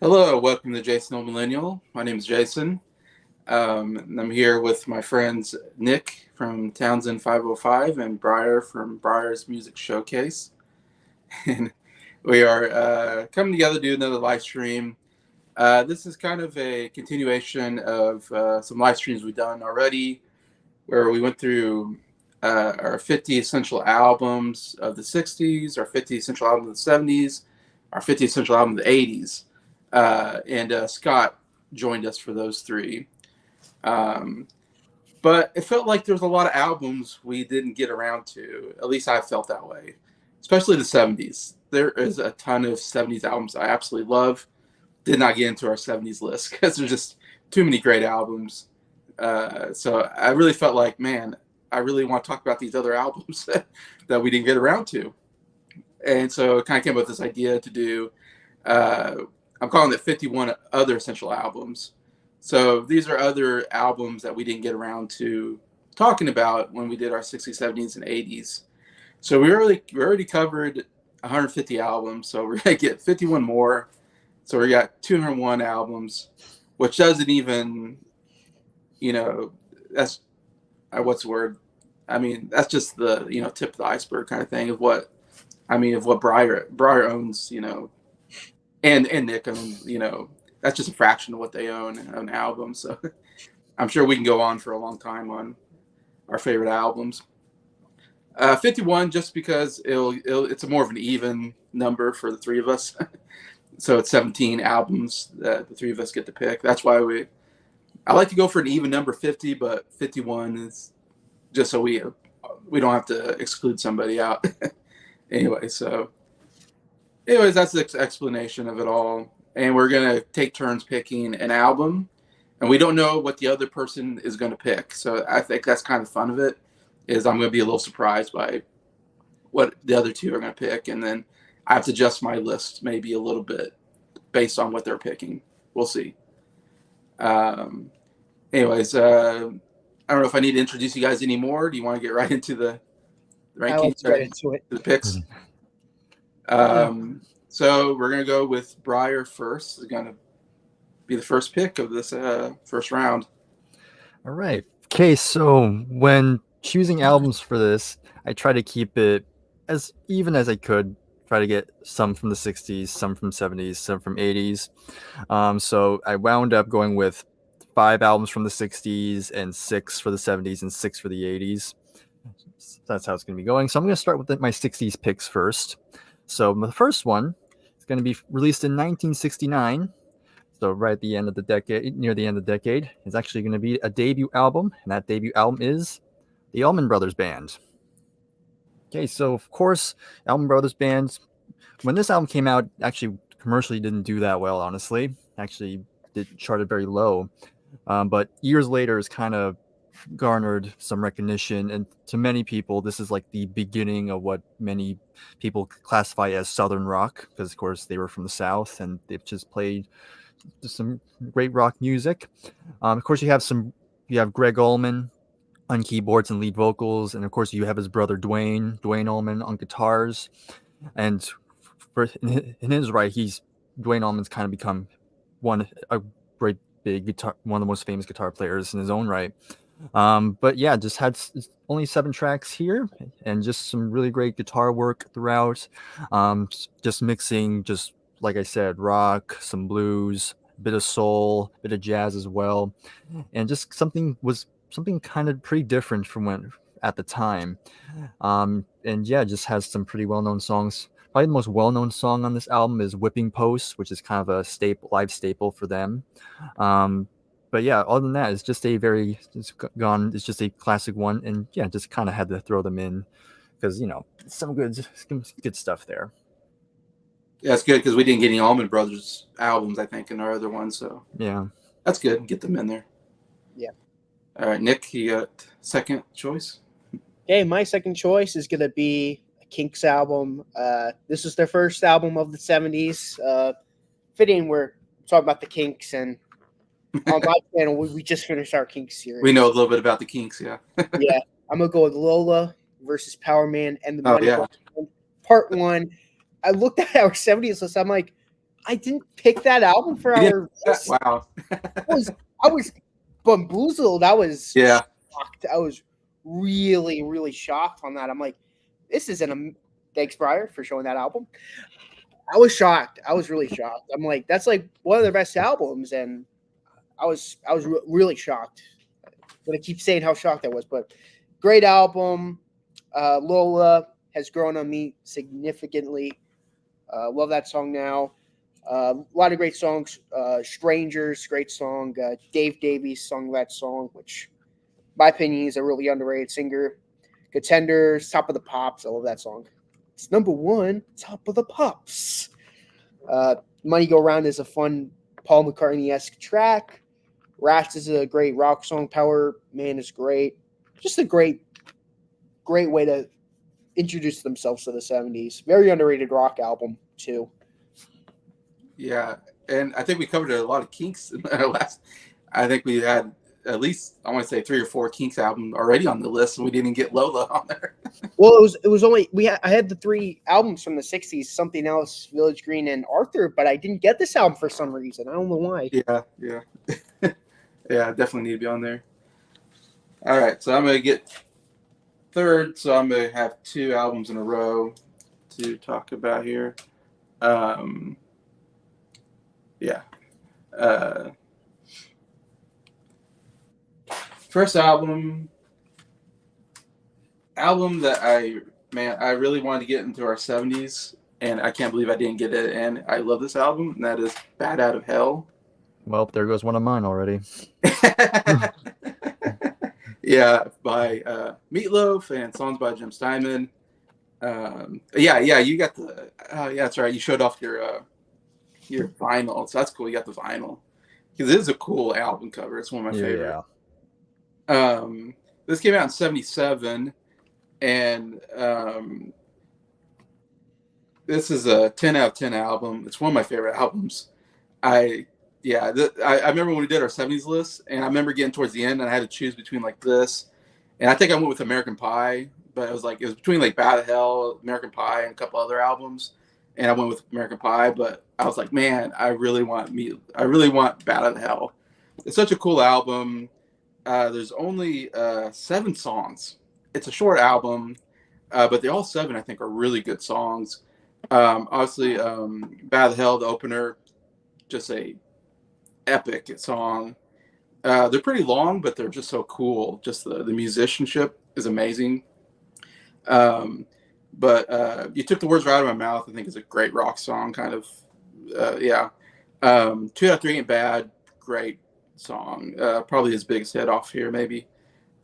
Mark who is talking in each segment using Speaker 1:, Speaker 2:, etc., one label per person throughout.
Speaker 1: Hello, welcome to Jason Old Millennial. My name is Jason. And I'm here with my friends Nick from Townsend 505 and Bryer from Bryer's Music Showcase. And we are coming together to do another live stream. This is kind of a continuation of some live streams we've done already, where we went through our 50 essential albums of the 60s, our 50 essential albums of the 70s, our 50 essential album of the 80s. And Scott joined us for those three. Um, but it felt like there was a lot of albums we didn't get around to. At least I felt that way, especially the 70s. There is a ton of 70s albums I absolutely love. Did not get into our 70s list because there's just too many great albums. So I really felt like, man, I really want to talk about these other albums that we didn't get around to. And so it kind of came up with this idea to do, I'm calling it 51 other essential albums. So these are other albums that we didn't get around to talking about when we did our 60s, 70s, and 80s. So we already covered 150 albums. So we're going to get 51 more. So we got 201 albums, which doesn't even, that's, what's the word? I mean, that's just the, tip of the iceberg kind of thing of what Bryer owns, and Nick, I mean, that's just a fraction of what they own an album. So I'm sure we can go on for a long time on our favorite albums. 51, just because it's a more of an even number for the three of us. So it's 17 albums that the three of us get to pick. That's why I like to go for an even number 50, but 51 is just so we don't have to exclude somebody out. Anyways, that's the explanation of it all. And we're going to take turns picking an album. And we don't know what the other person is going to pick. So I think that's kind of the fun of it, is I'm going to be a little surprised by what the other two are going to pick. And then I have to adjust my list maybe a little bit based on what they're picking. We'll see. Anyways, I don't know if I need to introduce you guys anymore. Do you want to get right into the rankings,
Speaker 2: Get into it.
Speaker 1: the picks? So we're going to go with Bryer first. It's going to be the first pick of this first round.
Speaker 3: All right. Okay, so when choosing albums for this, I try to keep it as even as I could. Try to get some from the 60s, some from 70s, some from 80s. So I wound up going with 5 albums from the 60s and 6 for the 70s and 6 for the 80s. So that's how it's going to be going. So I'm going to start with my 60s picks first. So the first one is going to be released in 1969. So right at the end of the decade, near the end of the decade, is actually going to be a debut album, and that debut album is the Allman Brothers Band. Okay, so of course, Allman Brothers Band, when this album came out, actually commercially didn't do that well, honestly. Actually, it charted very low. But years later, it's kind of garnered some recognition, and to many people, this is like the beginning of what many people classify as Southern rock, because of course they were from the South, and they've just played some great rock music. Of course, you have Greg Allman on keyboards and lead vocals, and of course you have his brother Dwayne Allman on guitars. And in his right, Dwayne Allman's kind of become a great big guitar, one of the most famous guitar players in his own right. But yeah, just had only 7 tracks here, and just some really great guitar work throughout. Just mixing, just like I said, rock, some blues, a bit of soul, a bit of jazz as well, and just something kind of pretty different from when at the time. And yeah, just has some pretty well-known songs. Probably the most well-known song on this album is "Whipping Post," which is kind of a live staple for them. But yeah, other than that, it's just it's just a classic one, and yeah, just kind of had to throw them in because some good stuff there.
Speaker 1: Yeah, it's good because we didn't get any Allman Brothers albums, I think, in our other ones. So
Speaker 3: yeah,
Speaker 1: that's good. Get them in there.
Speaker 2: Yeah.
Speaker 1: All right, Nick, you got second choice?
Speaker 2: Okay, my second choice is going to be a Kinks album. This is their first album of the 70s. Fitting, we're talking about the Kinks, and on my channel, we just finished our Kinks series.
Speaker 1: We know a little bit about the Kinks, yeah.
Speaker 2: Yeah, I'm going to go with Lola versus Power Man and the Money
Speaker 1: yeah.
Speaker 2: Part 1. I looked at our 70s list. I'm like, I didn't pick that album for
Speaker 1: You didn't
Speaker 2: our
Speaker 1: pick
Speaker 2: list.
Speaker 1: that? Wow.
Speaker 2: I was bamboozled. I was
Speaker 1: Yeah.
Speaker 2: shocked. I was really, really shocked on that. I'm like, this isn't a. Thanks, Bryer, for showing that album. I was shocked. I was really shocked. I'm like, that's like one of their best albums, and I was really shocked. I'm gonna keep saying how shocked I was, but great album. Lola has grown on me significantly. Love that song now. A lot of great songs. Strangers, great song. Dave Davies sung that song, which, in my opinion, is a really underrated singer. Contenders, Top of the Pops. I love that song. It's number one, Top of the Pops. Uh, Money Go Round is a fun Paul McCartney esque track. Rats is a great rock song. Power Man is great. Just a great way to introduce themselves to the 70s. Very underrated rock album, too.
Speaker 1: Yeah. And I think we covered a lot of Kinks in our last. I think we had at least, I want to say 3 or 4 Kinks albums already on the list, and we didn't get Lola on there.
Speaker 2: Well, it was only I had the 3 albums from the 60s, Something Else, Village Green, and Arthur, but I didn't get this album for some reason. I don't know why.
Speaker 1: Yeah. Yeah. Yeah. Definitely need to be on there. All right. So I'm going to get third. So I'm going to have 2 albums in a row to talk about here. Yeah. First album that I really wanted to get into our 70s, and I can't believe I didn't get it, and I love this album, and that is Bad Out of Hell.
Speaker 3: Well, there goes one of mine already.
Speaker 1: Yeah, by Meatloaf, and songs by Jim Steinman. Yeah, you got the yeah, that's right, you showed off your vinyl, so that's cool. You got the vinyl because it is a cool album cover. It's one of my favorite.
Speaker 3: Yeah.
Speaker 1: This came out in '77, and this is a 10 out of 10 album. It's one of my favorite albums. I remember when we did our 70s list, and I remember getting towards the end, and I had to choose between like this, and I think I went with American Pie, but it was between like Bad Hell, American Pie, and a couple other albums, and I went with American Pie. But I was like, man, I really want Bad Out of Hell. It's such a cool album. There's only 7 songs. It's a short album, but all 7 I think are really good songs. Obviously, Bad Hell, the opener, just a epic song. They're pretty long, but they're just so cool. Just the musicianship is amazing. But You Took the Words Right Out of My Mouth, I think, is a great rock song, kind of. Yeah. 2 Out of 3 Ain't Bad, great song. Probably his biggest hit off here, maybe.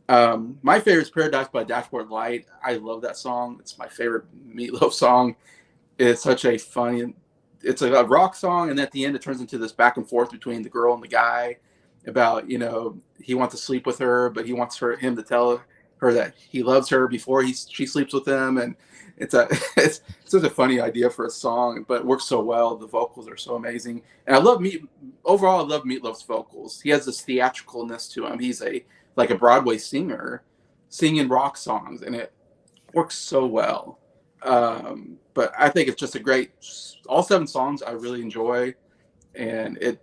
Speaker 1: My favorite is Paradise by Dashboard Light. I love that song. It's my favorite Meatloaf song. It's such a funny, it's a rock song, and at the end it turns into this back and forth between the girl and the guy about, he wants to sleep with her, but he wants him to tell her that he loves her before she sleeps with him, and it's such a funny idea for a song, but it works so well. The vocals are so amazing, and I love Meatloaf's vocals. He has this theatricalness to him. He's like a Broadway singer singing rock songs, and it works so well. But I think it's just all 7 songs I really enjoy, and it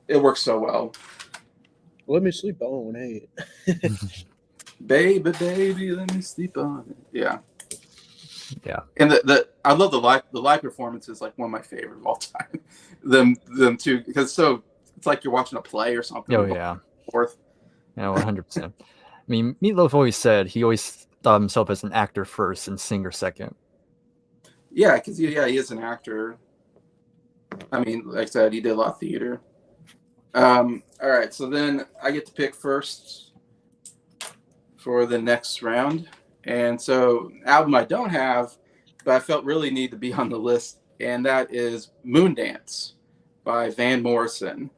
Speaker 1: works so well.
Speaker 2: Let me sleep on it.
Speaker 1: Baby, let me sleep on it. Yeah. And I love the live performance is like one of my favorite of all time. them two, because it's like you're watching a play or something.
Speaker 3: Oh yeah.
Speaker 1: Fourth.
Speaker 3: Yeah, 100%. I mean, Meatloaf always said he always thought of himself as an actor first and singer second.
Speaker 1: Yeah, because he is an actor. I mean, like I said, he did a lot of theater. All right, so then I get to pick first for the next round. And so, album I don't have, but I felt really need to be on the list, and that is Moondance by Van Morrison.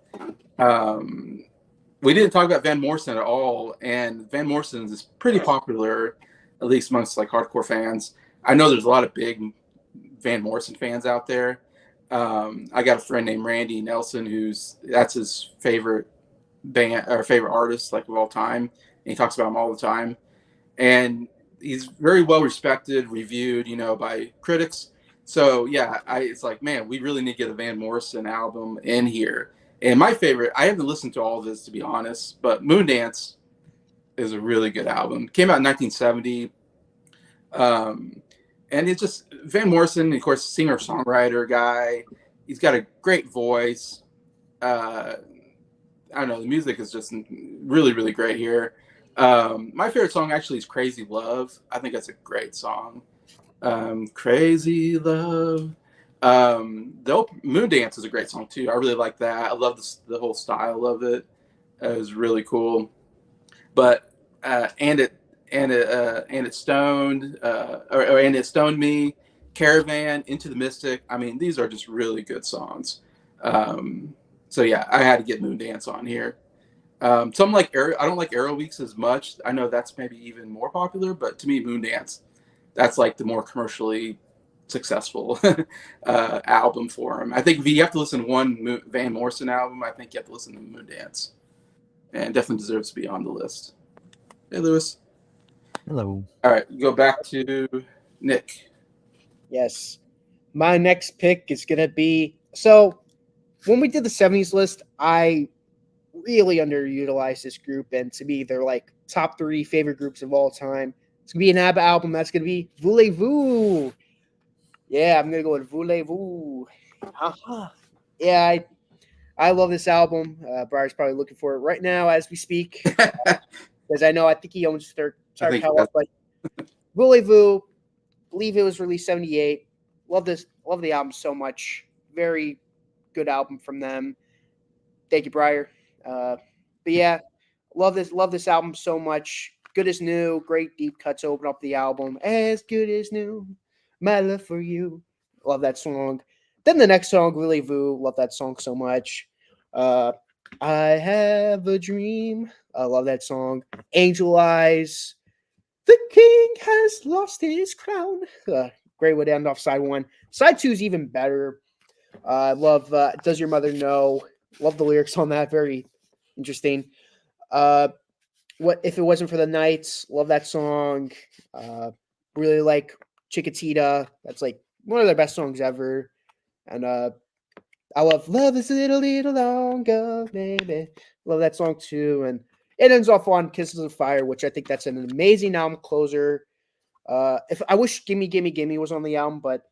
Speaker 1: We didn't talk about Van Morrison at all, and Van Morrison is pretty popular, at least amongst like hardcore fans. I know there's a lot of big Van Morrison fans out there. I got a friend named Randy Nelson that's his favorite band or favorite artist like of all time, and he talks about him all the time. And he's very well respected, reviewed, by critics. So yeah, it's like, man, we really need to get a Van Morrison album in here. And my favorite, I haven't listened to all of this to be honest, but Moondance is a really good album. Came out in 1970. Um, and it's just Van Morrison, of course, singer songwriter guy. He's got a great voice. Uh, I don't know. The music is just really, really great here. My favorite song actually is "Crazy Love." I think that's a great song. "Crazy Love." "Moondance" is a great song too. I really like that. I love the whole style of it. It was really cool. But and it stoned and it stoned me. Caravan, Into the Mystic. I mean, these are just really good songs. Um, so yeah, I had to get Moondance on here. Some like I don't like Arrow Weeks as much. I know that's maybe even more popular, but to me, Moondance, that's like the more commercially successful album for him. I think if you have to listen to one Van Morrison album, I think you have to listen to Moondance, and definitely deserves to be on the list. Hey, Lewis.
Speaker 3: Hello.
Speaker 1: All right, go back to Nick.
Speaker 2: Yes. My next pick is going to be so when we did the 70s list, I really underutilized this group, and to me, they're like top three favorite groups of all time. It's gonna be an ABBA album. That's gonna be Voulez-Vous. Yeah, I'm gonna go with Voulez-Vous. Uh-huh. Yeah, I love this album. Brier's probably looking for it right now as we speak, because I think he owns their
Speaker 1: I
Speaker 2: entire
Speaker 1: think
Speaker 2: catalog.
Speaker 1: that's
Speaker 2: But Voulez-Vous, believe it was released '78. Love this. Love the album so much. Very good album from them. Thank you, Bryer. But yeah, love this. Love this album so much. Good as new. Great deep cuts open up the album. As good as new. My love for you. Love that song. Then the next song, Really Vu. Love that song so much. Uh, I have a dream. I love that song. Angel Eyes. The king has lost his crown. Great way to end off side one. Side two is even better. I love Does Your Mother Know? Love the lyrics on that. Very interesting. Uh, what if it wasn't for the nights? Love that song. Uh, really like Chiquitita. That's like one of their best songs ever. And I love is a little longer, baby. Love that song too. And it ends off on Kisses of Fire, which I think that's an amazing album closer. If I wish Gimme Gimme Gimme was on the album, but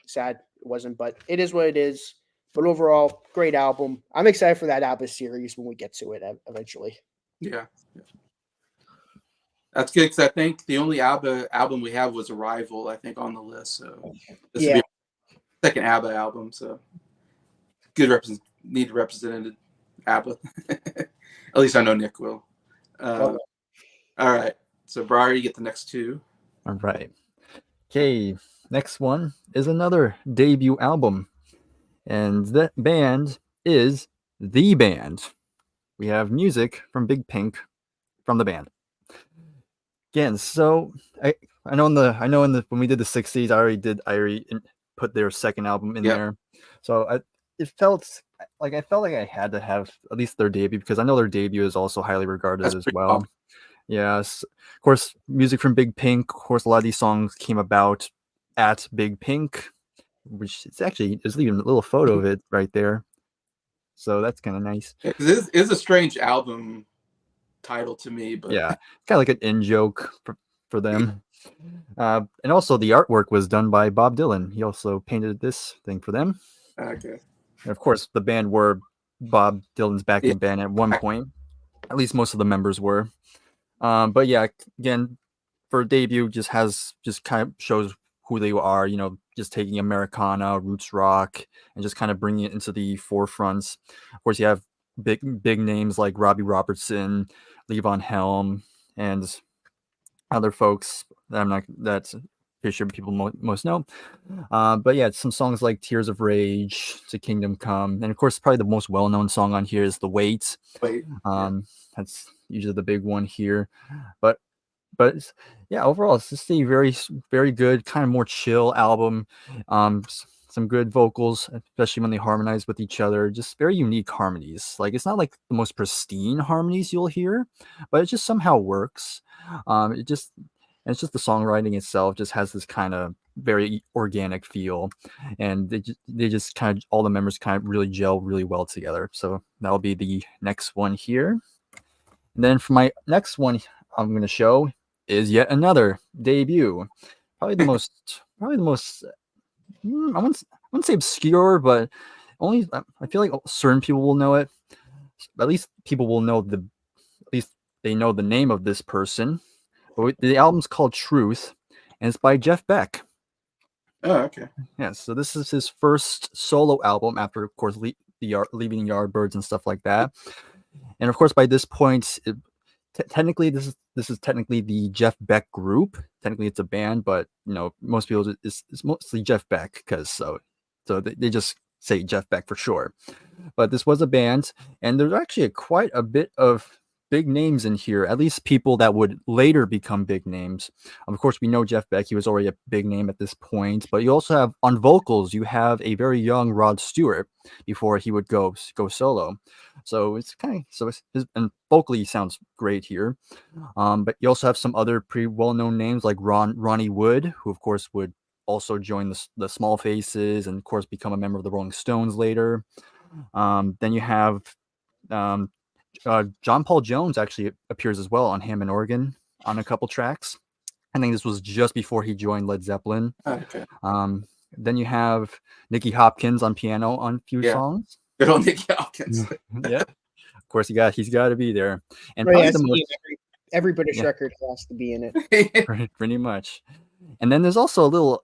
Speaker 2: sad it wasn't. But it is what it is. But overall, great album. I'm excited for that ABBA series when we get to it eventually.
Speaker 1: yeah. That's good because I think the only ABBA album we have was Arrival. I think on the list, so this would
Speaker 2: Yeah.
Speaker 1: be our second ABBA album. So good need represented ABBA. At least I know Nick will. All right, so Briar, you get the next two.
Speaker 3: All right. Okay, next one is another debut album, and that band is The Band. We have music from Big Pink from the band. Again, so I know in the when we did the 60s, I already put their second album in there. So it felt like I had to have at least their debut because I know their debut is also highly regarded
Speaker 1: That's
Speaker 3: as
Speaker 1: pretty
Speaker 3: well.
Speaker 1: popular.
Speaker 3: Yes, of course, music from Big Pink. Of course, a lot of these songs came about at Big Pink, which it's actually there's even a little photo of it right there. So that's kind of nice.
Speaker 1: Yeah, 'cause it is a strange album title to me, but
Speaker 3: Yeah, kind of like an in joke for them. And also, the artwork was done by Bob Dylan. He also painted this thing for them.
Speaker 1: okay.
Speaker 3: And of course, the band were Bob Dylan's backing
Speaker 1: Yeah.
Speaker 3: band at one point. At least most of the members were. But yeah, again, for a debut, just kind of shows who they are. You know, just taking Americana, roots rock, and just kind of bringing it into the forefronts. Of course, you have big names like Robbie Robertson, Levon Helm, and other folks that's pretty sure people most know. But yeah, some songs like Tears of Rage, To Kingdom Come, and of course, probably the most well-known song on here is The Wait.
Speaker 1: Wait.
Speaker 3: That's usually the big one here. But yeah, overall, it's just a very good, kind of more chill album. Some good vocals, especially when they harmonize with each other. Just very unique harmonies. Like it's not like the most pristine harmonies you'll hear, but it just somehow works. It's just the songwriting itself just has this kind of very organic feel, and they just kind of all the members kind of really gel really well together. So that'll be the next one here. And then for my next one, I'm going to show is yet another debut. Probably the most. I wouldn't say obscure, but only I feel like certain people will know it. At least people will know at least they know the name of this person. But the album's called Truth, and it's by Jeff Beck.
Speaker 1: Oh, okay.
Speaker 3: Yeah, so this is his first solo album after, of course, leaving Yardbirds and stuff like that. And of course, by this point, technically, this is technically the Jeff Beck group. Technically, it's a band, but most people it's mostly Jeff Beck because so they just say Jeff Beck for sure. But this was a band, and there's actually quite a bit of big names in here, at least people that would later become big names. Of course, we know Jeff Beck, he was already a big name at this point, but you also have on vocals, you have a very young Rod Stewart before he would go solo. So it's and vocally he sounds great here. But you also have some other pretty well-known names like Ronnie Wood, who of course would also join the Small Faces and of course become a member of the Rolling Stones later. Then you have John Paul Jones actually appears as well on Hammond organ on a couple tracks. I think this was just before he joined Led Zeppelin.
Speaker 1: Okay.
Speaker 3: Then you have Nicky Hopkins on piano on a few songs.
Speaker 1: Good old Nicky Hopkins.
Speaker 3: Yeah. Of course, he's got to be there. And
Speaker 2: Well,
Speaker 3: probably the most
Speaker 2: every British record has to be in it.
Speaker 3: pretty much. And then there's also a little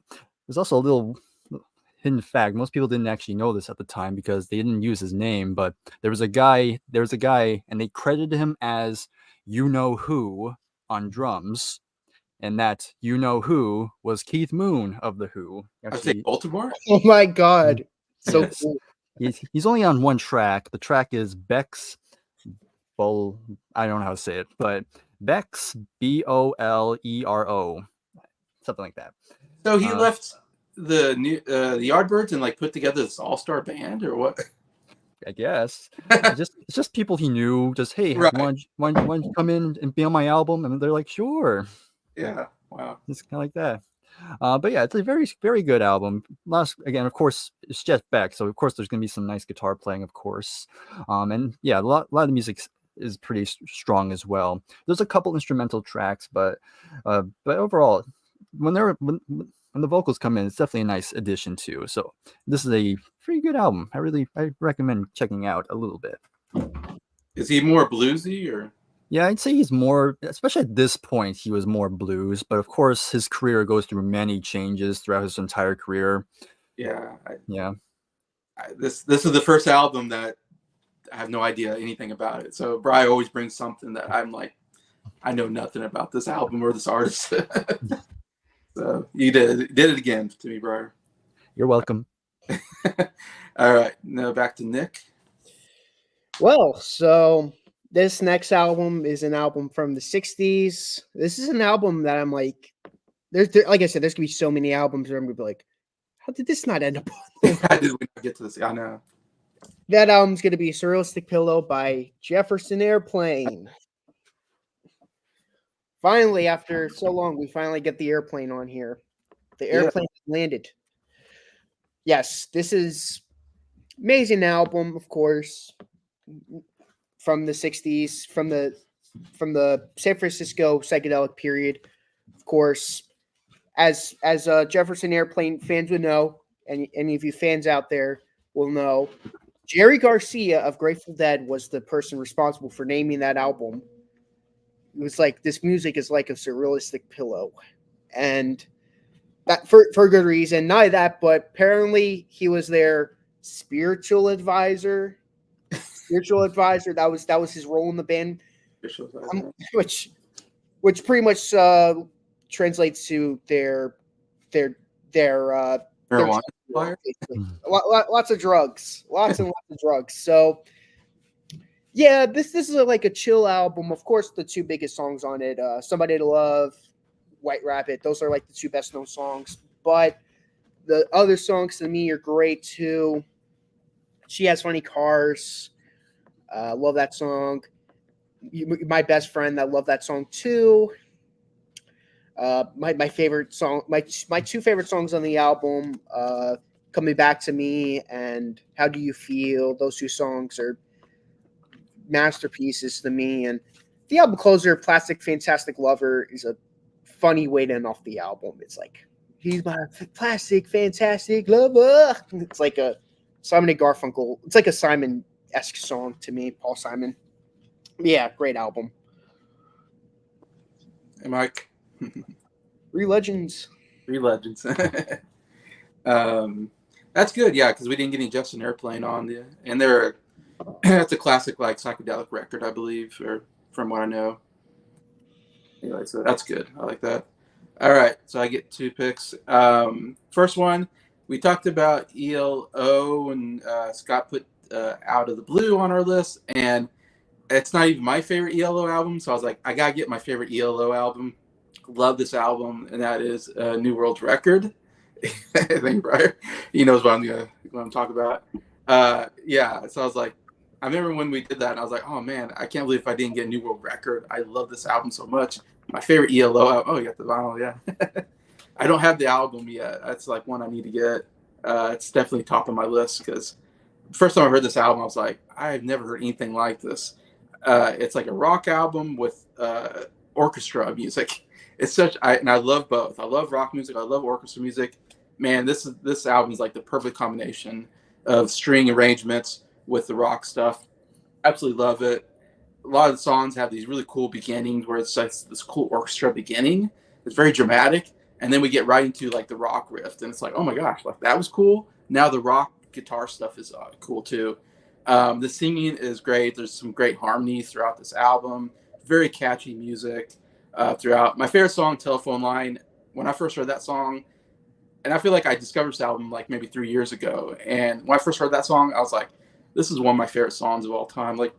Speaker 3: hidden fact. Most people didn't actually know this at the time because they didn't use his name, but there was a guy, and they credited him as You Know Who on drums, and that You Know Who was Keith Moon of the Who.
Speaker 1: I think Baltimore.
Speaker 2: Oh my god, so
Speaker 3: Yes.
Speaker 2: cool.
Speaker 3: He's only on one track. The track is Beck's Bol. I don't know how to say it, but Beck's Bolero, something like that.
Speaker 1: So he left the Yardbirds and like put together this all-star band, or what?
Speaker 3: I guess it's just people he knew. Just hey,
Speaker 1: Right.
Speaker 3: why don't you come in and be on my album? And they're like, sure.
Speaker 1: Yeah. Wow.
Speaker 3: It's kind of like that. But yeah, it's a very, very good album. Again, of course, it's Jeff Beck, so of course there's gonna be some nice guitar playing, of course. And yeah, a lot of the music is pretty strong as well. There's a couple instrumental tracks, but overall, when the vocals come in, it's definitely a nice addition too. So this is a pretty good album. I recommend checking out a little bit.
Speaker 1: Is he more bluesy or?
Speaker 3: Yeah, I'd say he's more, especially at this point, he was more blues. But of course, his career goes through many changes throughout his entire career.
Speaker 1: Yeah.
Speaker 3: This
Speaker 1: is the first album that I have no idea anything about it. So Bryer always brings something that I'm like, I know nothing about this album or this artist. So you did it again to me, Bryer.
Speaker 3: You're welcome.
Speaker 1: All right, now back to Nick.
Speaker 2: Well, so this next album is an album from the 60s. This is an album that I'm like, like I said, there's gonna be so many albums where I'm gonna be like, how did this not end up on?
Speaker 1: How did we not get to this? I know.
Speaker 2: That album's gonna be Surrealistic Pillow by Jefferson Airplane. Finally, after so long, we finally get the airplane on here. The airplane landed. Yes, this is amazing album, of course, from the 60s, from the San Francisco psychedelic period. Of course, as Jefferson Airplane fans would know, and any of you fans out there will know, Jerry Garcia of Grateful Dead was the person responsible for naming that album. It was like, this music is like a surrealistic pillow. And that for good reason. Not that, but apparently he was their spiritual advisor. That was his role in the band. Which pretty much translates to their
Speaker 1: marijuana.
Speaker 2: Lots of drugs. Lots and lots of drugs. So yeah, this is like a chill album. Of course, the two biggest songs on it, Somebody to Love, White Rabbit, those are like the two best known songs. But the other songs to me are great too. She Has Funny Cars. Love that song. My Best Friend, I love that song too. My favorite song, my two favorite songs on the album, "Coming Back to Me" and "How Do You Feel." Those two songs are masterpieces to me. And the album closer, "Plastic Fantastic Lover," is a funny way to end off the album. It's like, "He's my plastic fantastic lover." It's like a Simon and Garfunkel. It's like a Simon-esque song to me, Paul Simon. Yeah, great album.
Speaker 1: Hey, Mike.
Speaker 2: Three Legends.
Speaker 1: Three Legends. That's good, yeah, because we didn't get any Jefferson Airplane on the, and they're that's a classic like psychedelic record, I believe, or from what I know. Anyway, so that's good. I like that. All right, so I get two picks. First one, we talked about ELO, and Scott put Out of the Blue on our list, and it's not even my favorite ELO album, so I was like, I gotta get my favorite ELO album. Love this album, and that is New World Record. I think Bryer, he knows what I'm talking about. Yeah, so I was like, I remember when we did that, and I was like, oh man, I can't believe I didn't get New World Record. I love this album so much. My favorite ELO album. Oh, you got the vinyl, yeah. I don't have the album yet. That's like one I need to get. It's definitely top of my list because first time I heard this album, I was like, I've never heard anything like this. It's like a rock album with orchestra music. It's and I love both. I love rock music. I love orchestra music. Man, this album is like the perfect combination of string arrangements with the rock stuff. Absolutely love it. A lot of the songs have these really cool beginnings where it's like this cool orchestra beginning. It's very dramatic, and then we get right into like the rock riff, and it's like, oh my gosh, like that was cool. Now the rock guitar stuff is cool too. The singing is great. There's some great harmonies throughout this album. Very catchy music throughout. My favorite song, "Telephone Line." When I first heard that song, and I feel like I discovered this album like maybe 3 years ago. And when I first heard that song, I was like, this is one of my favorite songs of all time. Like,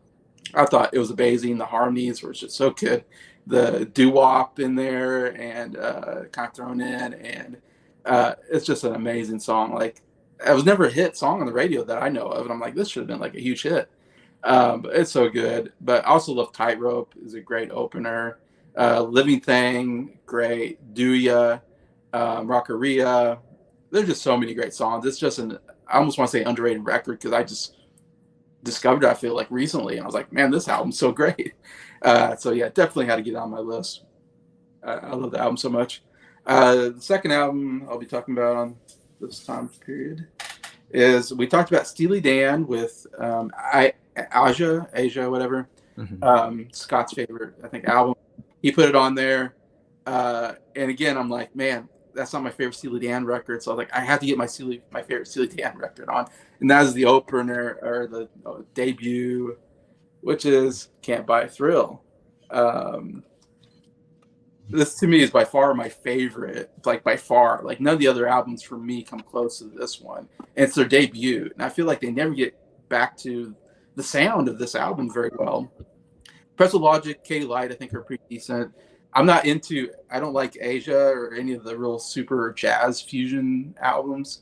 Speaker 1: I thought it was amazing. The harmonies were just so good. The doo-wop in there and kind of thrown in. And it's just an amazing song. Like, it was never a hit song on the radio that I know of. And I'm like, this should have been like a huge hit. But it's so good. But I also love "Tightrope" is a great opener. "Living Thing," great. "Do Ya," "Rockaria." There's just so many great songs. It's just I almost want to say underrated record because I just discovered it, I feel like recently, and I was like, man, this album's so great. So yeah, definitely had to get it on my list. I love the album so much. The second album I'll be talking about on this time period is we talked about Steely Dan with Asia, whatever. Scott's favorite, I think, album. He put it on there. And again, I'm like, man, that's not my favorite Steely Dan record. So I was like, I have to get my favorite Steely Dan record on. And that is the opener or the debut, which is "Can't Buy a Thrill." This to me is by far my favorite, like by far. Like none of the other albums for me come close to this one. And it's their debut. And I feel like they never get back to the sound of this album very well. Pretzel Logic, Katy Light, I think are pretty decent. I don't like Asia or any of the real super jazz fusion albums.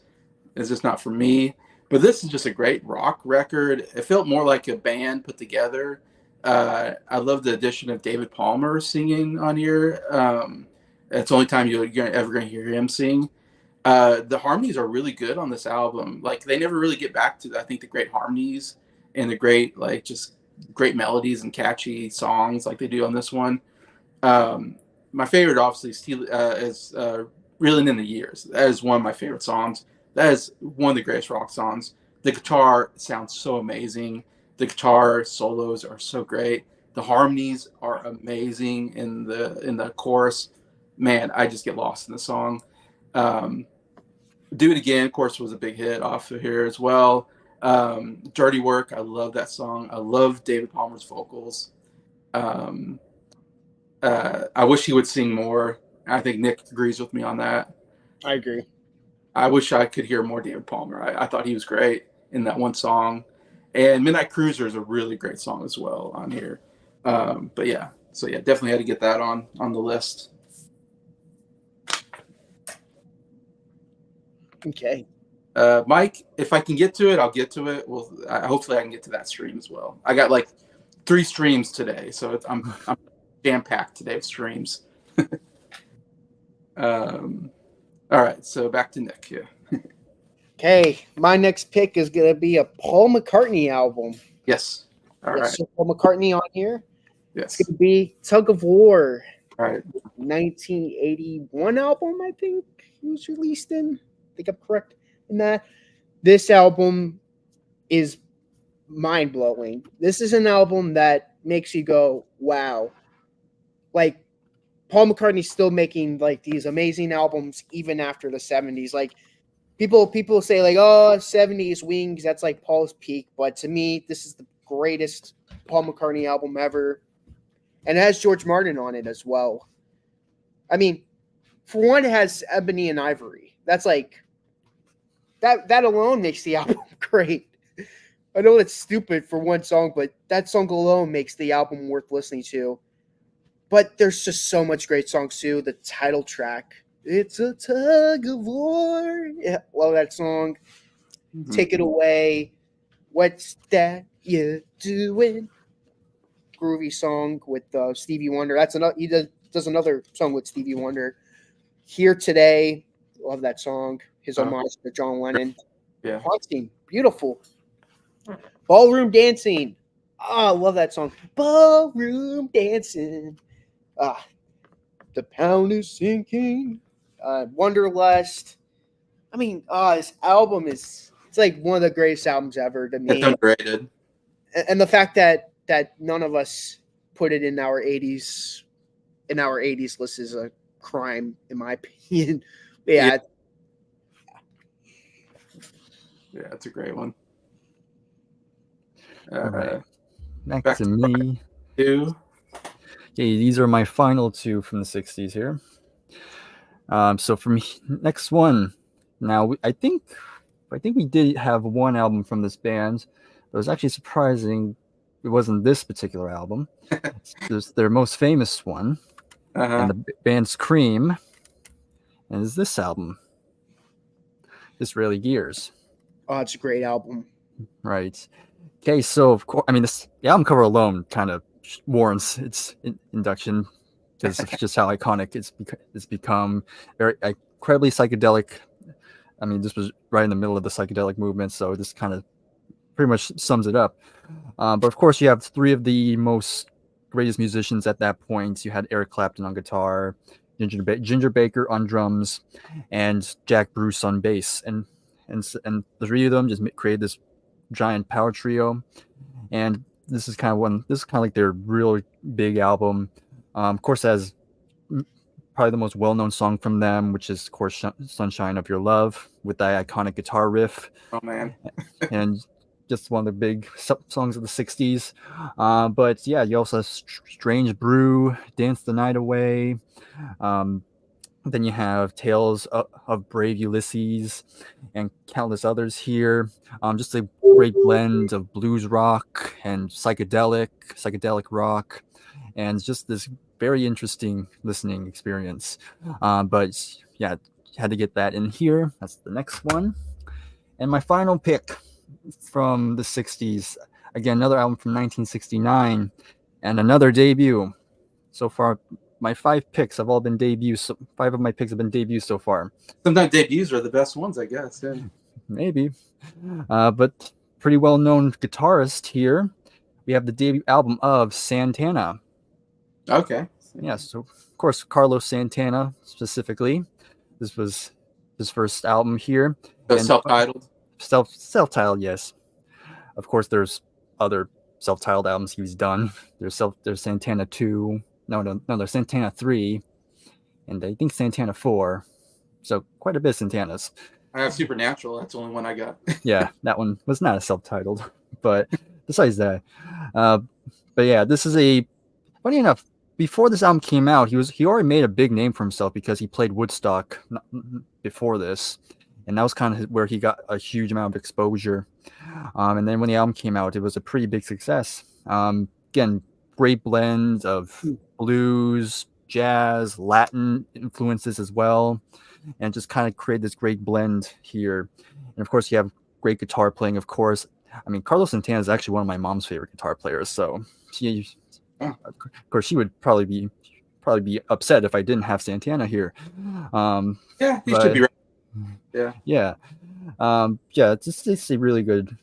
Speaker 1: It's just not for me. But this is just a great rock record. It felt more like a band put together. I love the addition of David Palmer singing on here. It's the only time you're ever going to hear him sing. The harmonies are really good on this album. Like they never really get back to, I think, the great harmonies and the great, like just great melodies and catchy songs like they do on this one. My favorite, obviously, is "Reeling in the Years." That is one of my favorite songs. That is one of the greatest rock songs. The guitar sounds so amazing. The guitar solos are so great. The harmonies are amazing in the chorus. Man, I just get lost in the song. "Do It Again," of course, was a big hit off of here as well. "Dirty Work," I love that song. I love David Palmer's vocals. I wish he would sing more. I think Nick agrees with me on that.
Speaker 2: I agree.
Speaker 1: I wish I could hear more David Palmer. I thought he was great in that one song. And "Midnight Cruiser" is a really great song as well on here. But yeah, so yeah, definitely had to get that on the list.
Speaker 2: Okay.
Speaker 1: Mike, if I can get to it, I'll get to it. Well, hopefully I can get to that stream as well. I got like 3 streams today, so I'm jam-packed today of streams. All right, so back to Nick. Yeah.
Speaker 2: Okay, my next pick is gonna be a Paul McCartney album.
Speaker 1: Yes. All
Speaker 2: Yes,
Speaker 1: right.
Speaker 2: so Paul McCartney on here. It's
Speaker 1: Yes.
Speaker 2: gonna be Tug of War,
Speaker 1: All right.
Speaker 2: 1981 album. I think it was released in. I think I'm correct in that. This album is mind blowing. This is an album that makes you go, "Wow!" Like Paul McCartney's still making like these amazing albums even after the 70s. Like people say like, oh, 70s Wings, that's like Paul's peak. But to me, this is the greatest Paul McCartney album ever. And it has George Martin on it as well. I mean, for one, it has Ebony and Ivory. That's like that alone makes the album great. I know it's stupid for one song, but that song alone makes the album worth listening to. But there's just so much great songs too. The title track, "It's a Tug of War." Yeah, love that song.
Speaker 1: Mhm.
Speaker 2: "Take It Away." "What's That You Doing?" Groovy song with Stevie Wonder. That's another. He does another song with Stevie Wonder. "Here Today." Love that song. His homage to John Lennon.
Speaker 1: Yeah.
Speaker 2: Haunting. Beautiful. "Ballroom Dancing." Ah, I love that song. "Ballroom Dancing." Ah, "The Pound is Sinking." "Wanderlust." I mean, this album it's like one of the greatest albums ever to
Speaker 1: It's
Speaker 2: me.
Speaker 1: underrated.
Speaker 2: And the fact that none of us put it in our 80s list is a crime in my opinion. Yeah.
Speaker 1: Yeah, it's a great one.
Speaker 3: All right. Back
Speaker 1: back
Speaker 3: to me.
Speaker 1: Two.
Speaker 3: Okay, these are my final two from the 60s here. So for me, next one. Now, I think we did have one album from this band. But it was actually surprising it wasn't this particular album. It's their most famous one, and the band's Cream, and it's this album, Disraeli Gears.
Speaker 2: Oh, it's a great album.
Speaker 3: Right. Okay, so of course, I mean, the album cover alone kind of warrants its induction because of just how iconic it's become. Very incredibly psychedelic. I mean, this was right in the middle of the psychedelic movement, so this kind of pretty much sums it up. But of course, you have three of the most greatest musicians at that point. You had Eric Clapton on guitar, Ginger Baker on drums, and Jack Bruce on bass, and the three of them just created this giant power trio. And this is kind of like their real big album. Of course, it has probably the most well-known song from them, which is, of course, "Sunshine of Your Love," with that iconic guitar riff.
Speaker 1: Oh man!
Speaker 3: And just one of the big songs of the 60s. But yeah, you also have "Strange Brew," "Dance the Night Away." Then you have "Tales of Brave Ulysses," and countless others here. Just a great blend of blues rock and psychedelic rock, and just this very interesting listening experience. But yeah, had to get that in here. That's the next one. And my final pick from the 60s, again, another album from 1969, and another debut. So far, my 5 picks have all been debuts. So 5 of my picks have been debuts so far.
Speaker 1: Sometimes debuts are the best ones, I guess. Yeah.
Speaker 3: Maybe. But pretty well-known guitarist here. We have the debut album of Santana.
Speaker 1: Okay.
Speaker 3: Yeah, so of course, Carlos Santana specifically. This was his first album here.
Speaker 1: So self-titled?
Speaker 3: Self-titled, yes. Of course, there's other self-titled albums he's done. There's Santana 2. No, there's Santana 3. And I think Santana 4. So quite a bit of Santanas.
Speaker 1: I have Supernatural. That's the only one I got.
Speaker 3: Yeah, that one was not a self-titled. But besides that, but yeah, this is funny enough, before this album came out, he already made a big name for himself because he played Woodstock before this, and that was kind of where he got a huge amount of exposure. And then when the album came out, it was a pretty big success. Again, great blend of blues, jazz, Latin influences as well, and just kind of create this great blend here. And of course, you have great guitar playing. Of course, I mean, Carlos Santana is actually one of my mom's favorite guitar players, so of course, she would probably probably be upset if I didn't have Santana here.
Speaker 1: Yeah, he should
Speaker 3: But
Speaker 1: be right. Yeah.
Speaker 3: yeah, it's a really good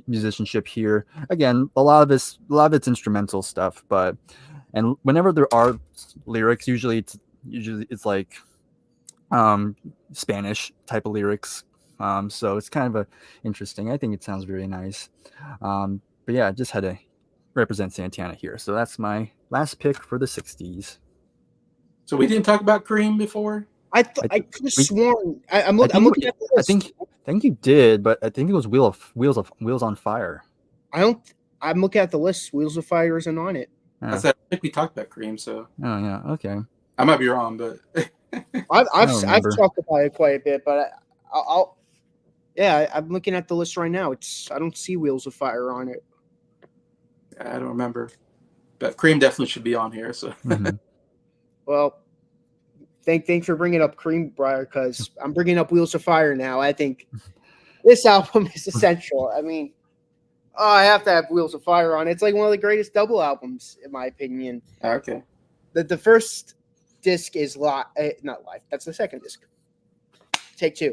Speaker 3: musicianship here. Again, a lot of it's instrumental stuff, and whenever there are lyrics, usually it's like Spanish type of lyrics. So it's kind of interesting. I think it sounds very nice. But yeah, I just had to represent Santana here. So that's my last pick for the 60s.
Speaker 1: So we didn't talk about Cream before?
Speaker 2: I could have sworn. I'm looking at the list.
Speaker 3: I think you did, but I think it was Wheels on Fire.
Speaker 2: I'm looking at the list. Wheels of Fire isn't on it.
Speaker 1: I said I think we talked about Cream, so.
Speaker 3: Oh yeah, okay.
Speaker 1: I might be wrong, but
Speaker 2: I've talked about it quite a bit, but I'm looking at the list right now. I don't see Wheels of Fire on it.
Speaker 1: I don't remember. But Cream definitely should be on here. So,
Speaker 2: well, thanks for bringing up Cream, Bryer, because I'm bringing up Wheels of Fire now. I think this album is essential. I mean, I have to have Wheels of Fire on. It's like one of the greatest double albums, in my opinion.
Speaker 1: Okay.
Speaker 2: The first disc is not live. That's the second disc. Take two.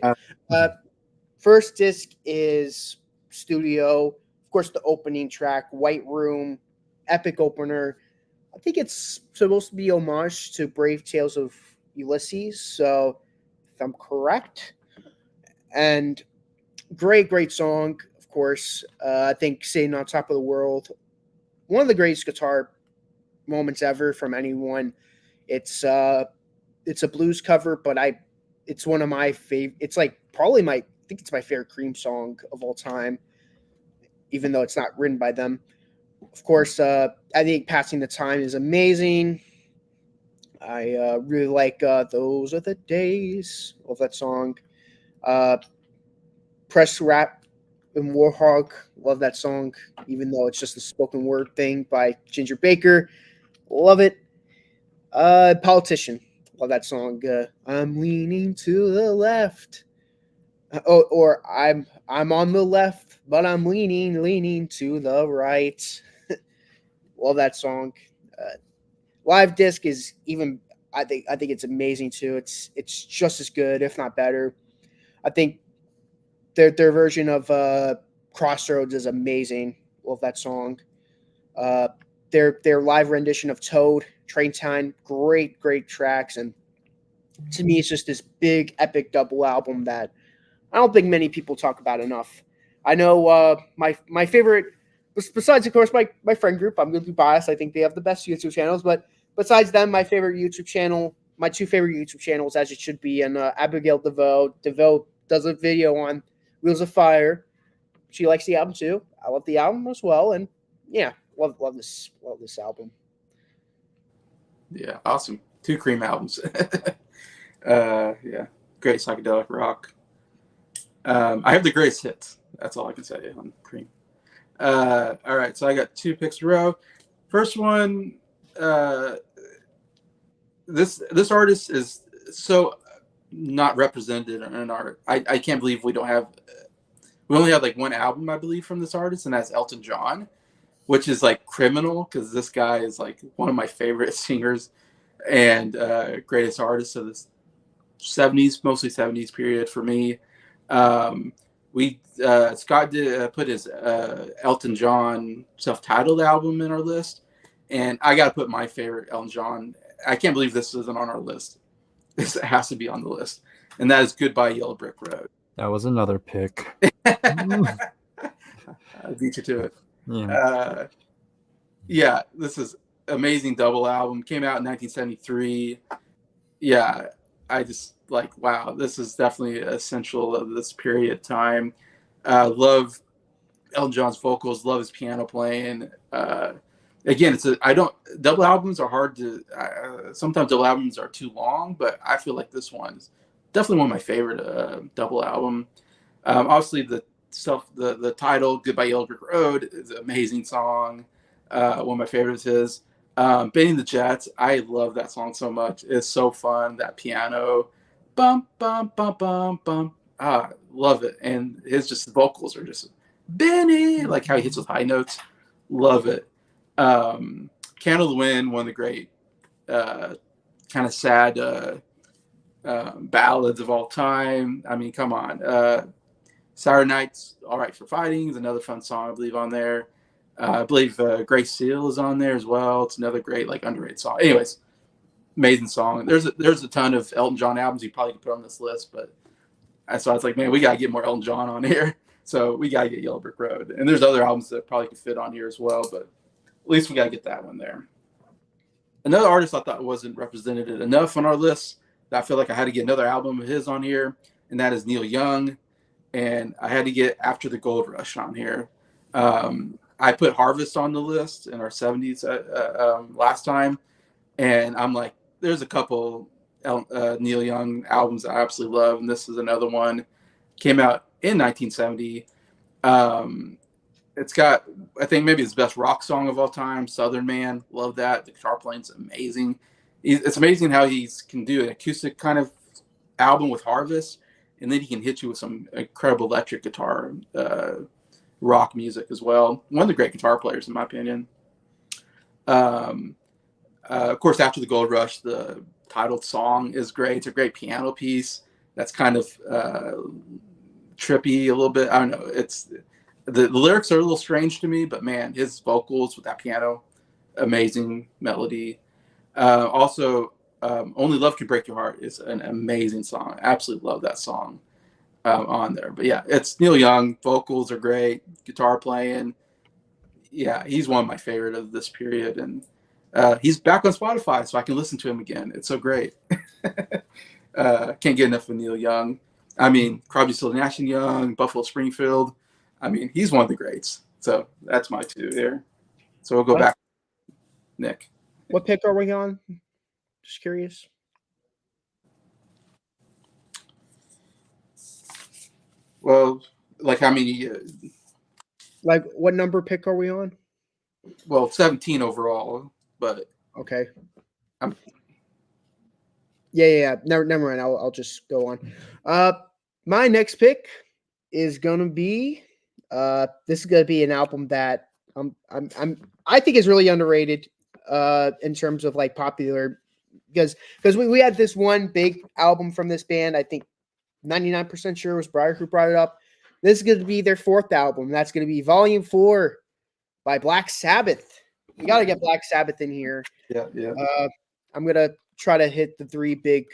Speaker 2: First disc is studio. Of course, the opening track, White Room, epic opener. I think it's supposed to be homage to Brave Tales of Ulysses. So, if I'm correct, and great song. Of course, I think "Sitting on Top of the World," one of the greatest guitar moments ever from anyone. It's a blues cover, but it's one of my favorite. It's like probably I think it's my favorite Cream song of all time, even though it's not written by them. Of course, I think "Passing the Time" is amazing. I really like "Those Are the Days." Love that song. "Press Rap" and "Warhog." Love that song, even though it's just a spoken word thing by Ginger Baker. Love it. "Politician." Love that song. "I'm leaning to the left." Or I'm on the left, but I'm leaning to the right. Love that song. Live disc is even. I think it's amazing too. It's just as good, if not better. I think their version of Crossroads is amazing. Love that song. Their live rendition of Toad, Train Time, great tracks, and to me, it's just this big epic double album that I don't think many people talk about enough. I know my favorite, besides of course my friend group, I'm going to be biased. I think they have the best YouTube channels, but besides them, my two favorite YouTube channels, as it should be, and Abigail DeVoe. DeVoe does a video on Wheels of Fire. She likes the album too. I love the album as well, and yeah, love this album.
Speaker 1: Yeah, awesome. 2 Cream albums. Yeah, great psychedelic rock. I have the greatest hits. That's all I can say on Cream. All right, so I got 2 picks in a row. First one, this artist is so not represented in our. I can't believe we don't have. We only have like 1 album, I believe, from this artist, and that's Elton John, which is like criminal because this guy is like one of my favorite singers and greatest artists of this 70s, mostly 70s period for me. Scott did put his Elton John self-titled album in our list, and I got to put my favorite Elton John. I can't believe this isn't on our list. This has to be on the list, and that is "Goodbye Yellow Brick Road."
Speaker 3: That was another pick.
Speaker 1: I beat you to it. Yeah, this is amazing double album. Came out in 1973. Yeah, I just like, wow, this is definitely essential of this period of time. Love Elton John's vocals, love his piano playing. Again, double albums are hard to, sometimes double albums are too long, but I feel like this one's definitely one of my favorite double album. Obviously the title "Goodbye Yellow Brick Road" is an amazing song. One of my favorites is "Bending the Jets." I love that song so much. It's so fun. That piano, bum bum bum bum bum. Love it. And his vocals are just Benny, like how he hits with high notes. Love it. "Candle in the Wind," one of the great kind of sad ballads of all time. I mean, come on. Saturday Night's All Right for Fighting is another fun song, I believe, on there. I believe Grace Seal is on there as well. It's another great, like, underrated song. Anyways, amazing song. There's a ton of Elton John albums you probably could put on this list, but so I was like, man, we got to get more Elton John on here. So we got to get Yellow Brick Road. And there's other albums that probably could fit on here as well, but at least we got to get that one there. Another artist I thought wasn't represented enough on our list that I feel like I had to get another album of his on here, and that is Neil Young. And I had to get After the Gold Rush on here. I put Harvest on the list in our 70s last time, and I'm like, there's a couple Neil Young albums I absolutely love, and this is another one. Came out in 1970. It's got, I think, maybe his best rock song of all time, Southern Man. Love that. The guitar playing's amazing. It's amazing how he can do an acoustic kind of album with Harvest, and then he can hit you with some incredible electric guitar rock music as well. One of the great guitar players, in my opinion. Of course, After the Gold Rush, the titled song is great. It's a great piano piece that's kind of trippy a little bit. I don't know. It's the lyrics are a little strange to me, but man, his vocals with that piano, amazing melody. Also, Only Love Can Break Your Heart is an amazing song. I absolutely love that song on there. But yeah, it's Neil Young. Vocals are great. Guitar playing. Yeah, he's one of my favorite of this period. And he's back on Spotify, so I can listen to him again. It's so great. Can't get enough of Neil Young. I mean, Crosby, Stills, Nash & Young, Buffalo Springfield. I mean, he's one of the greats. So that's my two there. So we'll go back. Nick.
Speaker 2: What pick are we on? Just curious.
Speaker 1: Well, like how many?
Speaker 2: Like what number pick are we on?
Speaker 1: Well, 17 overall, but
Speaker 2: okay. Yeah. Never mind. I'll just go on. My next pick is gonna be. This is gonna be an album that I think is really underrated. In terms of like popular, because we had this one big album from this band. I think 99% sure it was Bryer who brought it up. This is going to be their fourth album. That's going to be Volume 4 by Black Sabbath. You got to get Black Sabbath in here.
Speaker 1: Yeah.
Speaker 2: I'm going to try to hit the three big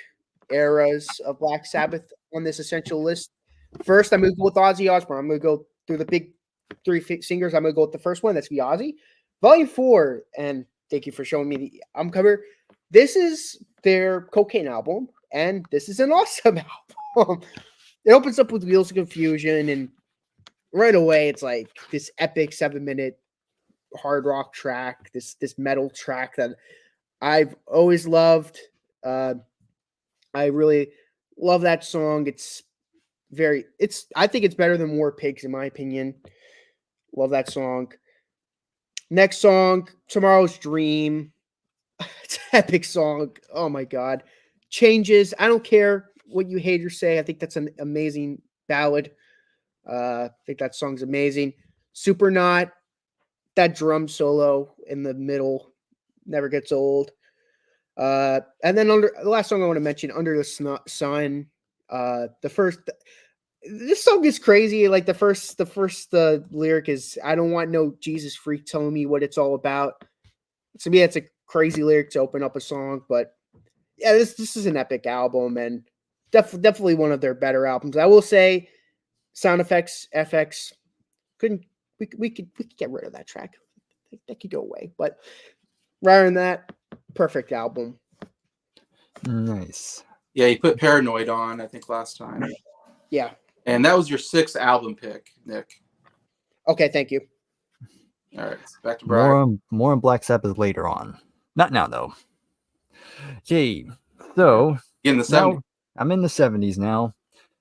Speaker 2: eras of Black Sabbath on this essential list. First, I'm going to go with Ozzy Osbourne. I'm going to go through the big three singers. I'm going to go with the first one. That's going to be Ozzy. Volume 4, and thank you for showing me the album cover. This is their Cocaine album, and this is an awesome album. It opens up with Wheels of Confusion, and right away it's like this epic 7-minute hard rock track, this metal track that I've always loved. I really love that song. I think it's better than War Pigs in my opinion. Love that song. Next song, Tomorrow's Dream. It's an epic song. Oh my God. Changes. I don't care what you haters say. I think that's an amazing ballad. I think that song's amazing. Supernaut. That drum solo in the middle never gets old. And then the last song I want to mention, Under the Sun. This song is crazy. Like the first lyric is, I don't want no Jesus freak telling me what it's all about. To me, it's a crazy lyric to open up a song, but yeah, this is an epic album and definitely one of their better albums. I will say, Sound Effects FX we could get rid of that track. That could go away, but rather than that, perfect album.
Speaker 3: Nice.
Speaker 1: Yeah, you put Paranoid on, I think, last time.
Speaker 2: Yeah.
Speaker 1: And that was your 6th album pick, Nick.
Speaker 2: Okay, thank you.
Speaker 1: All right, back to Bryer.
Speaker 3: More on Black Sabbath later on. Not now, though. Okay, so
Speaker 1: in the 70s.
Speaker 3: I'm in the 70s now.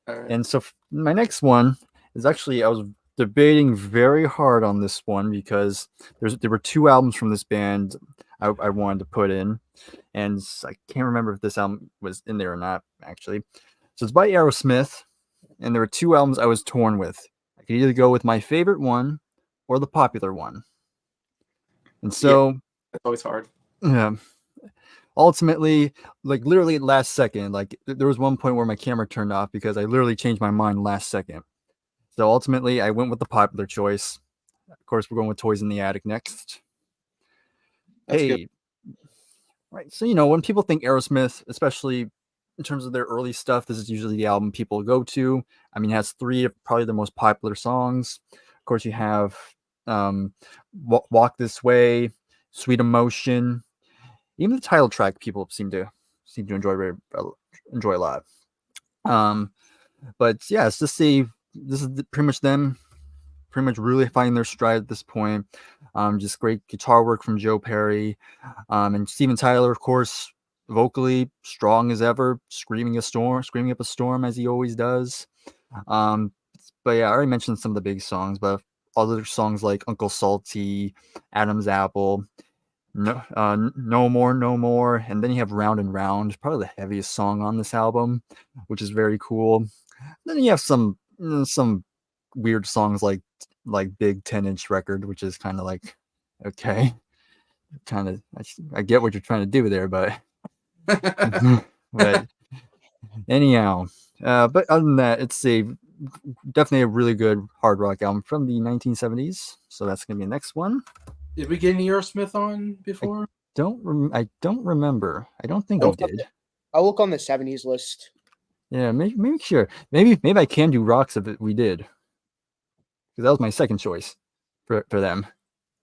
Speaker 1: Right.
Speaker 3: And so my next one is actually, I was debating very hard on this one because there were 2 albums from this band I wanted to put in. And I can't remember if this album was in there or not, actually. So it's by Aerosmith. And there were 2 albums I was torn with. I could either go with my favorite one or the popular one. And so...
Speaker 1: Yeah, it's always hard.
Speaker 3: Yeah. ultimately, like literally last second, like there was one point where my camera turned off because I literally changed my mind last second. So ultimately, I went with the popular choice. Of course, we're going with Toys in the Attic next.
Speaker 1: That's good.
Speaker 3: Hey, right. So, you know, when people think Aerosmith, especially in terms of their early stuff, this is usually the album people go to. I mean, it has three of probably the most popular songs. Of course, you have Walk This Way, Sweet Emotion. Even the title track people seem to enjoy a lot. Um, but yeah, it's just this is pretty much them pretty much really finding their stride at this point. Just great guitar work from Joe Perry. And Steven Tyler, of course, vocally strong as ever, screaming up a storm as he always does. Um, but yeah, I already mentioned some of the big songs, but other songs like Uncle Salty, Adam's Apple, No More, No More, and then you have Round and Round, probably the heaviest song on this album, which is very cool. Then you have some weird songs like Big 10-inch Record, which is kind of like okay, kind of I get what you're trying to do there, but but anyhow, but other than that, it's definitely a really good hard rock album from the 1970s. So that's gonna be the next one.
Speaker 1: Did we get any Aerosmith on
Speaker 3: I
Speaker 1: before?
Speaker 3: I don't remember. I don't think we
Speaker 2: Nope.
Speaker 3: did.
Speaker 2: I'll look on the 70s list.
Speaker 3: Yeah, maybe sure. Maybe I can do rocks if we did, because that was my second choice for them.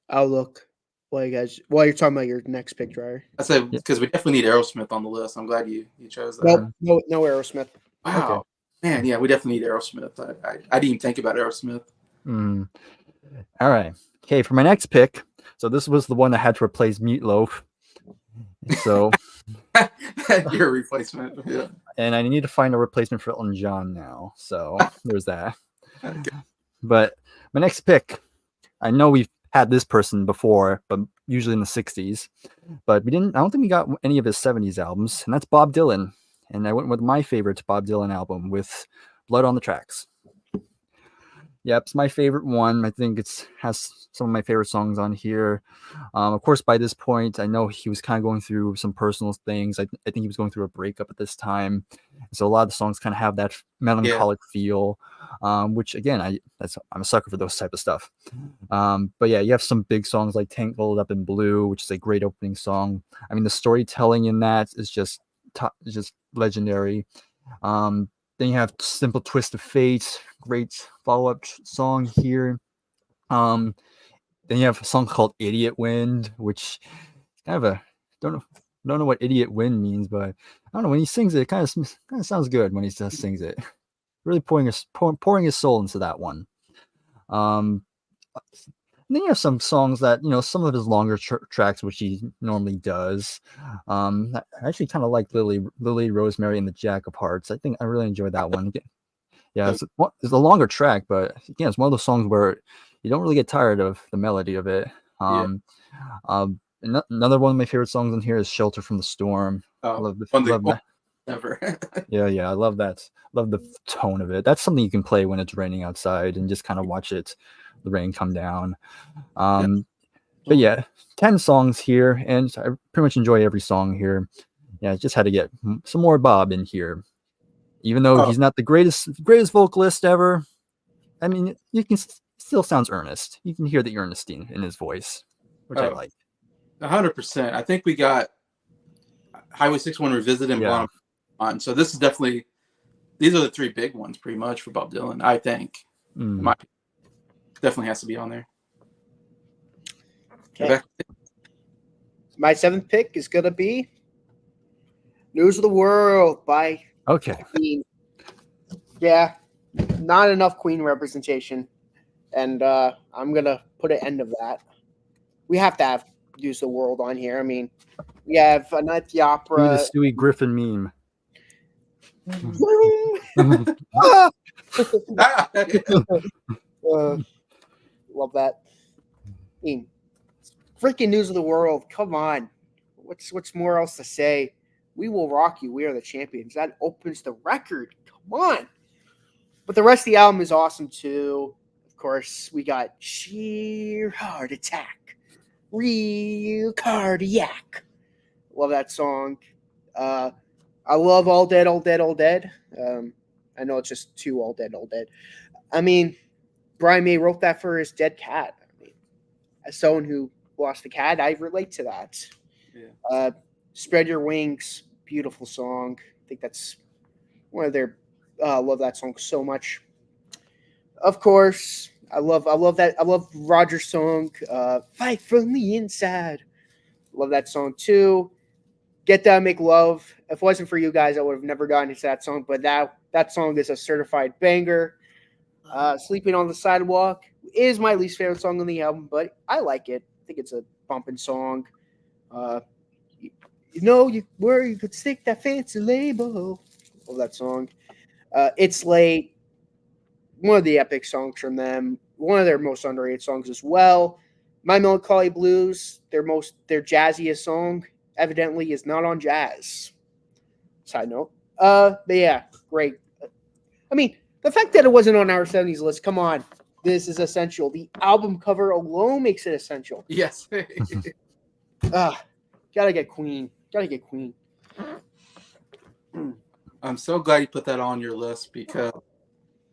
Speaker 2: I'll look while you're talking about your next pick, Dryer.
Speaker 1: I said
Speaker 3: Yeah.
Speaker 1: because we definitely need Aerosmith on the list. I'm glad you chose that.
Speaker 2: Nope, no Aerosmith.
Speaker 3: Okay.
Speaker 1: Wow, man, yeah, we definitely need Aerosmith. I didn't even think about Aerosmith.
Speaker 3: Mm. All right. Okay, for my next pick. So this was the one that had to replace Meatloaf. So
Speaker 1: Your replacement, yeah.
Speaker 3: and I need to find a replacement for Elton John now. So there's that.
Speaker 1: Okay.
Speaker 3: But my next pick, I know we've had this person before, but usually in the 60s. But I don't think we got any of his 70s albums, and that's Bob Dylan. And I went with my favorite Bob Dylan album with Blood on the Tracks. Yep, it's my favorite one. I think it's has some of my favorite songs on here. Of course, by this point, I know he was kind of going through some personal things. I think he was going through a breakup at this time, so a lot of the songs kind of have that melancholic feel. Which again, I'm a sucker for those type of stuff. But yeah, you have some big songs like "Tangled Up in Blue," which is a great opening song. I mean, the storytelling in that is just legendary. Then you have Simple Twist of Fate, great follow-up song here. Then you have a song called Idiot Wind, which is kind of a don't know what Idiot Wind means, but I don't know, when he sings it, it kind of sounds good when he just sings it. Really pouring his soul into that one. Then you have some songs that, you know, some of his longer tracks, which he normally does. I actually kind of like Lily, Rosemary, and the Jack of Hearts. I think I really enjoyed that one. Yeah, it's a longer track, but again, it's one of those songs where you don't really get tired of the melody of it.
Speaker 1: Yeah.
Speaker 3: Another one of my favorite songs on here is "Shelter from the Storm."
Speaker 1: Love
Speaker 3: That.
Speaker 1: Never.
Speaker 3: Yeah, I love that. Love the tone of it. That's something you can play when it's raining outside and just kind of watch the rain come down. But yeah, 10 songs here, and I pretty much enjoy every song here. Yeah, I just had to get some more Bob in here. Even though he's not the greatest vocalist ever, I mean, you can still sounds earnest. You can hear the earnestness in his voice, which I like.
Speaker 1: 100%. I think we got Highway 61 Revisited and Blonde on. So this is definitely, these are the three big ones pretty much for Bob Dylan, I think. Definitely has to be on there.
Speaker 2: Okay. My seventh pick is going to be News of the World by Queen. Yeah, not enough Queen representation. And I'm going to put an end of that. We have to have News of the World on here. I mean, we have A Night at the Opera.
Speaker 3: Do the Stewie Griffin meme.
Speaker 2: Love that. I mean, freaking News of the World. Come on. What's more else to say? We will rock you. We are the champions. That opens the record. Come on. But the rest of the album is awesome too. Of course, we got Sheer Heart Attack. Real Cardiac. Love that song. I love All Dead, All Dead, All Dead. I know it's just two All Dead, All Dead. I mean, Brian May wrote that for his dead cat. I mean, as someone who lost a cat, I relate to that.
Speaker 1: Yeah.
Speaker 2: Spread Your Wings, beautiful song. I think that's one of their. Love that song so much. Of course, I love that. I love Roger's song, "Fight from the Inside." Love that song too. Get Down, Make Love. If it wasn't for you guys, I would have never gotten into that song. But that song is a certified banger. Sleeping on the Sidewalk is my least favorite song on the album, but I like it. I think it's a bumping song. Where you could stick that fancy label. Love that song. It's Late. One of the epic songs from them. One of their most underrated songs as well. My Melancholy Blues, their jazziest song, evidently is not on jazz. Side note. But yeah, great. I mean, the fact that it wasn't on our 70s list, come on. This is essential. The album cover alone makes it essential.
Speaker 1: Yes.
Speaker 2: Gotta get Queen.
Speaker 1: I'm so glad you put that on your list because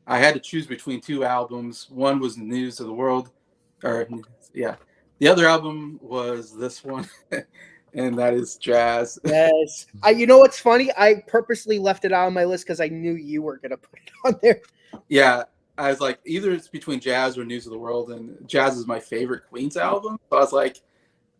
Speaker 1: I had to choose between two albums. One was News of the World, the other album was this one, and that is Jazz.
Speaker 2: Yes. You know what's funny? I purposely left it out on my list because I knew you were gonna put it on there.
Speaker 1: Yeah, I was like, either it's between Jazz or News of the World, and Jazz is my favorite Queen's album. So I was like,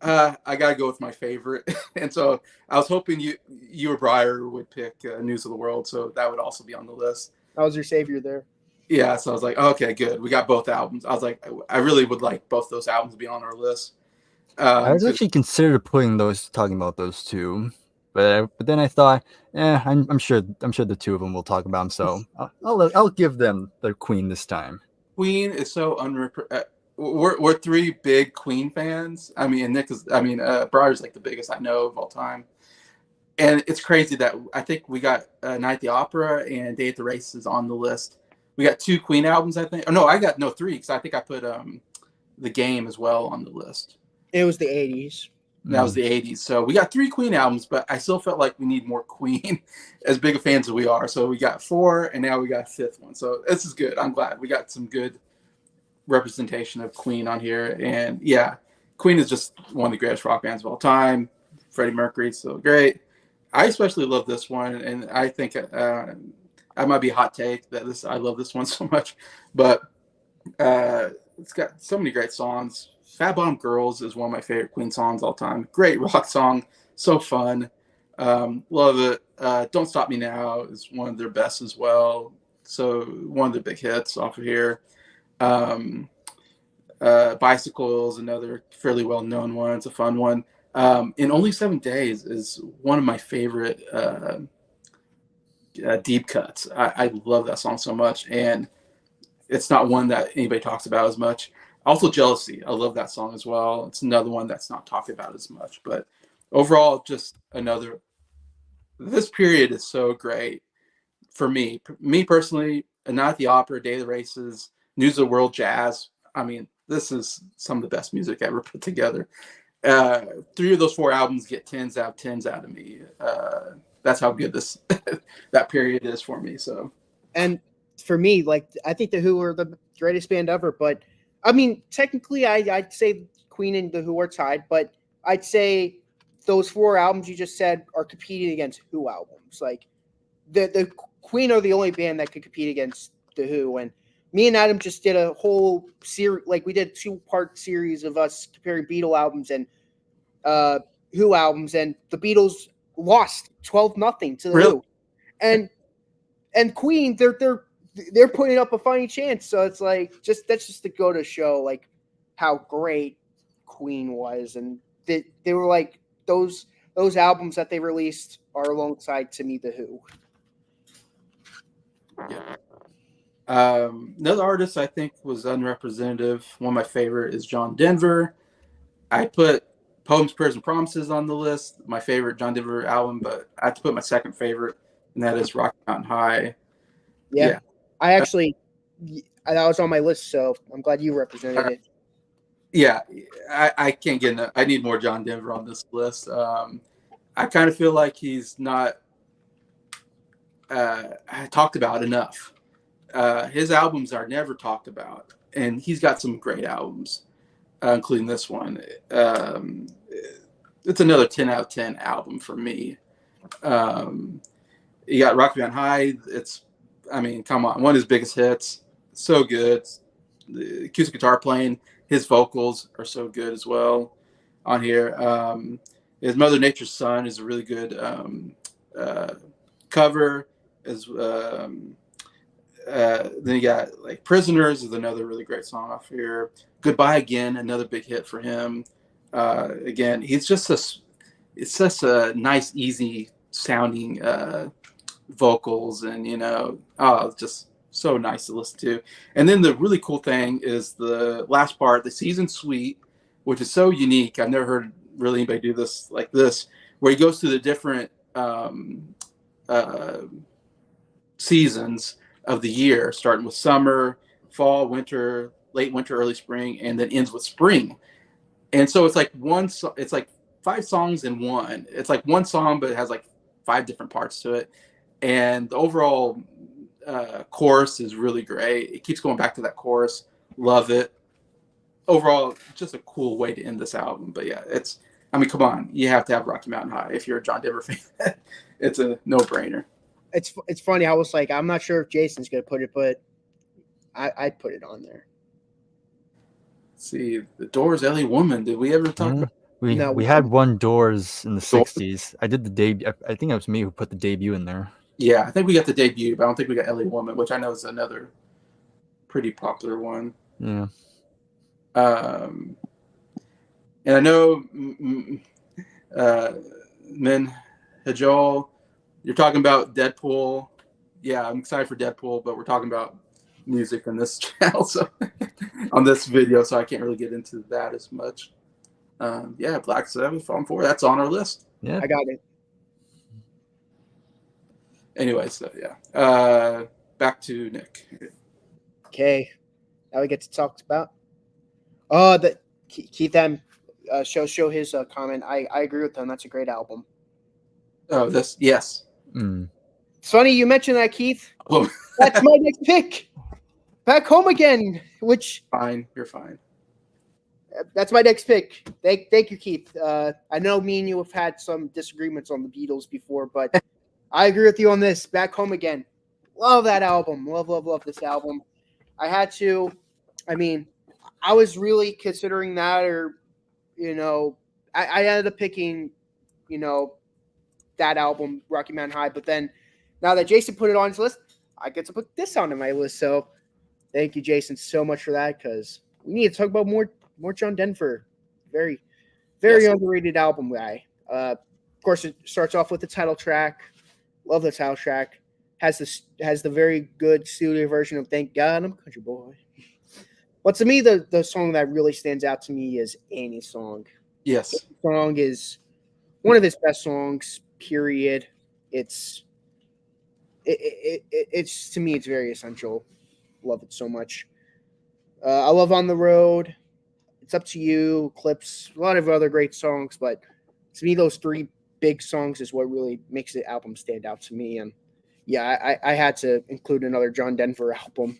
Speaker 1: I gotta go with my favorite, and so I was hoping you or Bryer would pick News of the World, so that would also be on the list.
Speaker 2: I was your savior there.
Speaker 1: Yeah, so I was like, okay, good. We got both albums. I was like, I really would like both those albums to be on our list.
Speaker 3: I was actually considered talking about those two, but then I thought, I'm sure the two of them will talk about them, so I'll give them the Queen this time.
Speaker 1: Queen is so we're three big Queen fans. I mean, Breyer's like the biggest I know of all time. And it's crazy that I think we got Night at the Opera and Day at the Races on the list. We got two Queen albums, I think. Oh, no, I got three because I think I put The Game as well on the list.
Speaker 2: It was the 80s.
Speaker 1: That was the 80s. So we got three Queen albums, but I still felt like we need more Queen as big of fans as we are. So we got four, and now we got a fifth one. So this is good. I'm glad we got some good representation of Queen on here. And yeah, Queen is just one of the greatest rock bands of all time. Freddie Mercury's so great. I especially love this one, and I think I might be a hot take that I love this one so much, but it's got so many great songs. Fat Bottom Girls is one of my favorite Queen songs all time. Great rock song, so fun. Love it. Don't Stop Me Now is one of their best as well. So one of the big hits off of here. Bicycles, another fairly well-known one. It's a fun one. In Only 7 Days is one of my favorite deep cuts. I love that song so much, and it's not one that anybody talks about as much. Also, Jealousy. I love that song as well. It's another one that's not talked about as much, but overall, just another. This period is so great for me. Me personally, Night at the Opera, Day of the Races, News of the World, Jazz. I mean, this is some of the best music ever put together. Three of those four albums get 10s out of 10s out of me. That's how good this that period is for me. So,
Speaker 2: and for me, like, I think the Who are the greatest band ever. But I mean, technically, I'd say Queen and the Who are tied. But I'd say those four albums you just said are competing against Who albums. Like the Queen are the only band that could compete against the Who. And me and Adam just did a whole series, like we did a 2-part series of us comparing Beatle albums and Who albums, and the Beatles lost 12-0 to the
Speaker 1: really?
Speaker 2: Who, and Queen they're putting up a fighting chance. So it's like that's just to go to show like how great Queen was, and they were like those albums that they released are alongside to me the Who.
Speaker 1: Yeah. Another artist I think was unrepresentative. One of my favorite is John Denver. I put Poems, Prayers, and Promises on the list, my favorite John Denver album, but I have to put my second favorite, and that is Rocky Mountain High.
Speaker 2: Yeah. I actually that was on my list, so I'm glad you represented it.
Speaker 1: Yeah, I can't get enough. I need more John Denver on this list. I kind of feel like he's not talked about enough. His albums are never talked about, and he's got some great albums, including this one. It's another 10 out of 10 album for me. Um, you got Rocky Mountain High. I mean, come on, one of his biggest hits. So good. The acoustic guitar playing, his vocals are so good as well on here. His Mother Nature's Son is a really good cover. As then you got like Prisoners is another really great song off here. Goodbye Again, another big hit for him. Again, it's just a nice, easy sounding vocals, and it's just so nice to listen to. And then the really cool thing is the last part, the season suite, which is so unique. I've never heard really anybody do this like this, where he goes through the different seasons of the year, starting with summer, fall, winter, late winter, early spring, and then ends with spring. And so it's like it's like 5 songs in one. It's like one song, but it has like 5 different parts to it. And the overall chorus is really great. It keeps going back to that chorus. Love it. Overall, just a cool way to end this album. But yeah, I mean, come on. You have to have Rocky Mountain High if you're a John Denver fan. It's a no-brainer.
Speaker 2: It's funny. I was like, I'm not sure if Jason's going to put it, but I'd put it on there.
Speaker 1: Let's see, the Doors, LA Woman. Did we ever talk about?
Speaker 3: We had one Doors in the 60s. I did the debut. I think it was me who put the debut in there.
Speaker 1: Yeah, I think we got the debut, but I don't think we got LA Woman, which I know is another pretty popular one.
Speaker 3: Yeah.
Speaker 1: And I know Min Hajol, you're talking about Deadpool. Yeah, I'm excited for Deadpool, but we're talking about music on this channel, so on this video, so I can't really get into that as much. Yeah, Black Sabbath, Fallen 4, that's on our list.
Speaker 3: Yeah,
Speaker 2: I got it.
Speaker 1: Anyway, so yeah, back to Nick.
Speaker 2: Okay, now we get to talk about that Keith M. Show his comment. I agree with him. That's a great album.
Speaker 1: Oh, yes.
Speaker 2: It's funny you mentioned that, Keith.
Speaker 1: Oh.
Speaker 2: That's my next pick. Back Home Again, which
Speaker 1: fine, you're fine.
Speaker 2: That's my next pick. Thank you, Keith. I know me and you have had some disagreements on the Beatles before, but I agree with you on this. Back Home Again. Love that album. Love this album. I had to. I mean, I was really considering that, or I ended up picking, that album, Rocky Mountain High. But then, now that Jason put it on his list, I get to put this on my list. So, thank you, Jason, so much for that, because we need to talk about more John Denver. Very, very underrated album guy. Of course, it starts off with the title track. Love the title track. Has the very good studio version of "Thank God I'm a Country Boy." But to me, the song that really stands out to me is Annie's song.
Speaker 1: Yes,
Speaker 2: the song is one of his best songs. Period. It's to me, it's very essential. Love it so much. I love On the Road. It's Up to You. Clips. A lot of other great songs, but to me, those 3 big songs is what really makes the album stand out to me. And yeah, I had to include another John Denver album.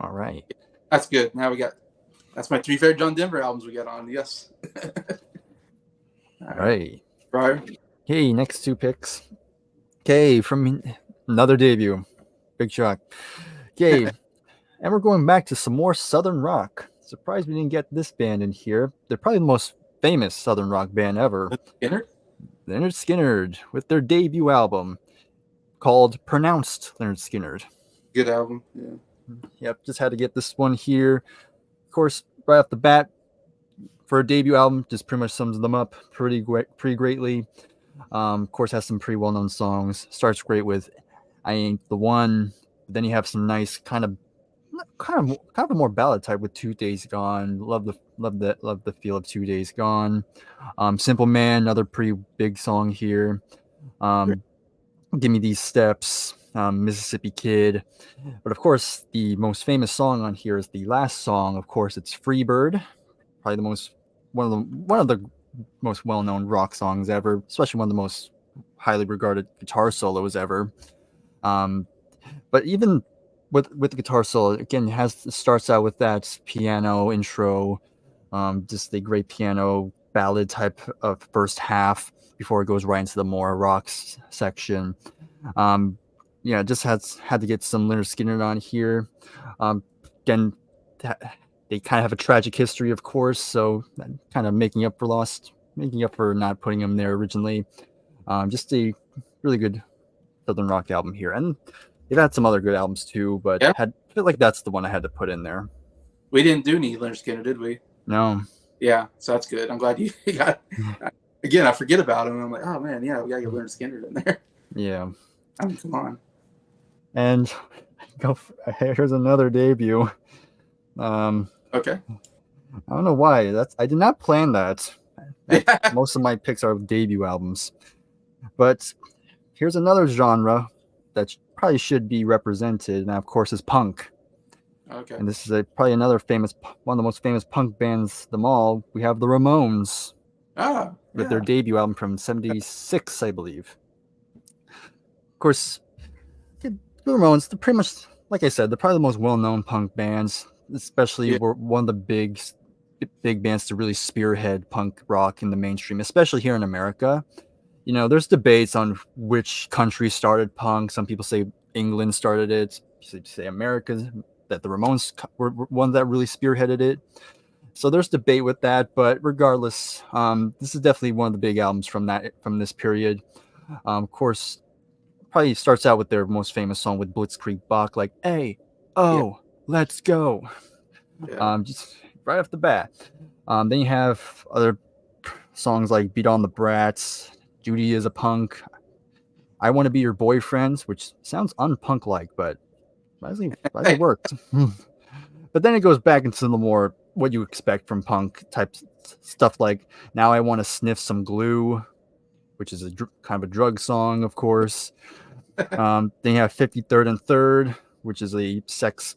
Speaker 3: All right.
Speaker 1: That's good. Now that's my 3 favorite John Denver albums we got on. Yes.
Speaker 3: All right.
Speaker 1: Bryer.
Speaker 3: Okay, next 2 picks. Okay, from another debut. Big shock. Okay, and we're going back to some more Southern rock. Surprised we didn't get this band in here. They're probably the most famous Southern rock band ever.
Speaker 1: Skinner?
Speaker 3: Lynyrd Skynyrd, with their debut album called Pronounced Lynyrd Skynyrd.
Speaker 1: Good album, yeah.
Speaker 3: Yep, just had to get this one here. Of course, right off the bat, for a debut album, just pretty much sums them up pretty greatly. Of course, has some pretty well-known songs. Starts great with "I Ain't the One." But then you have some nice kind of a more ballad type with "2 Days Gone." Love the feel of "2 Days Gone." "Simple Man," another pretty big song here. "Give Me These Steps," "Mississippi Kid." But of course, the most famous song on here is the last song. Of course, it's "Freebird," probably the most one of the most well-known rock songs ever, especially one of the most highly regarded guitar solos ever. But even with the guitar solo, again, it starts out with that piano intro, just the great piano ballad type of first half before it goes right into the more rocks section. Just had to get some Leonard Skinner on here. Again, they kind of have a tragic history, of course, so kind of making up for not putting him there originally. Just a really good Southern rock album here, and they've had some other good albums too, but
Speaker 1: Yeah.
Speaker 3: I feel like that's the one I had to put in there.
Speaker 1: We didn't do any Leonard Skinner, did we?
Speaker 3: No.
Speaker 1: Yeah, so that's good. I'm glad you got. Again, I forget about him. I'm like, oh man, yeah, we gotta get Leonard Skinner in there.
Speaker 3: Yeah.
Speaker 1: I mean, come on.
Speaker 3: And here's another debut.
Speaker 1: Okay.
Speaker 3: I don't know why. I did not plan that.
Speaker 1: Yeah.
Speaker 3: Most of my picks are debut albums, but here's another genre that probably should be represented, and of course is punk.
Speaker 1: Okay.
Speaker 3: And this is probably one of the most famous punk bands of them all. We have the Ramones. With their debut album from '76, I believe. Of course, the Ramones, they're pretty much, like I said, they're probably the most well-known punk bands, especially were one of the big bands to really spearhead punk rock in the mainstream, especially here in America. There's debates on which country started punk. Some people say England started it. Some say America, that the Ramones were one that really spearheaded it. So there's debate with that, but regardless, this is definitely one of the big albums from this period. Of course, probably starts out with their most famous song with Blitzkrieg Bach, like "Hey, oh, let's go," just right off the bat. Then you have other songs like "Beat on the Brats," "Judy is a Punk," "I Want to Be Your Boyfriend," which sounds unpunk-like, but surprisingly worked. But then it goes back into the more what you expect from punk type stuff, like "Now I Want to Sniff Some Glue," which is kind of a drug song, of course. Then you have 53rd and 3rd, which is a sex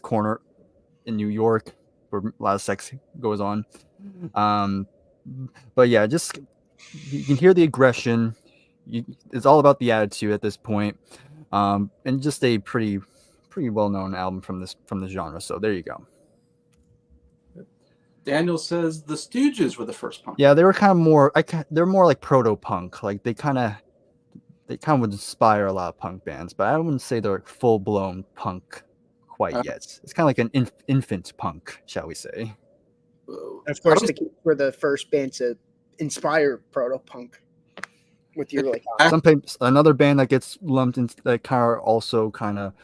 Speaker 3: corner in New York where a lot of sex goes on. But yeah, just you can hear the aggression. It's all about the attitude at this point, and just a pretty well-known album from this genre. So there you go.
Speaker 1: Daniel says the Stooges were the first punk.
Speaker 3: Yeah, they were kind of more. They're more like proto-punk. Like they kind of would inspire a lot of punk bands, but I wouldn't say they're full-blown punk quite yet. It's kind of like an infant punk, shall we say?
Speaker 2: Of course, the Kinks were the first band to inspire proto-punk. With your
Speaker 3: another band that gets lumped into that also kind of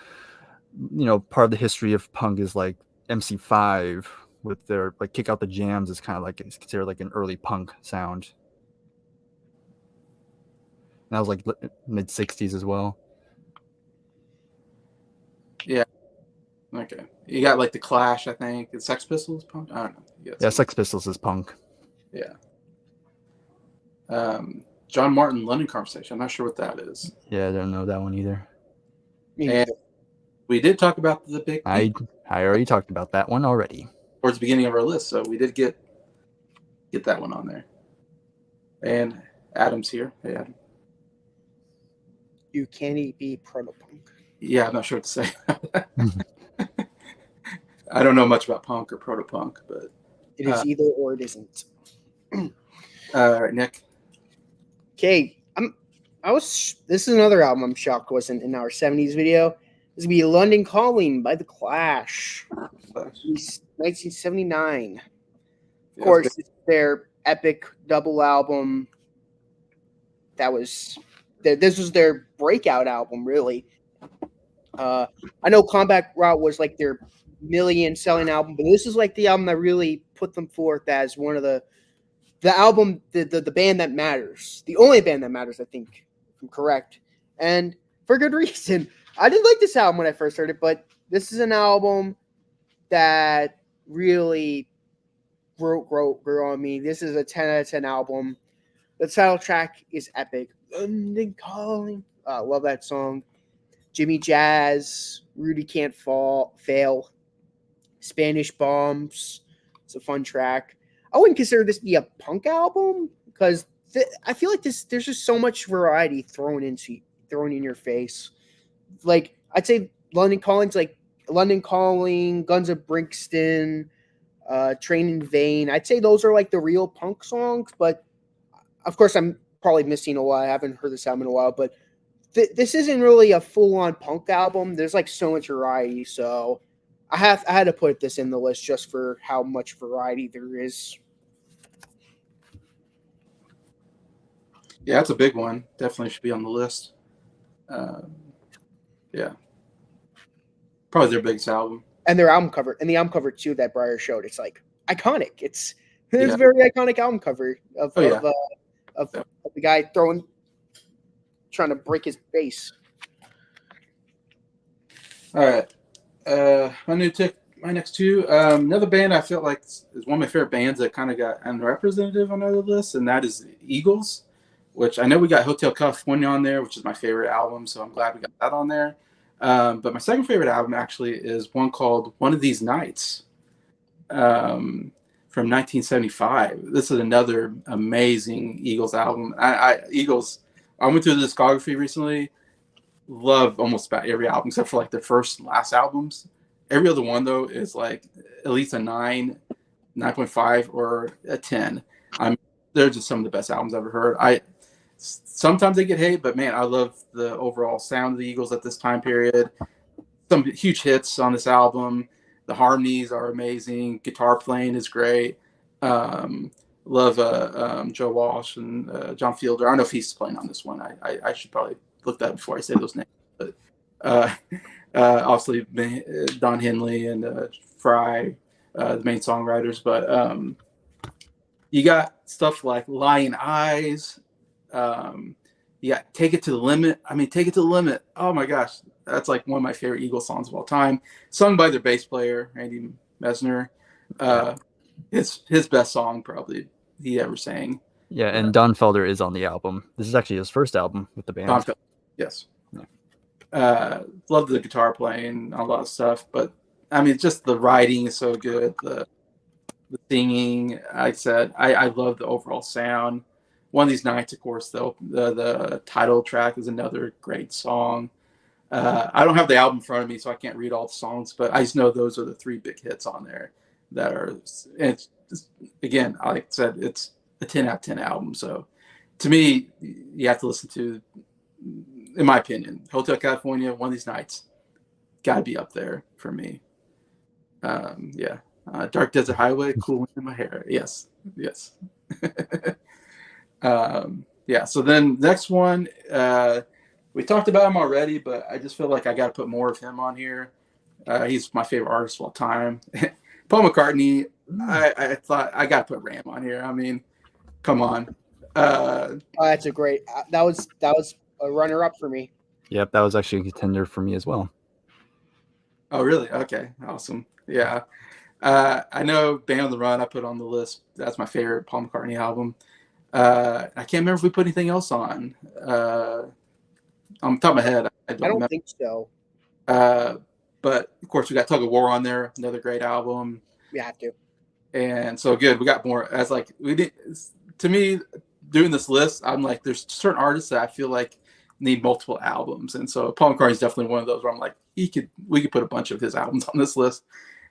Speaker 3: part of the history of punk is like MC5 with their like "Kick Out the Jams" is kind of like it's considered like an early punk sound. And that was like mid '60s as well.
Speaker 1: Yeah. Okay. You got like the Clash, I think. Is Sex Pistols punk? I don't know.
Speaker 3: Yeah, Sex Pistols is punk.
Speaker 1: Yeah. John Martin London Conversation. I'm not sure what that is.
Speaker 3: Yeah, I don't know that one either.
Speaker 1: And we did talk about the big.
Speaker 3: I already talked about that one already.
Speaker 1: Towards the beginning of our list, so we did get that one on there. And Adam's here. Hey, Adam.
Speaker 2: You can't be proto-punk.
Speaker 1: Yeah, I'm not sure what to say. I don't know much about punk or proto-punk, but
Speaker 2: it is either or it isn't.
Speaker 1: All right, Nick.
Speaker 2: Okay, this is another album I'm shocked wasn't in our 70s video. This is going to be London Calling by The Clash. 1979. Of course, it's their epic double album. This was their breakout album, really. I know Combat Route was like their million-selling album, but this is like the album that really put them forth as one of the album, the band that matters. The only band that matters, I think, if I'm correct. And for good reason. I didn't like this album when I first heard it, but this is an album that really grew on me. This is a 10 out of 10 album. The title track is epic. London Calling. Love that song. Jimmy Jazz, Rudy Can't Fail, Spanish Bombs. It's a fun track. I wouldn't consider this to be a punk album because I feel like there's just so much variety thrown in your face. Like I'd say London Calling, Guns of Brixton, Train in Vain. I'd say those are like the real punk songs, but of course I'm probably missing a lot. I haven't heard this album in a while, but this isn't really a full on punk album. There's like so much variety, so I had to put this in the list just for how much variety there is.
Speaker 1: Yeah, that's a big one. Definitely should be on the list. Yeah, probably their biggest album.
Speaker 2: And their album cover and the album cover too that Bryer showed, it's like iconic. It's
Speaker 1: Yeah.
Speaker 2: a very iconic album cover of
Speaker 1: Oh, yeah.
Speaker 2: of the guy trying to break his bass.
Speaker 1: All right. My next two. Another band I feel like is one of my favorite bands that kind of got unrepresentative on other lists, and that is the Eagles, which I know we got Hotel California on there, which is my favorite album, so I'm glad we got that on there. But my second favorite album actually is one called One of These Nights from 1975. This is another amazing Eagles album. Eagles, I went through the discography recently. Love almost about every album except for like the first and last albums. Every other one though is like at least a 9, 9.5, or a 10. They're just some of the best albums I've ever heard. Sometimes they get hate, but man, I love the overall sound of the Eagles at this time period. Some huge hits on this album. The harmonies are amazing. Guitar playing is great. Love Joe Walsh and John Fielder. I don't know if he's playing on this one. I should probably look that before I say those names. But obviously Don Henley and Fry, the main songwriters. But you got stuff like Lying Eyes. You got Take It to the Limit. Take It to the Limit. Oh my gosh, that's like one of my favorite Eagles songs of all time. Sung by their bass player Randy Mesner. His best song probably he ever sang.
Speaker 3: Yeah, and Don Felder is on the album. This is actually his first album with the band.
Speaker 1: Don Felder, yes. Love the guitar playing, a lot of stuff, but just the writing is so good. The singing, I love the overall sound. One of These Nights, of course, though, the title track is another great song. I don't have the album in front of me, so I can't read all the songs, but I just know those are the 3 big hits on there that are, and it's just, again, like I said, it's a 10 out of 10 album. So to me, you have to listen to, in my opinion, Hotel California, One of These Nights, got to be up there for me. Dark Desert Highway, Cool Wind in My Hair. Yes. So then next one, we talked about him already, but I just feel like I got to put more of him on here. He's my favorite artist of all time. Paul McCartney, I thought I got to put Ram on here. Come on.
Speaker 2: That's a great. That was a runner-up for me.
Speaker 3: Yep, that was actually a contender for me as well.
Speaker 1: Oh, really? Okay, awesome. Yeah. I know Band on the Run I put on the list. That's my favorite Paul McCartney album. I can't remember if we put anything else on. On the top of my head, I don't
Speaker 2: think so.
Speaker 1: But of course, we got Tug of War on there, another great album.
Speaker 2: We have to.
Speaker 1: And so good. We got more. As like we did. To me, doing this list, I'm like, there's certain artists that I feel like need multiple albums, and so Paul McCartney is definitely one of those where I'm like, we could put a bunch of his albums on this list.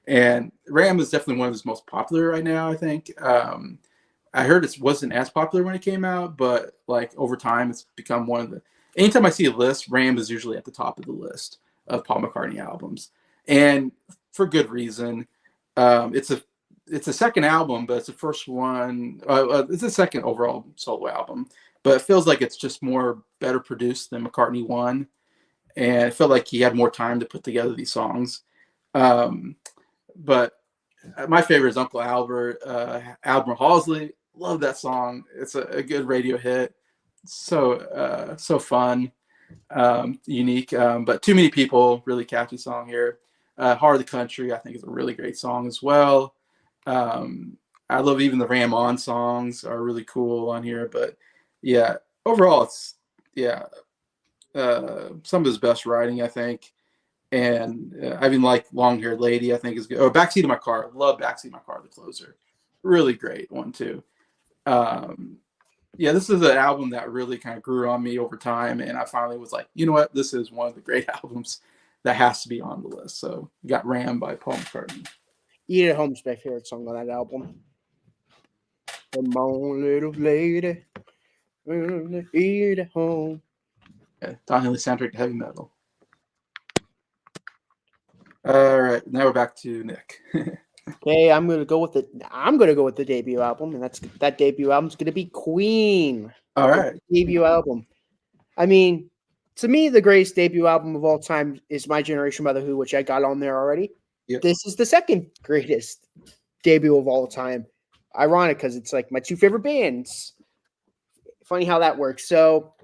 Speaker 1: And Ram is definitely one of his most popular right now, I think. I heard it wasn't as popular when it came out, but like over time, it's become one of the. Anytime I see a list, Ram is usually at the top of the list of Paul McCartney albums, and for good reason. It's a second album, but it's the first one. It's the second overall solo album, but it feels like it's just better produced than McCartney 1, and I felt like he had more time to put together these songs. But my favorite is Uncle Albert, Albert Halsley. Love that song. It's a good radio hit. So fun, unique. But Too Many People, really catchy song here. Heart of the Country, I think, is a really great song as well. I love even the Ram On songs are really cool on here. But yeah, overall, it's some of his best writing, I think. And I even like Long Haired Lady, I think is good. Oh, Backseat of My Car. Love Backseat of My Car, the closer. really great one too. Yeah, this is an album that really kind of grew on me over time, and I finally was like, you know what, this is one of the great albums that has to be on the list. So you got Ram by Paul McCartney.
Speaker 2: Eat at Home's my favorite song on that album. Come on, little lady, eat at home.
Speaker 1: Yeah, Don Henley soundtrack to heavy metal. All right, now we're back to Nick.
Speaker 2: Okay, I'm gonna go with the debut album, and that debut album's gonna be Queen.
Speaker 1: All right.
Speaker 2: Debut album. I mean, to me, the greatest debut album of all time is My Generation by The Who, which I got on there already.
Speaker 1: Yep.
Speaker 2: This is the second greatest debut of all time. Ironic because it's like my two favorite bands. Funny how that works. So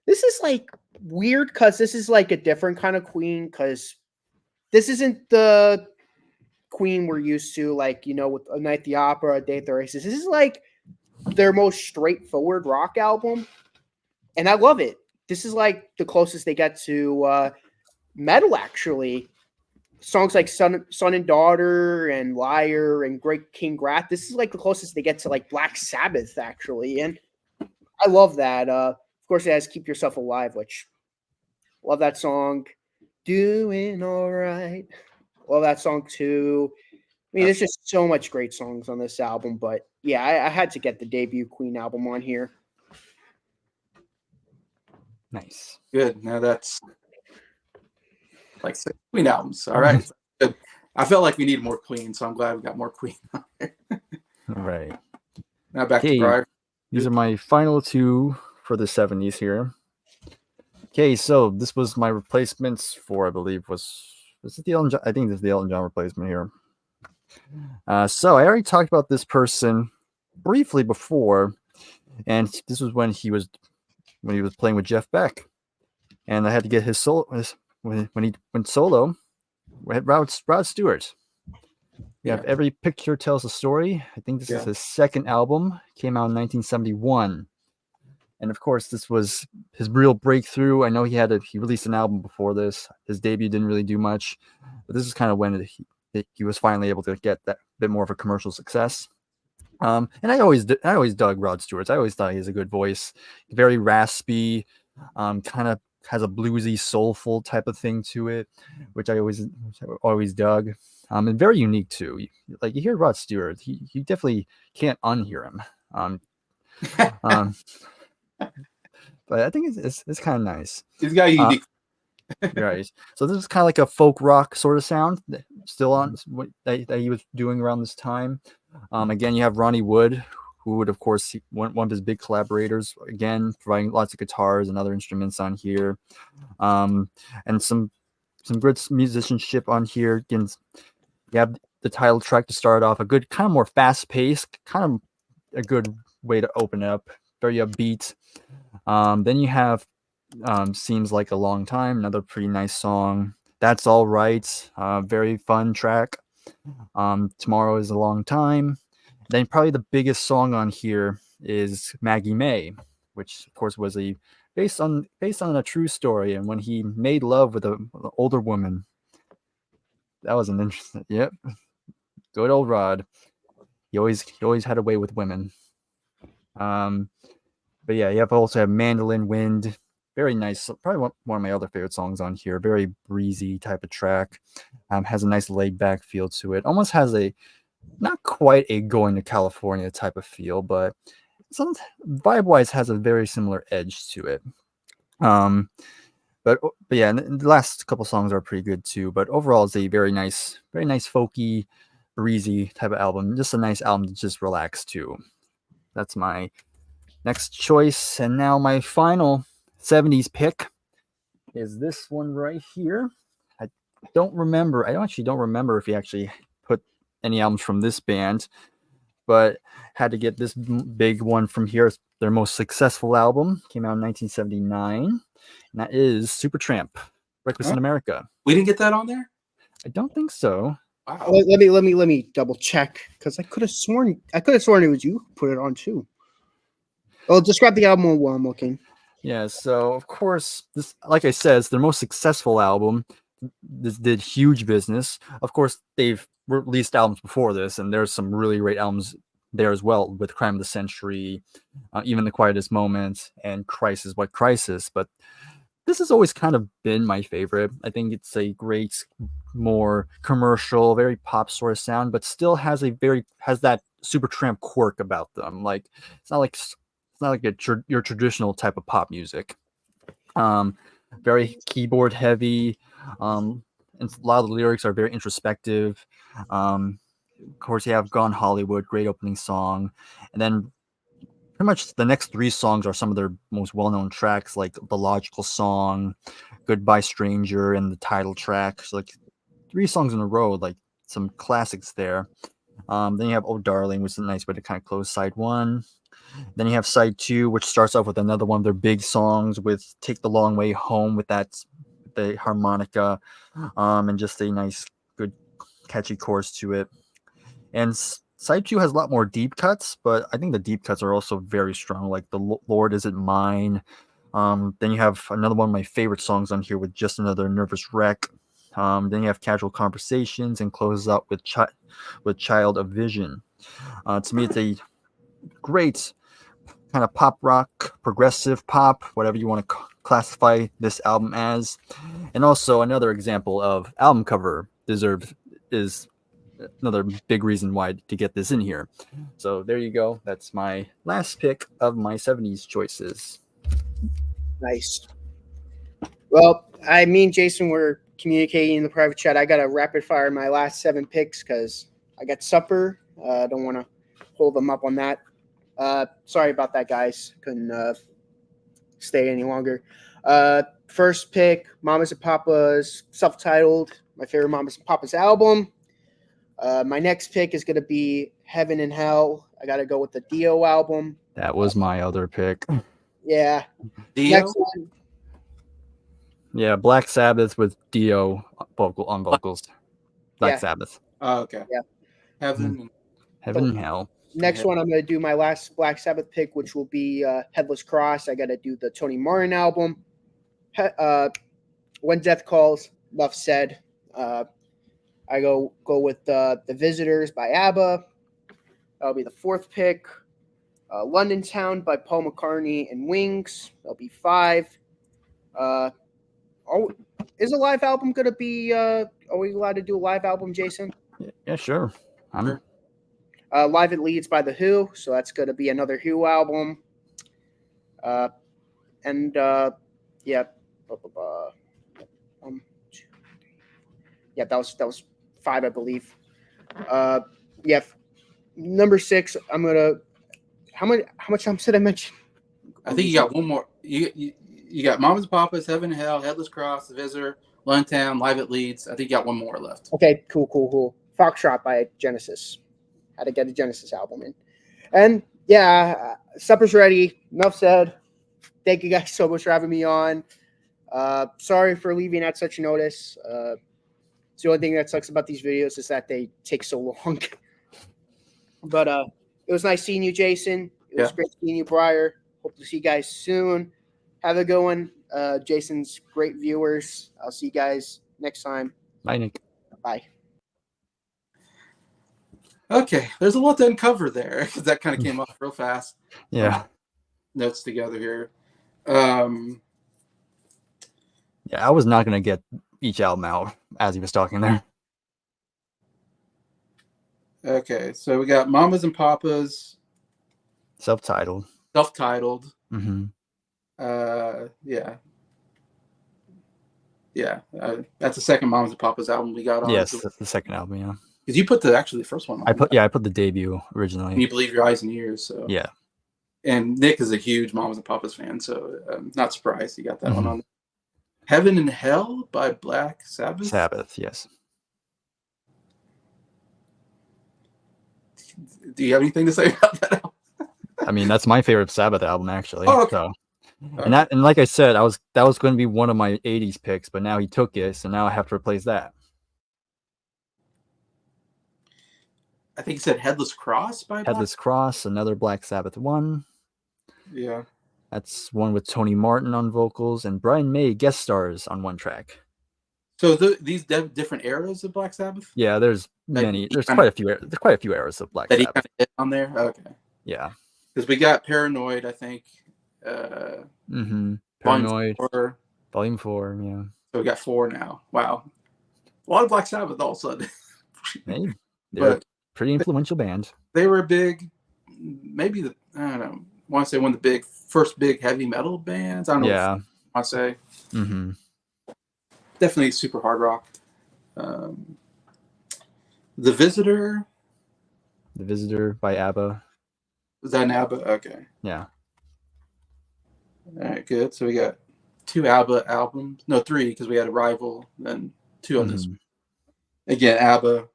Speaker 2: this is like weird because this is like a different kind of Queen because this isn't the Queen we're used to, like, you know, with A Night at the Opera, A Day at the Races. This is like their most straightforward rock album, and I love it. This is like the closest they get to metal, actually. Songs like Son and Daughter and Liar and Great King Rat. This is like the closest they get to like Black Sabbath, actually. And I love that. Of course, it has Keep Yourself Alive, which love that song. Doing all right. Love that song too. I mean, there's just so much great songs on this album, but yeah, I had to get the debut Queen album on here.
Speaker 3: Nice.
Speaker 1: Good. Now that's like 6 Queen albums. All right. Good. I felt like we needed more Queen, so I'm glad we got more Queen on there.
Speaker 3: All right.
Speaker 1: Now back to Bryer.
Speaker 3: These are my final two for the 70s here. Okay, so this was my replacements for, I believe, was it the Elton John? I think this is the Elton John replacement here. So I already talked about this person briefly before, and this was when he was playing with Jeff Beck, and I had to get his solo when he went solo. We had Rod Stewart. We have Every Picture Tells a Story. I think this is his second album. Came out in 1971. And of course, this was his real breakthrough. I know he released an album before this. His debut didn't really do much, but this is kind of when he was finally able to get that bit more of a commercial success. And I always dug Rod Stewart. I always thought he has a good voice, very raspy, kind of has a bluesy, soulful type of thing to it, which I always dug. And very unique too. Like you hear Rod Stewart, you definitely can't unhear him. But I think it's kind of nice.
Speaker 1: He's got a unique.
Speaker 3: Right. So this is kind of like a folk rock sort of sound still on that he was doing around this time. Again, you have Ronnie Wood, who would, of course, one of his big collaborators, again, providing lots of guitars and other instruments on here. And some good musicianship on here. Again, you have the title track to start off, a good kind of more fast-paced, kind of a good way to open it up, very upbeat. Then you have Seems Like a Long Time, another pretty nice song. That's All Right, very fun track. Tomorrow Is a Long Time. Then probably the biggest song on here is Maggie May, which of course was based on a true story, and when he made love with an older woman. That was an interesting. Yep, good old Rod. He always had a way with women. But yeah, you also have Mandolin Wind. Very nice. Probably one of my other favorite songs on here. Very breezy type of track. Has a nice laid back feel to it. Almost has not quite a Going to California type of feel, but vibe wise has a very similar edge to it. But yeah, and the last couple songs are pretty good too. But overall, it's a very nice folky, breezy type of album. Just a nice album to just relax to. That's my next choice. And now my final 70s pick is this one right here. I actually don't remember if he actually put any albums from this band, but had to get this big one from here. It's their most successful album. Came out in 1979. And that is Supertramp, Breakfast in America.
Speaker 1: We didn't get that on there?
Speaker 3: I don't think so.
Speaker 1: Wow.
Speaker 2: Let me double check because I could have sworn it was you who put it on too. Oh, describe the album while I'm looking.
Speaker 3: Yeah, so of course, this, like I said, it's their most successful album. This did huge business. Of course, they've released albums before this, and there's some really great albums there as well with Crime of the Century, even The Quietest Moments, and Crisis What Crisis. But this has always kind of been my favorite. I think it's a great, more commercial, very pop sort of sound, but still has that Supertramp quirk about them. Like it's not like your traditional type of pop music. Um, Very keyboard heavy. And a lot of the lyrics are very introspective. Of course, you have Gone Hollywood, great opening song, and then pretty much the next three songs are some of their most well-known tracks, like the Logical Song, Goodbye Stranger, and the title track. So like three songs in a row, like some classics there. Then you have Oh Darling, which is a nice way to kind of close side one. Then you have side two, which starts off with another one of their big songs with Take the Long Way Home with the harmonica, and just a nice, good, catchy chorus to it. And side two has a lot more deep cuts, but I think the deep cuts are also very strong, like the Lord Is It Mine. Then you have another one of my favorite songs on here with Just Another Nervous Wreck. Then you have Casual Conversations and closes out with Child of Vision. To me, it's a great kind of pop rock, progressive pop, whatever you want to classify this album as. And also another example of album cover is another big reason why to get this in here. So there you go. That's my last pick of my 70s choices.
Speaker 2: Nice. Well, me and Jason were communicating in the private chat. I got to rapid fire my last 7 picks because I got supper. I don't want to hold them up on that. Sorry about that, guys. Couldn't stay any longer. First pick, Mamas and Papas, self-titled, my favorite Mamas and Papas album. My next pick is going to be Heaven and Hell. I got to go with the Dio album.
Speaker 3: That was my other pick.
Speaker 2: Yeah.
Speaker 1: Dio?
Speaker 2: Next one.
Speaker 3: Yeah, Black Sabbath with Dio on vocals. Black Sabbath.
Speaker 1: Oh, okay.
Speaker 2: Yeah.
Speaker 1: Heaven
Speaker 3: and Hell.
Speaker 2: Next one, I'm going to do my last Black Sabbath pick, which will be Headless Cross. I got to do the Tony Martin album. When Death Calls, enough said. I go with The Visitors by ABBA. That'll be the 4th pick. London Town by Paul McCartney and Wings. That'll be 5. Is a live album going to be... are we allowed to do a live album, Jason?
Speaker 3: Yeah, sure.
Speaker 1: Sure.
Speaker 2: Live at Leeds by The Who. So that's going to be another Who album. Yeah. Yeah, that was 5, I believe. Yeah. Number 6, I'm gonna. How much albums did I mention?
Speaker 1: I think you got one more. You got Mamas and Papas, Heaven and Hell, Headless Cross, The Visitor, London Town, Live at Leeds. I think you got one more left.
Speaker 2: Okay, cool. Foxtrot by Genesis. Had to get a Genesis album in. And yeah, supper's ready. Enough said. Thank you guys so much for having me on. Sorry for leaving at such notice. It's the only thing that sucks about these videos is that they take so long. But it was nice seeing you, Jason. It was great seeing you, Bryer. Hope to see you guys soon. Have a good one. Jason's great viewers. I'll see you guys next time.
Speaker 3: Bye, Nick.
Speaker 2: Bye.
Speaker 1: Okay, there's a lot to uncover there because that kind of came off real fast.
Speaker 3: Yeah.
Speaker 1: Notes together here.
Speaker 3: Yeah, I was not going to get each album out as he was talking there.
Speaker 1: Okay, so we got Mamas and Papas.
Speaker 3: Self-titled.
Speaker 1: Mm-hmm. Yeah. That's the second Mamas and Papas album we got on.
Speaker 3: Yes, that's the second album, yeah.
Speaker 1: Because you put the first one on.
Speaker 3: I put the debut originally.
Speaker 1: Can you believe your eyes and ears? So
Speaker 3: yeah.
Speaker 1: And Nick is a huge Mamas and Papas fan, so I'm not surprised you got that one on. Heaven and Hell by Black Sabbath.
Speaker 3: Sabbath, yes.
Speaker 1: Do you have anything to say about that album?
Speaker 3: I mean, that's my favorite Sabbath album, actually.
Speaker 1: Oh, okay.
Speaker 3: So. And like I said, that was going to be one of my 80s picks, but now he took it, so now I have to replace that.
Speaker 1: I think he said Headless Cross by
Speaker 3: Headless Cross, another Black Sabbath one.
Speaker 1: Yeah.
Speaker 3: That's one with Tony Martin on vocals, and Brian May guest stars on one track.
Speaker 1: So these different eras of Black Sabbath
Speaker 3: Yeah, there's
Speaker 1: that
Speaker 3: many.
Speaker 1: he
Speaker 3: There's
Speaker 1: kind of
Speaker 3: quite a few eras of Black
Speaker 1: that he kind
Speaker 3: Sabbath.
Speaker 1: of hit on there. Okay,
Speaker 3: Yeah.
Speaker 1: because we got Paranoid, I think, uh, Volume
Speaker 3: Paranoid,
Speaker 1: 4.
Speaker 3: Volume 4. Yeah.
Speaker 1: So we got 4 now. Wow, a lot of Black Sabbath all of a sudden.
Speaker 3: Hey, they're a
Speaker 1: But
Speaker 3: pretty influential band.
Speaker 1: they were a big, maybe I don't know. I want to say one of the first big heavy metal bands. I don't know. What
Speaker 3: Yeah.
Speaker 1: I want to say
Speaker 3: Mm-hmm.
Speaker 1: definitely super hard rock. Um, the Visitor.
Speaker 3: The Visitor by ABBA.
Speaker 1: Was that an ABBA? Okay.
Speaker 3: Yeah.
Speaker 1: All right, good. So we got 2 ABBA albums. No, 3 because we had Arrival, then 2 on this. Again, ABBA.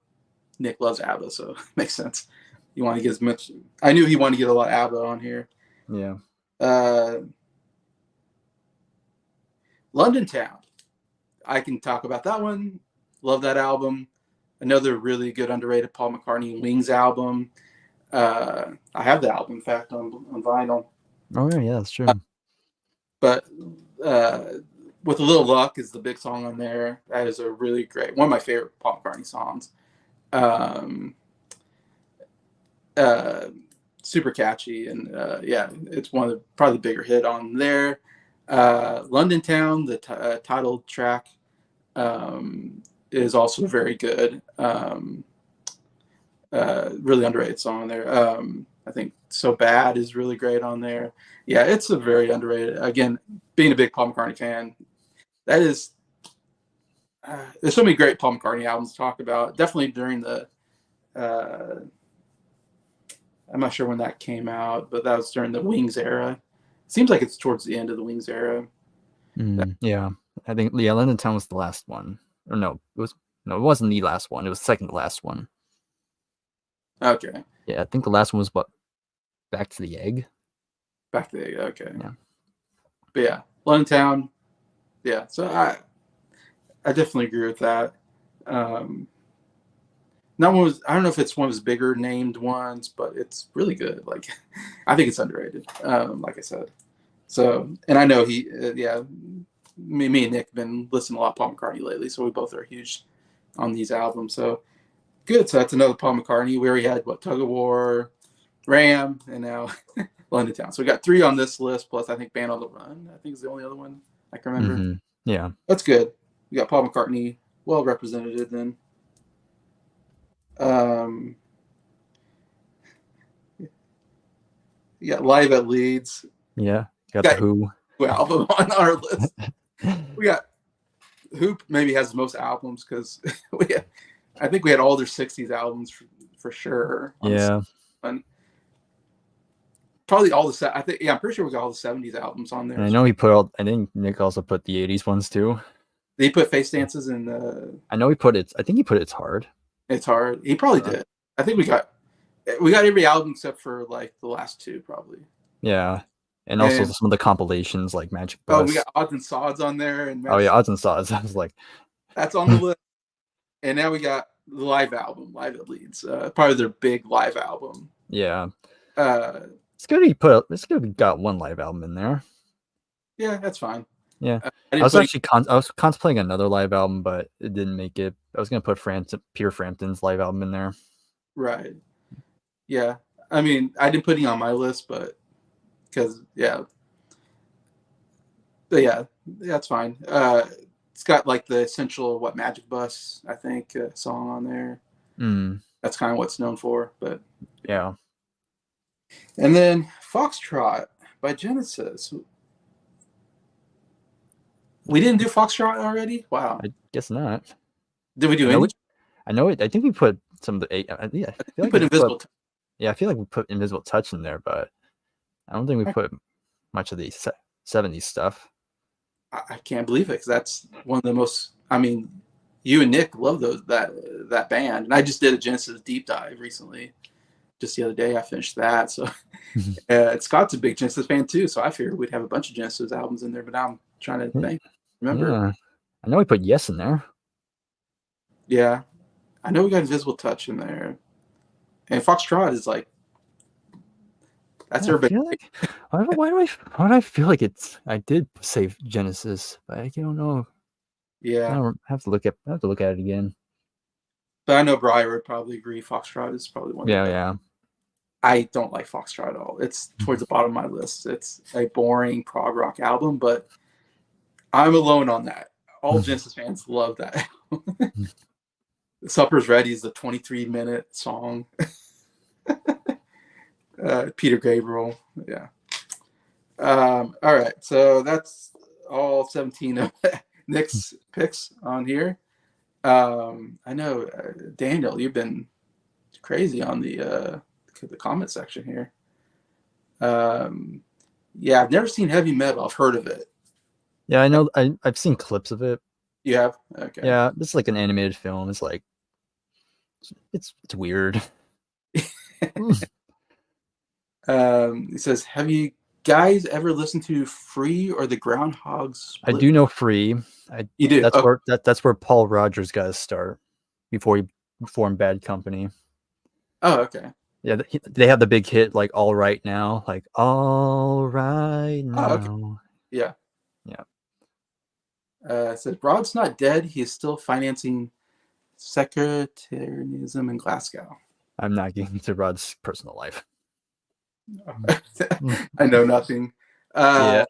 Speaker 1: Nick loves ABBA, so it makes sense. You want to get as much. I knew he wanted to get a lot of ABBA on here.
Speaker 3: Yeah.
Speaker 1: London Town. I can talk about that one. Love that album. Another really good underrated Paul McCartney Wings album. I have the album, in fact, on vinyl.
Speaker 3: Oh yeah, that's true.
Speaker 1: But With a Little Luck is the big song on there. That is a really great, one of my favorite Paul McCartney songs. Super catchy, and yeah, it's one of probably the bigger hit on there. London Town, the title track, is also very good. Really underrated song there. I think So Bad is really great on there. Yeah, it's a very underrated. Again, being a big Paul McCartney fan, that is. There's so many great Paul McCartney albums to talk about. Definitely during the. I'm not sure when that came out, but that was during the Wings era. Seems like it's towards the end of the Wings era.
Speaker 3: Yeah, I think London Town was the last one. Or no, it wasn't the last one. It was the second to last one.
Speaker 1: Okay.
Speaker 3: Yeah, I think the last one was Back to the Egg.
Speaker 1: Back to the Egg. Okay.
Speaker 3: Yeah.
Speaker 1: But yeah, London Town. Yeah, so I definitely agree with that. That one was, I don't know if it's one of his bigger named ones, but it's really good. Like, I think it's underrated. Like I said. So, and I know yeah, me and Nick have been listening a lot to Paul McCartney lately, so we both are huge on these albums. So good. So that's another Paul McCartney. We already had Tug of War, Ram, and now London Town. So we got 3 on this list, plus I think Band on the Run. I think is the only other one I can remember.
Speaker 3: Yeah,
Speaker 1: that's good. We got Paul McCartney well represented then. You got Live at Leeds.
Speaker 3: Yeah, got the Who
Speaker 1: album on our list. We got Who maybe has the most albums because I think we had all their 60s albums for sure.
Speaker 3: Yeah.
Speaker 1: Probably all the I think I'm pretty sure we got all the 70s albums on there.
Speaker 3: And I know he put I think Nick also put the 80s ones too.
Speaker 1: Did he put Face Dances in the
Speaker 3: I know he put it. I think he put It's Hard.
Speaker 1: It's Hard. He probably did. I think we got every album except for like the last 2 probably.
Speaker 3: Yeah. And also some of the compilations like Magic Bus.
Speaker 1: Oh, we got Odds and Sods on there. And
Speaker 3: oh yeah, Odds and Sods. I was like,
Speaker 1: that's on the list. And now we got the live album, Live at Leeds. Probably their big live album.
Speaker 3: Yeah. It's good he got one live album in there.
Speaker 1: Yeah, that's fine.
Speaker 3: Yeah. I was actually I was contemplating another live album, but it didn't make it. I was gonna put Peter Frampton's live album in there.
Speaker 1: Right. Yeah. I mean, I didn't put it on my list, but because But yeah, that's fine. It's got like the essential Magic Bus, I think, song on there. That's kind of what it's known for, but
Speaker 3: yeah.
Speaker 1: And then Foxtrot by Genesis. We didn't do Foxtrot already? Wow.
Speaker 3: I guess not.
Speaker 1: Did we do any?
Speaker 3: I know it. I think we put some of the 8. Yeah, I feel like
Speaker 1: we put Invisible Touch.
Speaker 3: Yeah, I feel like we put Invisible Touch in there, but I don't think we put much of the 70s stuff.
Speaker 1: I can't believe it because that's one of the most. I mean, you and Nick love that band, and I just did a Genesis deep dive recently. Just the other day, I finished that. So Scott's a big Genesis fan too, so I figured we'd have a bunch of Genesis albums in there. But now I'm trying to think. Remember?
Speaker 3: Yeah. I know we put Yes in there.
Speaker 1: Yeah, I know we got Invisible Touch in there, and Foxtrot is like that's everybody.
Speaker 3: Why do I feel like it's? I did say Genesis, but I don't know.
Speaker 1: Yeah,
Speaker 3: I have to look at it again.
Speaker 1: but I know Bryer would probably agree. Foxtrot is probably one of the
Speaker 3: Yeah,
Speaker 1: best.
Speaker 3: yeah.
Speaker 1: I don't like Foxtrot at all. It's towards the bottom of my list. It's a boring prog rock album, but I'm alone on that. All Genesis fans love that. Supper's Ready is the 23-minute song. Peter Gabriel. Yeah. All right. So that's all 17 of Nick's picks on here. I know, Daniel, you've been crazy on the comment section here. Yeah, I've never seen heavy metal. I've heard of it.
Speaker 3: Yeah, I know. I've seen clips of it.
Speaker 1: You have? Okay.
Speaker 3: Yeah, it's like an animated film. It's like it's weird.
Speaker 1: He says, have you guys ever listened to Free or the Groundhog
Speaker 3: I
Speaker 1: Split?
Speaker 3: do know Free.
Speaker 1: You do?
Speaker 3: That's
Speaker 1: Okay.
Speaker 3: that's where Paul Rogers got his start before he formed Bad Company.
Speaker 1: Oh, okay.
Speaker 3: Yeah, they have the big hit like "All Right Now," like "All Right
Speaker 1: Oh, okay.
Speaker 3: Now."
Speaker 1: Yeah.
Speaker 3: Yeah,
Speaker 1: It says, Rod's not dead. He is still financing sectarianism in Glasgow.
Speaker 3: I'm not getting into Rod's personal life.
Speaker 1: I know nothing.
Speaker 3: Yeah,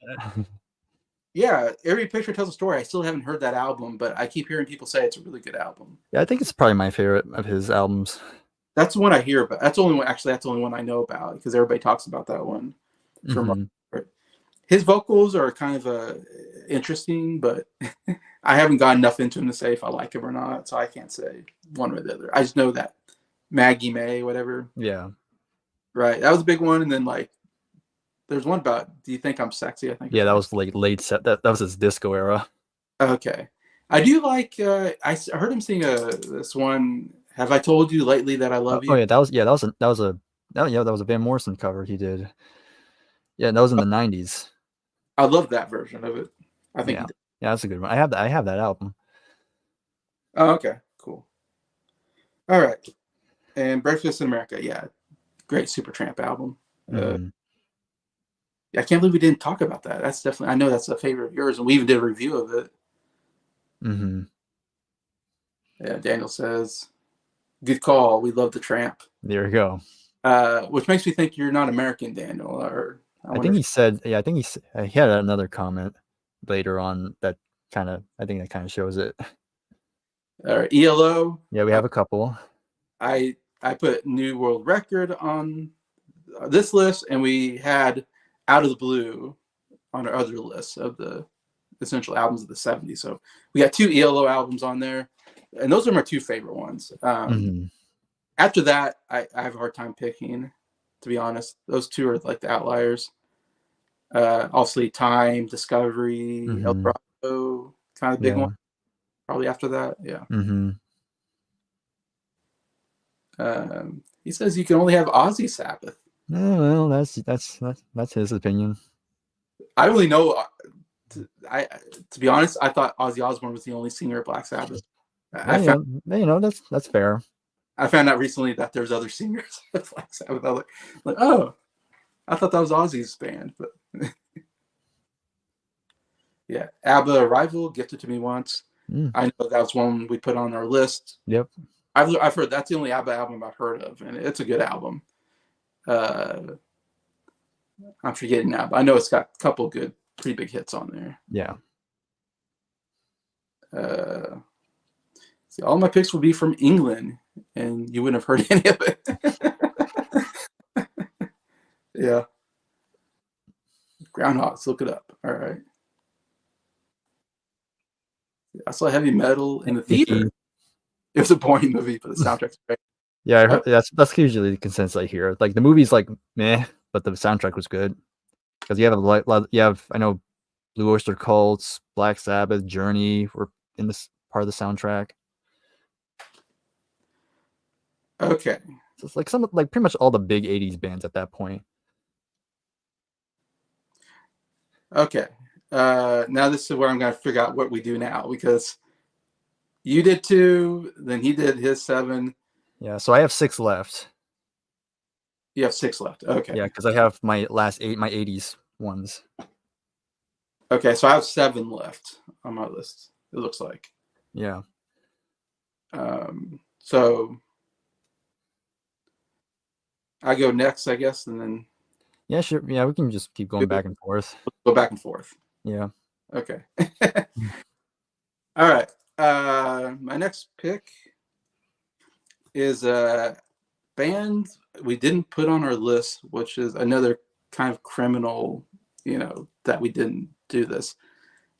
Speaker 1: Yeah, every picture tells a story. I still haven't heard that album, but I keep hearing people say it's a really good album.
Speaker 3: yeah. I think it's probably my favorite of his albums.
Speaker 1: That's the one I hear about. That's the only one. Actually, that's the only one I know about because everybody talks about that one. From
Speaker 3: Mm-hmm.
Speaker 1: his vocals are kind of interesting, but I haven't gotten enough into him to say if I like him or not. So I can't say one or the other. I just know that Maggie May, whatever.
Speaker 3: Yeah,
Speaker 1: Right, that was a big one. And then like, there's one about "Do You Think I'm Sexy?" I think.
Speaker 3: yeah. That was like late set. That was his disco era.
Speaker 1: Okay, I do like. I heard him sing this one. Have I told you lately that I love
Speaker 3: Oh
Speaker 1: you?
Speaker 3: yeah, that was a Van Morrison cover he did. Yeah, that was in the '90s.
Speaker 1: I love that version of it. I think he
Speaker 3: Yeah,
Speaker 1: did.
Speaker 3: yeah, that's a good one. I have that album.
Speaker 1: Oh, okay, cool. All right, and "Breakfast in America," yeah, great Supertramp album.
Speaker 3: Mm-hmm.
Speaker 1: I can't believe we didn't talk about that. That's definitely. I know that's a favorite of yours, and we even did a review of it.
Speaker 3: Mm-hmm.
Speaker 1: Yeah, Daniel says, "Good call. We love the Tramp,"
Speaker 3: There you go.
Speaker 1: which makes me think you're not American, Daniel. Or I
Speaker 3: I
Speaker 1: wonder
Speaker 3: think
Speaker 1: if.
Speaker 3: he said, yeah, I think he had another comment later on that I think that kind of shows it.
Speaker 1: ELO.
Speaker 3: Yeah, we have a couple.
Speaker 1: I put New World Record on this list, and we had Out of the Blue on our other list of the essential albums of the '70s. So we got 2 ELO albums on there, and those are my 2 favorite ones.
Speaker 3: Mm-hmm.
Speaker 1: After that, I have a hard time picking, to be honest. Those 2 are like the outliers. Obviously, Time, Discovery, El
Speaker 3: Mm-hmm.
Speaker 1: Dorado, kind of big
Speaker 3: Yeah.
Speaker 1: one. Probably after that, yeah.
Speaker 3: Mm-hmm.
Speaker 1: He says you can only have Ozzy Sabbath.
Speaker 3: Oh, well, that's his opinion.
Speaker 1: I really know. To be honest, I thought Ozzy Osbourne was the only singer of Black Sabbath. I found
Speaker 3: That's fair.
Speaker 1: I found out recently that there's other singers of Black Sabbath. I was like, oh, I thought that was Ozzy's band, but yeah. ABBA Arrival, Gifted to Me Once.
Speaker 3: Mm.
Speaker 1: I know that was one we put on our list.
Speaker 3: Yep.
Speaker 1: I've heard that's the only ABBA album I've heard of, and it's a good album. I'm forgetting now, but I know it's got a couple good, pretty big hits on there.
Speaker 3: Yeah.
Speaker 1: See, all my picks would be from England, and you wouldn't have heard any of it. Yeah. Groundhogs, look it up. All right. I saw heavy metal in the theater. It was a boring movie, but the soundtrack's great.
Speaker 3: Yeah, I heard, that's usually the consensus I hear. Like the movie's like meh, but the soundtrack was good because you have I know Blue Oyster Cults, Black Sabbath, Journey were in this part of the soundtrack.
Speaker 1: Okay.
Speaker 3: So it's like pretty much all the big '80s bands at that point.
Speaker 1: Okay. Now this is where I'm going to figure out what we do now, because you did 2, then he did his 7.
Speaker 3: Yeah, so I have 6 left.
Speaker 1: You have 6 left. Okay.
Speaker 3: Yeah, because I have my last 8, my '80s ones.
Speaker 1: Okay, so I have 7 left on my list. It looks like.
Speaker 3: Yeah.
Speaker 1: So I go next, I guess, and then
Speaker 3: Yeah, sure. Yeah, we can just keep going back and forth.
Speaker 1: go back and forth.
Speaker 3: Yeah.
Speaker 1: Okay. All right. My next pick is a band we didn't put on our list, which is another kind of criminal, that we didn't do this.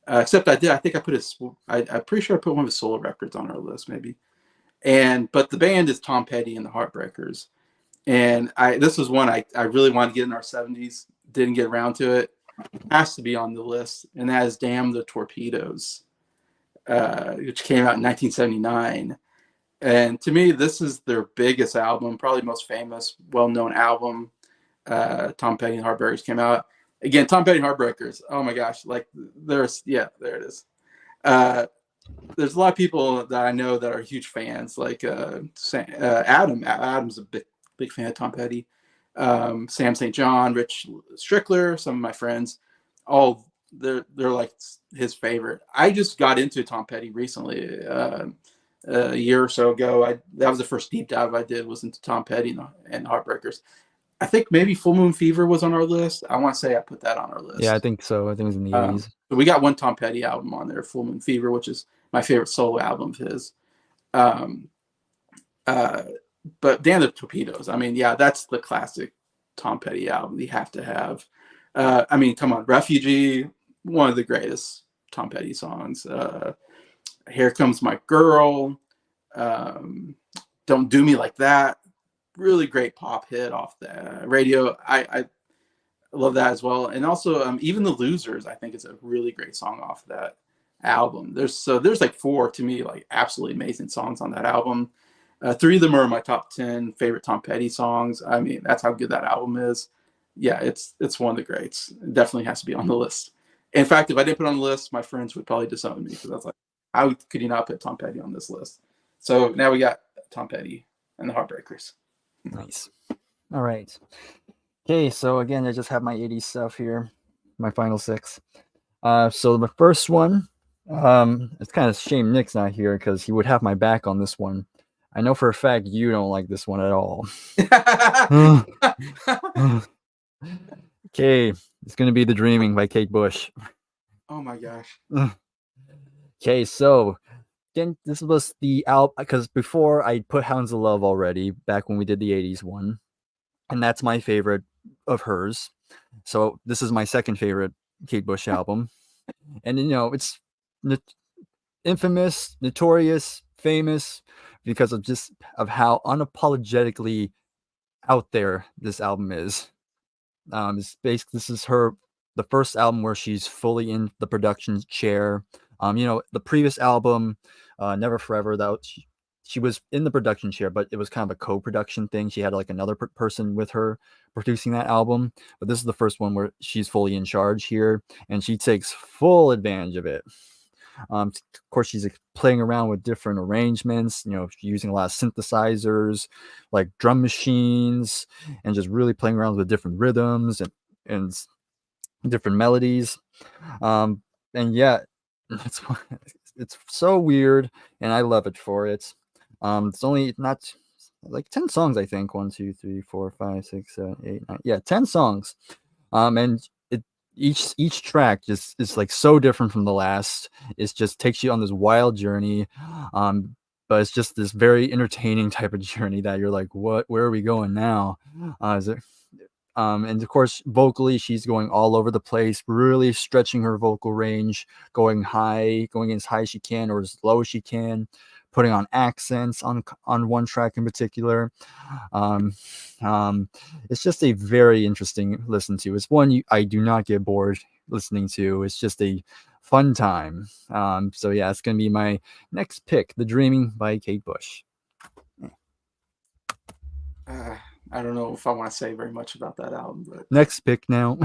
Speaker 1: Except I did. I think I put I'm pretty sure I put one of his solo records on our list, maybe. But the band is Tom Petty and the Heartbreakers. And this was one I really wanted to get in our 70s. Didn't get around to it. Has to be on the list, and that is "Damn the Torpedoes," which came out in 1979. And to me, this is their biggest album, probably most famous, well-known album. Tom Petty and Heartbreakers came out. Again, Tom Petty and Heartbreakers. Oh my gosh, there it is. There's a lot of people that I know that are huge fans, like Adam. Adam's a big fan of Tom Petty. Sam St. John, Rich Strickler, some of my friends, all they're like his favorite. I just got into Tom Petty recently, a year or so ago. That was the first deep dive I did, was into Tom Petty and Heartbreakers. I think maybe Full Moon Fever was on our list. I want to say I put that on our list.
Speaker 3: Yeah, I think so. I think it was in the 80s.
Speaker 1: So we got one Tom Petty album on there, Full Moon Fever, which is my favorite solo album of his. But Damn the Torpedoes, I mean, yeah, that's the classic Tom Petty album you have to have. I mean, come on, Refugee, one of the greatest Tom Petty songs. Here Comes My Girl, Don't Do Me Like That, really great pop hit off the radio. I love that as well. And also, Even the Losers, I think, is a really great song off that album. There's like 4 to me, like absolutely amazing songs on that album. 3 of them are my top 10 favorite Tom Petty songs. I mean, that's how good that album is. Yeah, it's one of the greats. It definitely has to be on the list. In fact, if I didn't put it on the list, my friends would probably disown me, because I was like, how could you not put Tom Petty on this list? So now we got Tom Petty and the Heartbreakers.
Speaker 3: Nice. All right. Okay, so again, I just have my 80s stuff here, my final 6. So the first one, it's kind of a shame Nick's not here, because he would have my back on this one. I know for a fact you don't like this one at all. Okay, it's going to be The Dreaming by Kate Bush.
Speaker 1: Oh my gosh.
Speaker 3: Okay, so again, this was the album, because before I put Hounds of Love already, back when we did the 80s one, and that's my favorite of hers. So this is my second favorite Kate Bush album. And it's infamous, notorious, famous, because of how unapologetically out there this album is. This is the first album where she's fully in the production chair. The previous album, Never Forever, she was in the production chair, but it was kind of a co-production thing. She had like another person with her producing that album, but this is the first one where she's fully in charge here, and she takes full advantage of it. Of course, she's playing around with different arrangements, using a lot of synthesizers, like drum machines, and just really playing around with different rhythms and different melodies. And yeah, it's so weird, and I love it for it. It's only not like 10 songs, I think. 1, 2, 3, 4, 5, 6, 7, 8, 9. Yeah, 10 songs. And each track just is like so different from the last. It just takes you on this wild journey. But it's just this very entertaining type of journey that you're like, where are we going now? And of course, vocally, she's going all over the place, really stretching her vocal range, going as high as she can or as low as she can, putting on accents on one track in particular. It's just a very interesting listen to. It's one I do not get bored listening to. It's just a fun time. So yeah, it's gonna be my next pick, "The Dreaming" by Kate Bush.
Speaker 1: I don't know if I want to say very much about that album, but
Speaker 3: next pick now.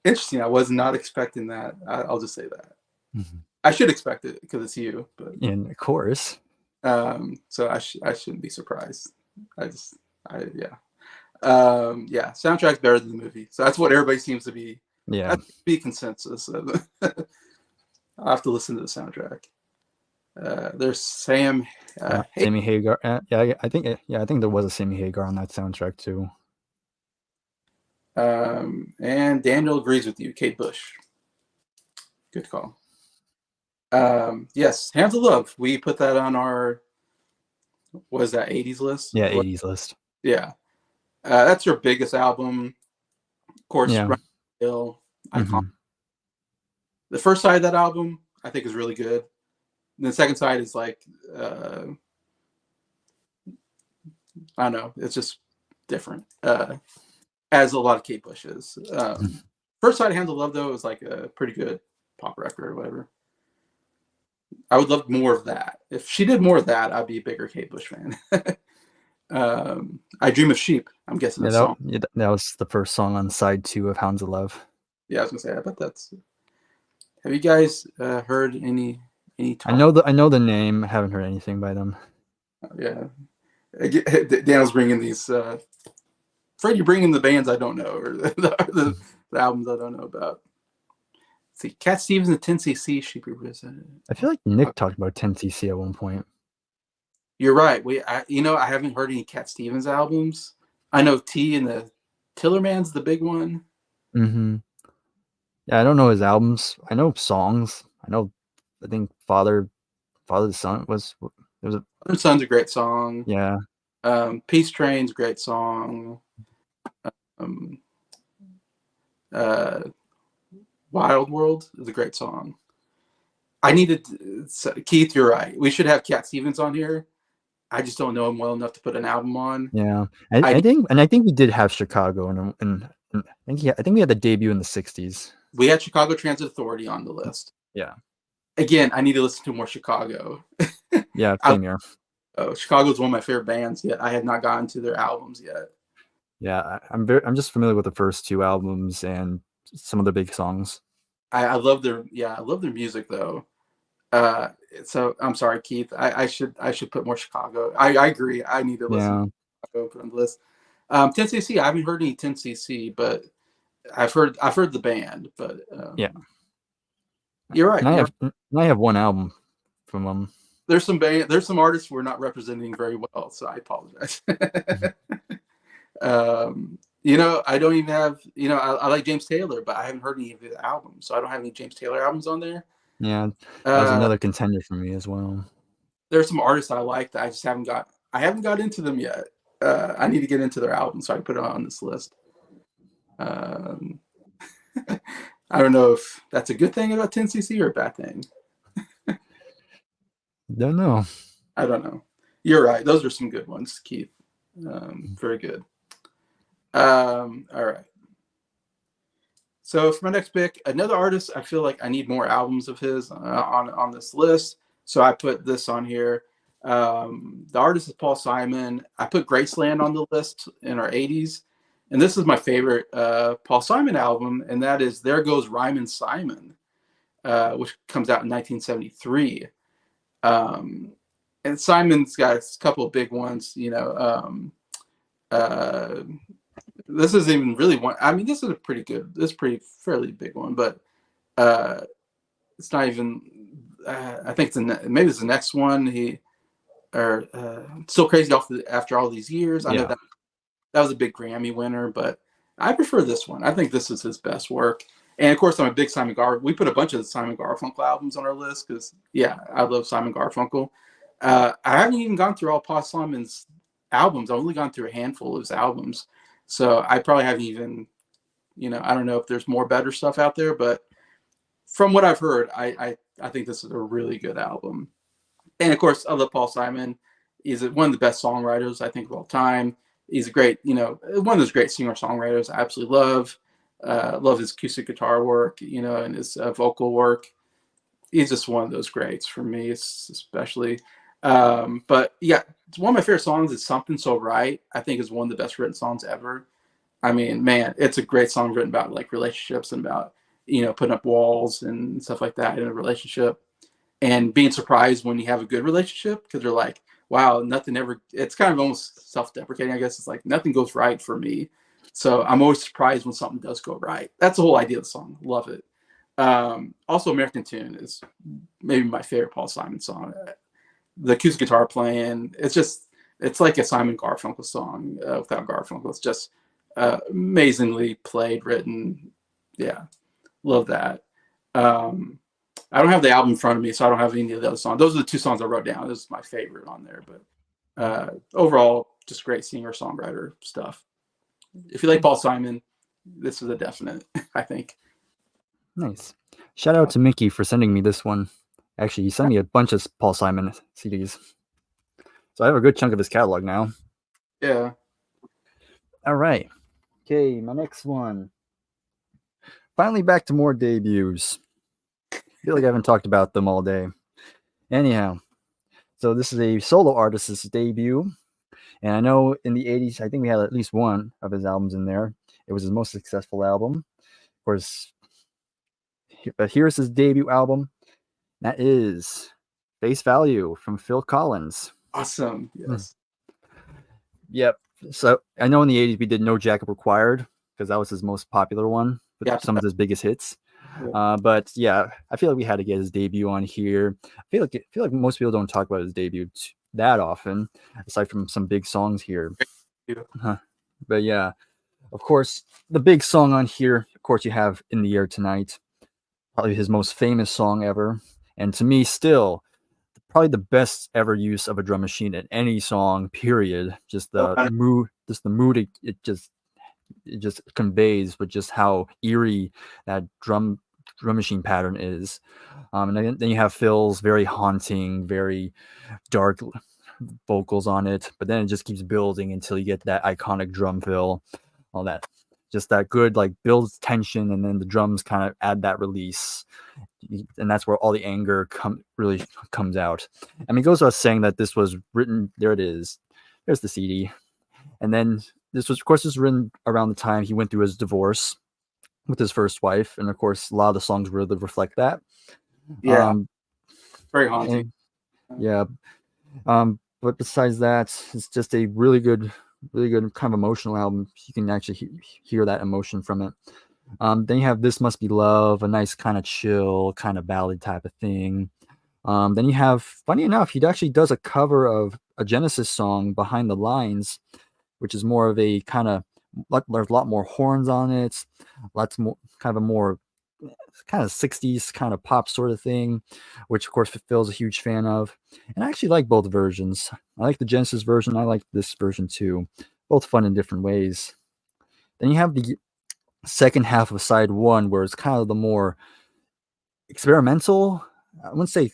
Speaker 1: Interesting. I was not expecting that. I'll just say that.
Speaker 3: Mm-hmm.
Speaker 1: I should expect it because it's you, but
Speaker 3: and of course.
Speaker 1: So I shouldn't be surprised. Yeah. Soundtrack's better than the movie, so that's what everybody seems to be
Speaker 3: Yeah.
Speaker 1: Be consensus. I'll have to listen to the soundtrack. There's Sam.
Speaker 3: Sammy Hagar. I think there was a Sammy Hagar on that soundtrack too.
Speaker 1: And Daniel agrees with you. Kate Bush. Good call. Yes, Hands of Love. We put that on our, what is that, 80s list?
Speaker 3: Yeah, 80s list.
Speaker 1: Yeah. That's your biggest album. Of course,
Speaker 3: Yeah.
Speaker 1: Hill, icon. The first side of that album, I think, is really good. And the second side is like, I don't know, it's just different. As a lot of Kate Bush is. First side of Hands of Love, though, is like a pretty good pop record or whatever. I would love more of that. If she did more of that, I'd be a bigger Kate Bush fan. I Dream of Sheep. I'm guessing that song.
Speaker 3: Yeah, that was the first song on side 2 of Hounds of Love.
Speaker 1: Yeah, I was gonna say. I bet that's. Have you guys heard any talk?
Speaker 3: I know the name. I haven't heard anything by them.
Speaker 1: Yeah, Daniel's bringing these. Fred, you're bringing the bands I don't know, or the albums I don't know about. Let's see, Cat Stevens and 10cc should be represented.
Speaker 3: I feel like Nick talked about 10cc at one point.
Speaker 1: You're right. I haven't heard any Cat Stevens albums. I know T and the Tillerman's the big one.
Speaker 3: Mm-hmm. Yeah, I don't know his albums. I know songs. I think Father Son was. There was
Speaker 1: Father Son's a great song.
Speaker 3: Yeah.
Speaker 1: Peace Train's a great song. Wild World is a great song. Keith, you're right. We should have Cat Stevens on here. I just don't know him well enough to put an album on.
Speaker 3: Yeah, I think we did have Chicago, and I think we had the debut in the 60s.
Speaker 1: We had Chicago Transit Authority on the list.
Speaker 3: Yeah.
Speaker 1: Again, I need to listen to more Chicago.
Speaker 3: Yeah, same here.
Speaker 1: Chicago's one of my favorite bands. Yet I have not gotten to their albums yet.
Speaker 3: Yeah, I'm just familiar with the first 2 albums and some of the big songs.
Speaker 1: I love their music though. So I'm sorry, Keith. I should put more Chicago. I agree. I need to listen to Chicago, put on the list. 10cc. I haven't heard any 10cc, but I've heard the band. But
Speaker 3: yeah,
Speaker 1: you're right.
Speaker 3: And I have one album from them.
Speaker 1: There's some artists we're not representing very well, so I apologize. I don't even have. I like James Taylor, but I haven't heard any of his albums, so I don't have any James Taylor albums on there.
Speaker 3: Yeah, that was another contender for me as well.
Speaker 1: There's some artists I like that I just haven't got into them yet. I need to get into their albums, so I put it on this list. I don't know if that's a good thing about 10cc or a bad thing.
Speaker 3: Don't know.
Speaker 1: I don't know. You're right. Those are some good ones, Keith. Very good. All right. So for my next pick, another artist, I feel like I need more albums of his on this list. So I put this on here. The artist is Paul Simon. I put Graceland on the list in our 80s. And this is my favorite Paul Simon album, and that is There Goes Ryman Simon, which comes out in 1973. And Simon's got a couple of big ones, this isn't even really one. I mean, this is fairly big one, but it's not even. I think maybe it's the next one. Still Crazy after all these years. I know that was a big Grammy winner, but I prefer this one. I think this is his best work. And of course, I'm a big Simon Garfunkel. We put a bunch of the Simon Garfunkel albums on our list because, I love Simon Garfunkel. I haven't even gone through all Paul Simon's albums. I've only gone through a handful of his albums. So I probably haven't even, I don't know if there's more better stuff out there, but from what I've heard, I think this is a really good album. And of course, I love Paul Simon. He's one of the best songwriters, I think, of all time. He's a great, one of those great singer-songwriters I absolutely love. Love his acoustic guitar work, and his vocal work. He's just one of those greats for me, especially. But yeah, one of my favorite songs is Something So Right. I think is one of the best written songs ever. I mean, man, it's a great song written about like relationships and about, putting up walls and stuff like that in a relationship and being surprised when you have a good relationship because they're like, wow, nothing ever, it's kind of almost self-deprecating, I guess. It's like nothing goes right for me. So I'm always surprised when something does go right. That's the whole idea of the song. Love it. Also, American Tune is maybe my favorite Paul Simon song. The acoustic guitar playing, it's like a Simon Garfunkel song without Garfunkel. It's just amazingly played, written. Yeah, love that. I don't have the album in front of me, so I don't have any of the other songs. Those are the two songs I wrote down. This is my favorite on there, but overall, just great singer-songwriter stuff. If you like Paul Simon, this is a definite, I think.
Speaker 3: Nice. Shout out to Mickey for sending me this one. Actually, he sent me a bunch of Paul Simon CDs. So I have a good chunk of his catalog now.
Speaker 1: Yeah.
Speaker 3: All right. Okay, my next one. Finally back to more debuts. I feel like I haven't talked about them all day. Anyhow, so this is a solo artist's debut. And I know in the 80s, I think we had at least one of his albums in there. It was his most successful album. Of course, but here's his debut album. That is Face Value from Phil Collins.
Speaker 1: Awesome. Yes.
Speaker 3: Yep. So I know in the 80s we did No Jacket Required because that was his most popular one with some of his biggest hits. Yeah. But yeah, I feel like we had to get his debut on here. I feel like most people don't talk about his debut that often, aside from some big songs here. But yeah, of course, the big song on here, of course, you have In the Air Tonight, probably his most famous song ever. And to me, still, probably the best ever use of a drum machine in any song, period. Just the mood, it just conveys with just how eerie that drum machine pattern is. And then you have Phil's very haunting, very dark vocals on it, but then it just keeps building until you get that iconic drum fill, all that. Just that good, like, builds tension, and then the drums kind of add that release. And that's where all the anger really comes out. I mean, it goes without saying that this was written, there it is. There's the CD. And then this was, of course, written around the time he went through his divorce with his first wife. And of course, a lot of the songs really reflect that.
Speaker 1: Yeah. Very haunting.
Speaker 3: Yeah. But besides that, it's just a really good kind of emotional album. You can actually hear that emotion from it. Then you have This Must Be Love, a nice kind of chill, kind of ballad type of thing. Then you have, funny enough, he actually does a cover of a Genesis song, Behind the Lines, which is more of a kind of, there's a lot more horns on it, lots more, kind of a more kind of 60s kind of pop sort of thing, which of course Phil's a huge fan of. And I actually like both versions. I like the Genesis version. I like this version too. Both fun in different ways. Then you have the second half of side one, where it's kind of the more experimental. I wouldn't say,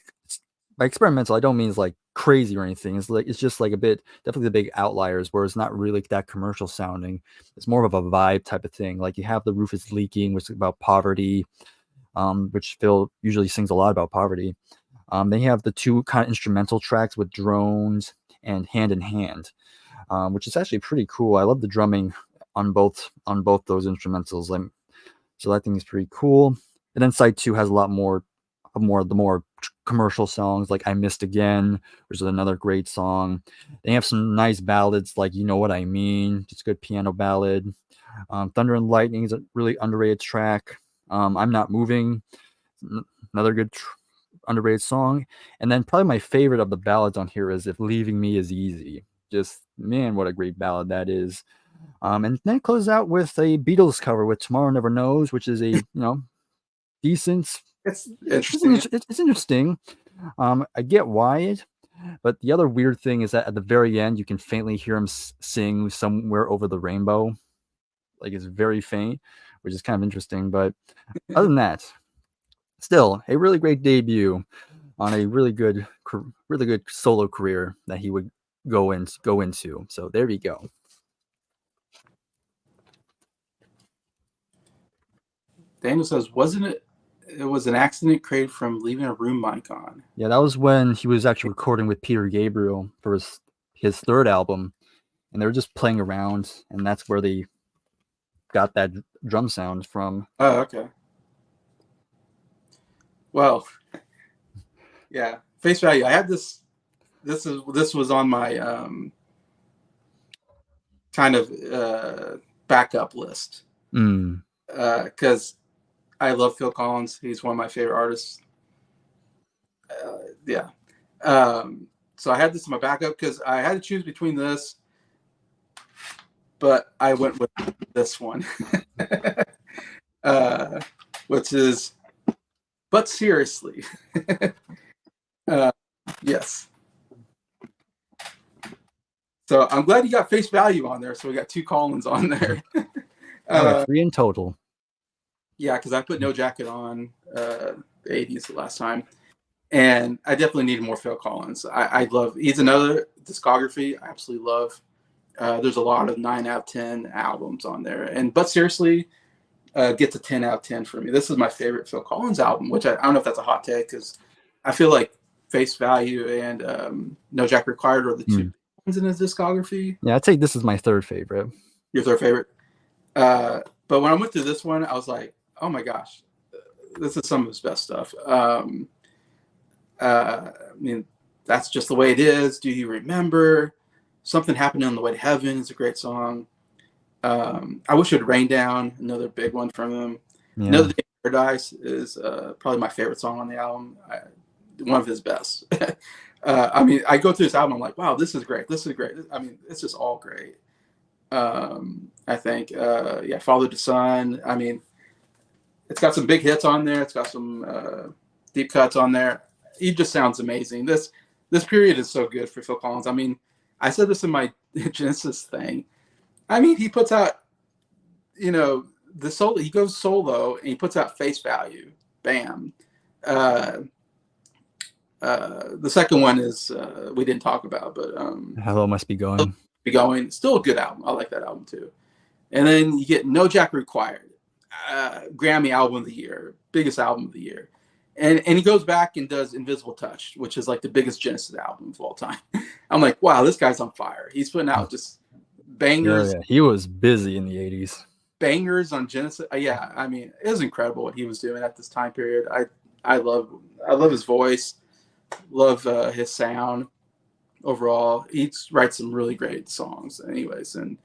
Speaker 3: by experimental, I don't mean it's like crazy or anything. It's just like a bit, definitely the big outliers, where it's not really that commercial sounding. It's more of a vibe type of thing. Like you have The Roof Is Leaking, which is about poverty, which Phil usually sings a lot about poverty. Then you have the two kind of instrumental tracks with drones and Hand in Hand, which is actually pretty cool. I love the drumming on both those instrumentals. So that thing is pretty cool. And then side two has a lot more of the more commercial songs, like I Missed Again, which is another great song. They have some nice ballads like You Know What I Mean, just a good piano ballad. Thunder and Lightning is a really underrated track. I'm Not Moving, another good underrated song. And then probably my favorite of the ballads on here is If Leaving Me Is Easy. Just, man, what a great ballad that is. And then it closes out with a Beatles cover with Tomorrow Never Knows, which is a, decent.
Speaker 1: It's interesting.
Speaker 3: It's interesting. I get why but the other weird thing is that at the very end, you can faintly hear him sing Somewhere Over the Rainbow. Like, it's very faint, which is kind of interesting. But other than that, still a really great debut on a really good solo career that he would go into. So there you go.
Speaker 1: Daniel says, wasn't it? It was an accident created from leaving a room mic on.
Speaker 3: Yeah, that was when he was actually recording with Peter Gabriel for his third album, and they were just playing around, and that's where they got that drum sound from.
Speaker 1: Oh, okay. Well, yeah. Face Value. I had this. This was on my kind of backup list
Speaker 3: Mm.
Speaker 1: because I love Phil Collins. He's one of my favorite artists. Yeah. So I had this in my backup because I had to choose between this, but I went with this one, which is But Seriously. Yes. So I'm glad you got Face Value on there. So we got two Collins on there.
Speaker 3: Now we have 3 in total.
Speaker 1: Yeah, because I put No Jacket on the 80s the last time. And I definitely need more Phil Collins. I love, he's another discography I absolutely love. There's a lot of 9 out of 10 albums on there. But Seriously gets a 10 out of 10 for me. This is my favorite Phil Collins album, which I don't know if that's a hot take because I feel like Face Value and No Jack Required are the two ones in his discography.
Speaker 3: Yeah, I'd say this is my third favorite.
Speaker 1: Your third favorite? But when I went through this one, I was like, oh my gosh, this is some of his best stuff. I mean, That's Just the Way It Is. Do You Remember? Something Happened on the Way to Heaven is a great song. I Wish It Would Rain Down, another big one from him.
Speaker 3: Yeah.
Speaker 1: Another Day in Paradise is probably my favorite song on the album. One of his best. I go through this album, I'm like, wow, this is great. This is great. I mean, it's just all great. I think, Father to Son. I mean, it's got some big hits on there. It's got some deep cuts on there. He just sounds amazing. This period is so good for Phil Collins. I mean, I said this in my Genesis thing. I mean, he puts out, the solo. He goes solo and he puts out Face Value. Bam. The second one is we didn't talk about, but
Speaker 3: Hello Must Be Going.
Speaker 1: Still a good album. I like that album too. And then you get No Jack Required, Grammy Album of the Year, biggest album of the year. And he goes back and does Invisible Touch, which is like the biggest Genesis album of all time. I'm like, wow, this guy's on fire. He's putting out just bangers.
Speaker 3: Yeah. He was busy in the 80s.
Speaker 1: Bangers on Genesis. Yeah, I mean, it was incredible what he was doing at this time period. I love his voice, love his sound overall. He writes some really great songs, anyways. And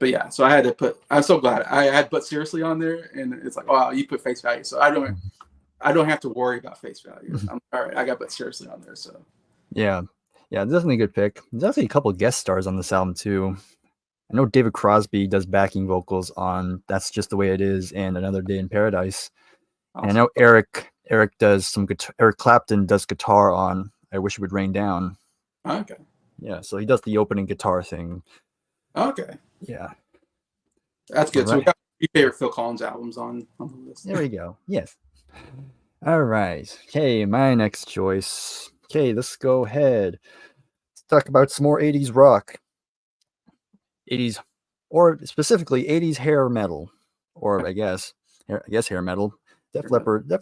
Speaker 1: but yeah, so I'm so glad I had But Seriously on there, and it's like, wow, you put Face Value, so I don't have to worry about Face Value. I'm all right. I got But Seriously on there, so
Speaker 3: Yeah, definitely a good pick. There's actually a couple guest stars on this album too. I know David Crosby does backing vocals on "That's Just the Way It Is" and "Another Day in Paradise."
Speaker 1: awesome.
Speaker 3: And I know Eric does some guitar. Eric Clapton does guitar on "I Wish It Would Rain Down."
Speaker 1: Okay.
Speaker 3: Yeah, so he does the opening guitar thing.
Speaker 1: Okay.
Speaker 3: Yeah.
Speaker 1: That's good.
Speaker 3: All
Speaker 1: So we
Speaker 3: right.
Speaker 1: got three favorite Phil Collins albums on the list.
Speaker 3: There we go. Yes. All right. Okay, my next choice. Okay, let's go ahead. Let's talk about some more 80s rock. 80s, or specifically 80s hair metal, or I guess hair metal. Def Leppard.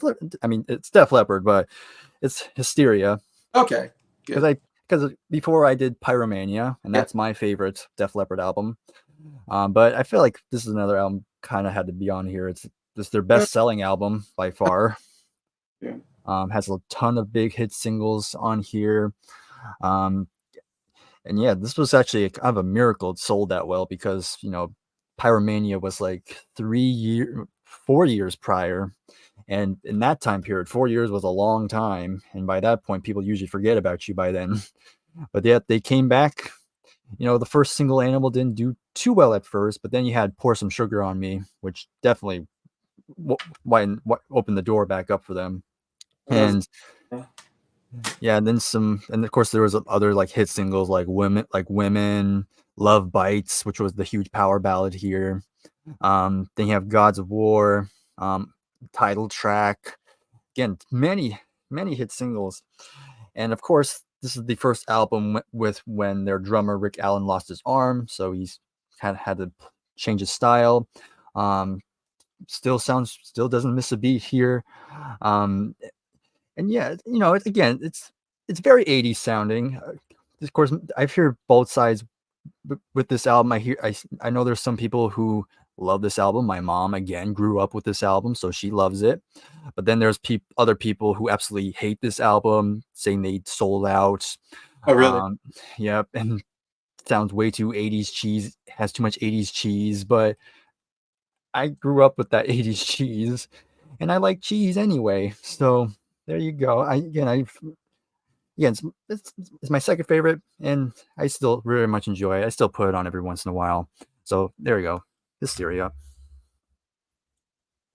Speaker 3: I mean, it's Def Leppard, but it's Hysteria.
Speaker 1: Okay.
Speaker 3: Because before I did Pyromania, and that's my favorite Def Leppard album. But I feel like this is another album kind of had to be on here. It's their best-selling album by far.
Speaker 1: Yeah.
Speaker 3: Has a ton of big hit singles on here. And yeah, this was actually kind of a miracle it sold that well because, Pyromania was like 4 years prior. And in that time period, 4 years was a long time. And by that point, people usually forget about you by then. But yet they came back. The first single, Animal, didn't do too well at first, but then you had Pour Some Sugar on Me, which definitely opened the door back up for them. And yeah, and then and of course there was other like hit singles like Women, Love Bites, which was the huge power ballad here. Then you have Gods of War, title track. Again, many hit singles. And of course, this is the first album when their drummer Rick Allen lost his arm, so he's had to change his style. Still doesn't miss a beat here. And yeah, again, it's very 80s sounding. Of course, I hear both sides with this album. I know there's some people who love this album. My mom, again, grew up with this album, so she loves it. But then there's other people who absolutely hate this album, saying they sold out.
Speaker 1: Oh, really?
Speaker 3: Yep. And sounds way too 80s cheese, has too much 80s cheese, but I grew up with that 80s cheese, and I like cheese anyway. So there you go. It's my second favorite, and I still very much enjoy it. I still put it on every once in a while. So there you go. Hysteria.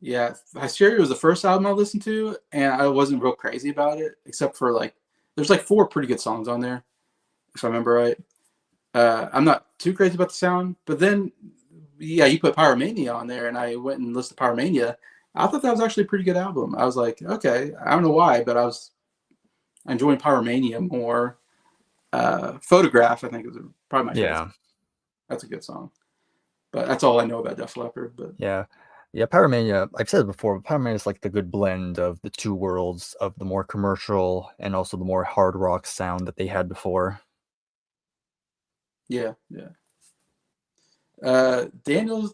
Speaker 1: Yeah, Hysteria was the first album I listened to, and I wasn't real crazy about it, except for like there's like 4 pretty good songs on there, if I remember right. I'm not too crazy about the sound, but then yeah, you put Pyromania on there, and I went and listened to Pyromania. I thought that was actually a pretty good album. I was like, okay, I don't know why, but I was enjoying Pyromania more. Photograph, I think, is probably my favorite.
Speaker 3: Yeah.
Speaker 1: That's a good song, but that's all I know about Def Leppard. But
Speaker 3: Yeah. Yeah, Pyromania, I've said it before, but Pyromania is like the good blend of the two worlds of the more commercial and also the more hard rock sound that they had before.
Speaker 1: yeah. Daniel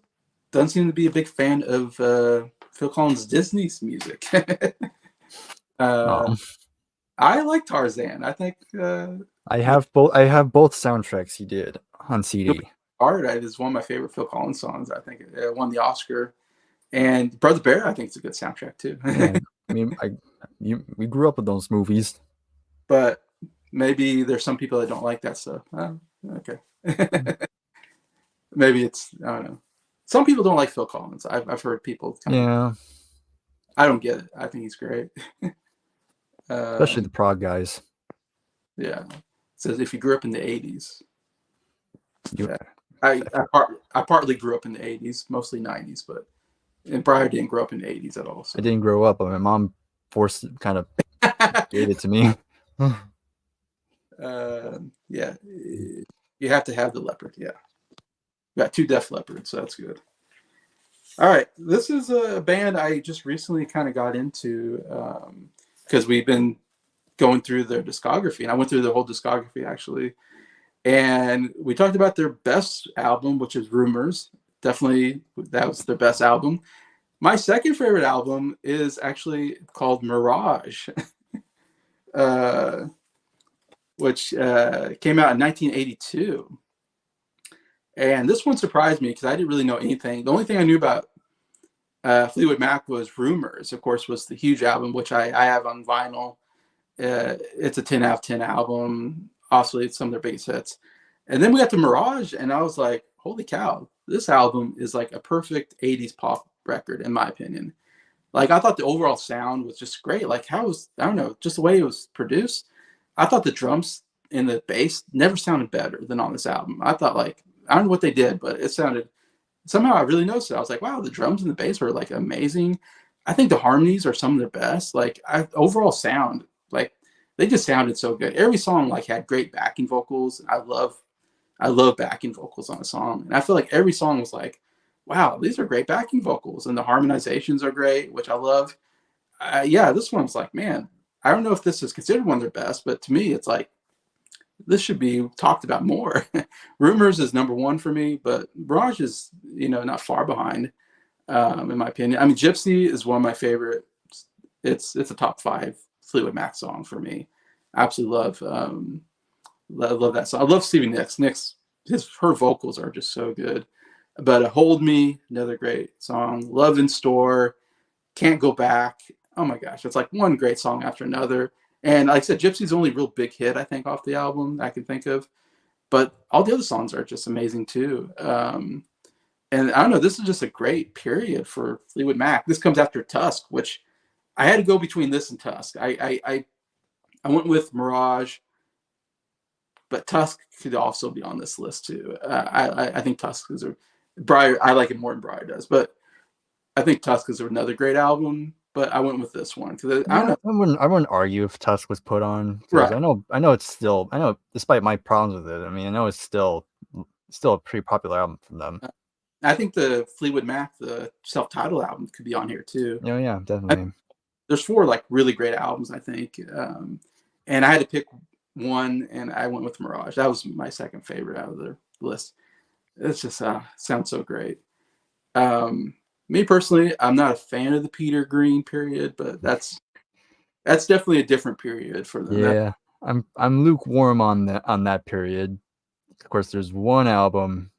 Speaker 1: doesn't seem to be a big fan of Phil Collins' Disney's music.
Speaker 3: Um,
Speaker 1: I like Tarzan. I think
Speaker 3: I have both soundtracks he did on CD.
Speaker 1: Art is one of my favorite Phil Collins songs. I think it won the Oscar. And Brother Bear, I think it's a good soundtrack too.
Speaker 3: Yeah, I mean, we grew up with those movies.
Speaker 1: But maybe there's some people that don't like that stuff. Oh, okay. Maybe it's, I don't know. Some people don't like Phil Collins. I've heard people
Speaker 3: Yeah,
Speaker 1: I don't get it. I think he's great.
Speaker 3: especially the prog guys.
Speaker 1: Yeah. It says if you grew up in the 80s.
Speaker 3: You,
Speaker 1: Yeah. I partly grew up in the 80s, mostly 90s, but and Bryer didn't grow up in the 80s at all. So.
Speaker 3: I didn't grow up, but my mom kind of gave it to me.
Speaker 1: Yeah. You have to have the leopard. Yeah. You got 2 Def Leppard, so that's good. All right. This is a band I just recently kind of got into because we've been going through their discography, and I went through the whole discography actually. And we talked about their best album, which is Rumors. Definitely, that was their best album. My second favorite album is actually called Mirage, which came out in 1982. And this one surprised me because I didn't really know anything. The only thing I knew about Fleetwood Mac was Rumors, of course, was the huge album, which I have on vinyl. It's a 10 out of 10 album. Obviously, it's some of their biggest hits. And then we got to Mirage, and I was like, holy cow, this album is like a perfect 80s pop record, in my opinion. Like, I thought the overall sound was just great. Like, I don't know, just the way it was produced. I thought the drums and the bass never sounded better than on this album. I thought, like, I don't know what they did, but it sounded, somehow I really noticed it. I was like, wow, the drums and the bass were like amazing. I think the harmonies are some of their best. Like, overall sound, like, they just sounded so good. Every song like had great backing vocals. I love backing vocals on a song, and I feel like every song was like, wow, these are great backing vocals, and the harmonizations are great, which I love. Yeah, this one's like, man, I don't know if this is considered one of their best, but to me, it's like this should be talked about more. Rumors is number 1 for me, but Mirage is not far behind, in my opinion. I mean, Gypsy is one of my favorite. It's a top 5 Fleetwood Mac song for me. I absolutely love that song. I love Stevie Nicks. Her vocals are just so good. But Hold Me, another great song. Love in Store, Can't Go Back. Oh my gosh, it's like one great song after another. And like I said, Gypsy's the only real big hit I think off the album I can think of. But all the other songs are just amazing too. And I don't know, this is just a great period for Fleetwood Mac. This comes after Tusk, which I had to go between this and Tusk. I went with Mirage, but Tusk could also be on this list too. I think Tusk is Bryer. I like it more than Bryer does, but I think Tusk is another great album. But I went with this one because I don't know.
Speaker 3: I wouldn't argue if Tusk was put on, because
Speaker 1: Right.
Speaker 3: I know it's still, I know despite my problems with it, I mean, I know it's still a pretty popular album from them.
Speaker 1: I think the Fleetwood Mac, the self-titled album, could be on here too.
Speaker 3: Oh yeah, definitely.
Speaker 1: There's 4 like really great albums, I think, and I had to pick one, and I went with Mirage. That was my second favorite out of the list. It's just sounds so great. Me personally, I'm not a fan of the Peter Green period, but that's definitely a different period for them.
Speaker 3: Yeah, I'm lukewarm on that period. of course, there's one album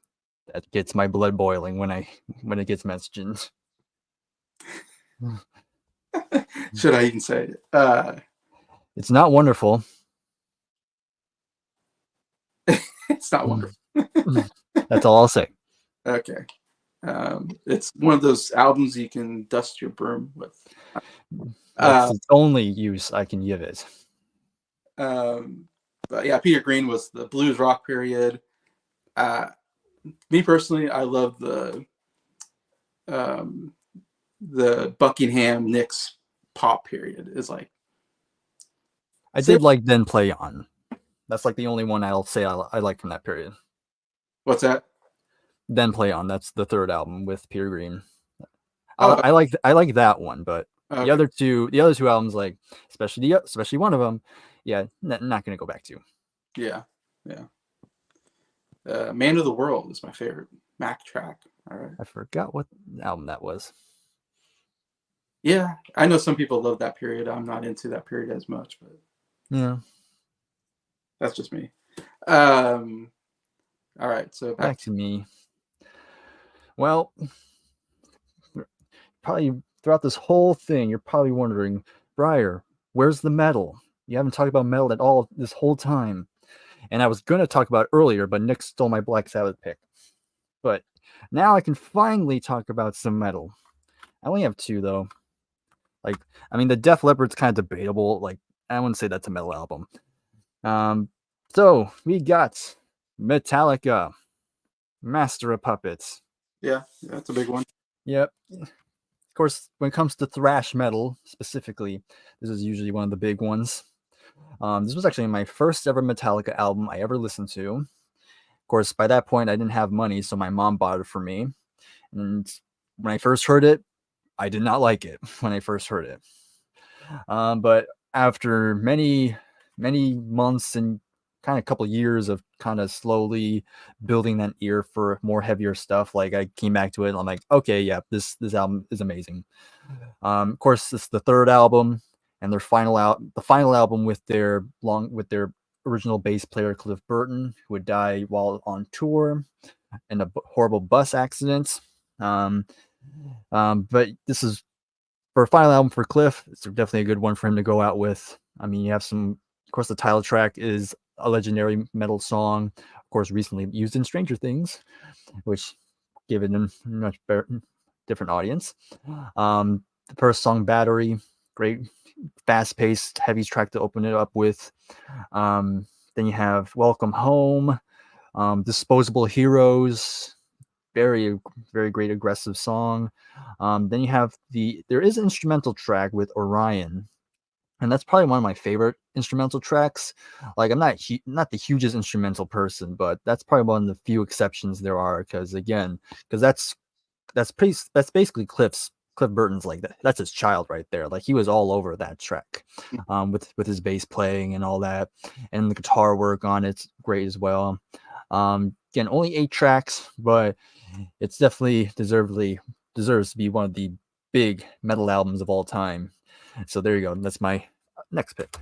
Speaker 3: that gets my blood boiling when it gets mentioned.
Speaker 1: Should I even say it?
Speaker 3: It's not wonderful.
Speaker 1: It's not wonderful.
Speaker 3: That's all I'll say.
Speaker 1: Okay. It's one of those albums you can dust your broom with.
Speaker 3: That's the only use I can give it.
Speaker 1: But yeah, Peter Green was the blues rock period. Me personally, I love the Buckingham Nicks pop period. Is like
Speaker 3: I did like Then Play On. That's like the only one I'll say I like from that period.
Speaker 1: What's that?
Speaker 3: Then Play On. That's the third album with Peter Green. I like that one, but okay. the other two albums, like especially one of them, yeah, not gonna go back to.
Speaker 1: Yeah. Man of the World is my favorite Mac track. All right.
Speaker 3: I forgot what album that was.
Speaker 1: Yeah, I know some people love that period. I'm not into that period as much, but
Speaker 3: yeah,
Speaker 1: that's just me. All right, so
Speaker 3: back to me. Well, probably throughout this whole thing, you're probably wondering, Bryer, where's the metal? You haven't talked about metal at all this whole time. And I was going to talk about it earlier, but Nick stole my Black Sabbath pick. But now I can finally talk about some metal. I only have two, though. Like, I mean, the Def Leppard's kind of debatable. Like, I wouldn't say that's a metal album. So we got Metallica, Master of Puppets.
Speaker 1: Yeah, that's a big one.
Speaker 3: Yep. Of course, when it comes to thrash metal specifically, this is usually one of the big ones. This was actually my first ever Metallica album I ever listened to. Of course, by that point, I didn't have money, so my mom bought it for me. And when I first heard it, I did not like it when I first heard it. But after many months and kind of a couple years of kind of slowly building that ear for more heavier stuff, like I came back to it and I'm like, okay, yeah, this album is amazing. Of course, it's the third album and the final album with their original bass player Cliff Burton, who would die while on tour in a horrible bus accident. But this is for a final album for Cliff. It's definitely a good one for him to go out with. I mean, you have some, of course, the title track is a legendary metal song, of course, recently used in Stranger Things, which gave it a much better, different audience. The first song, Battery, great, fast-paced, heavy track to open it up with. Then you have Welcome Home, Disposable Heroes, very, very great aggressive song. Then you have there is an instrumental track with Orion, and that's probably one of my favorite instrumental tracks. Like, I'm not the hugest instrumental person, but that's probably one of the few exceptions there are, because that's basically Cliff Burton's, like, that's his child right there. Like, he was all over that track, with his bass playing and all that, and the guitar work on it's great as well. Again, only 8 tracks, but it's definitely deserves to be one of the big metal albums of all time. So there you go. That's my next pick.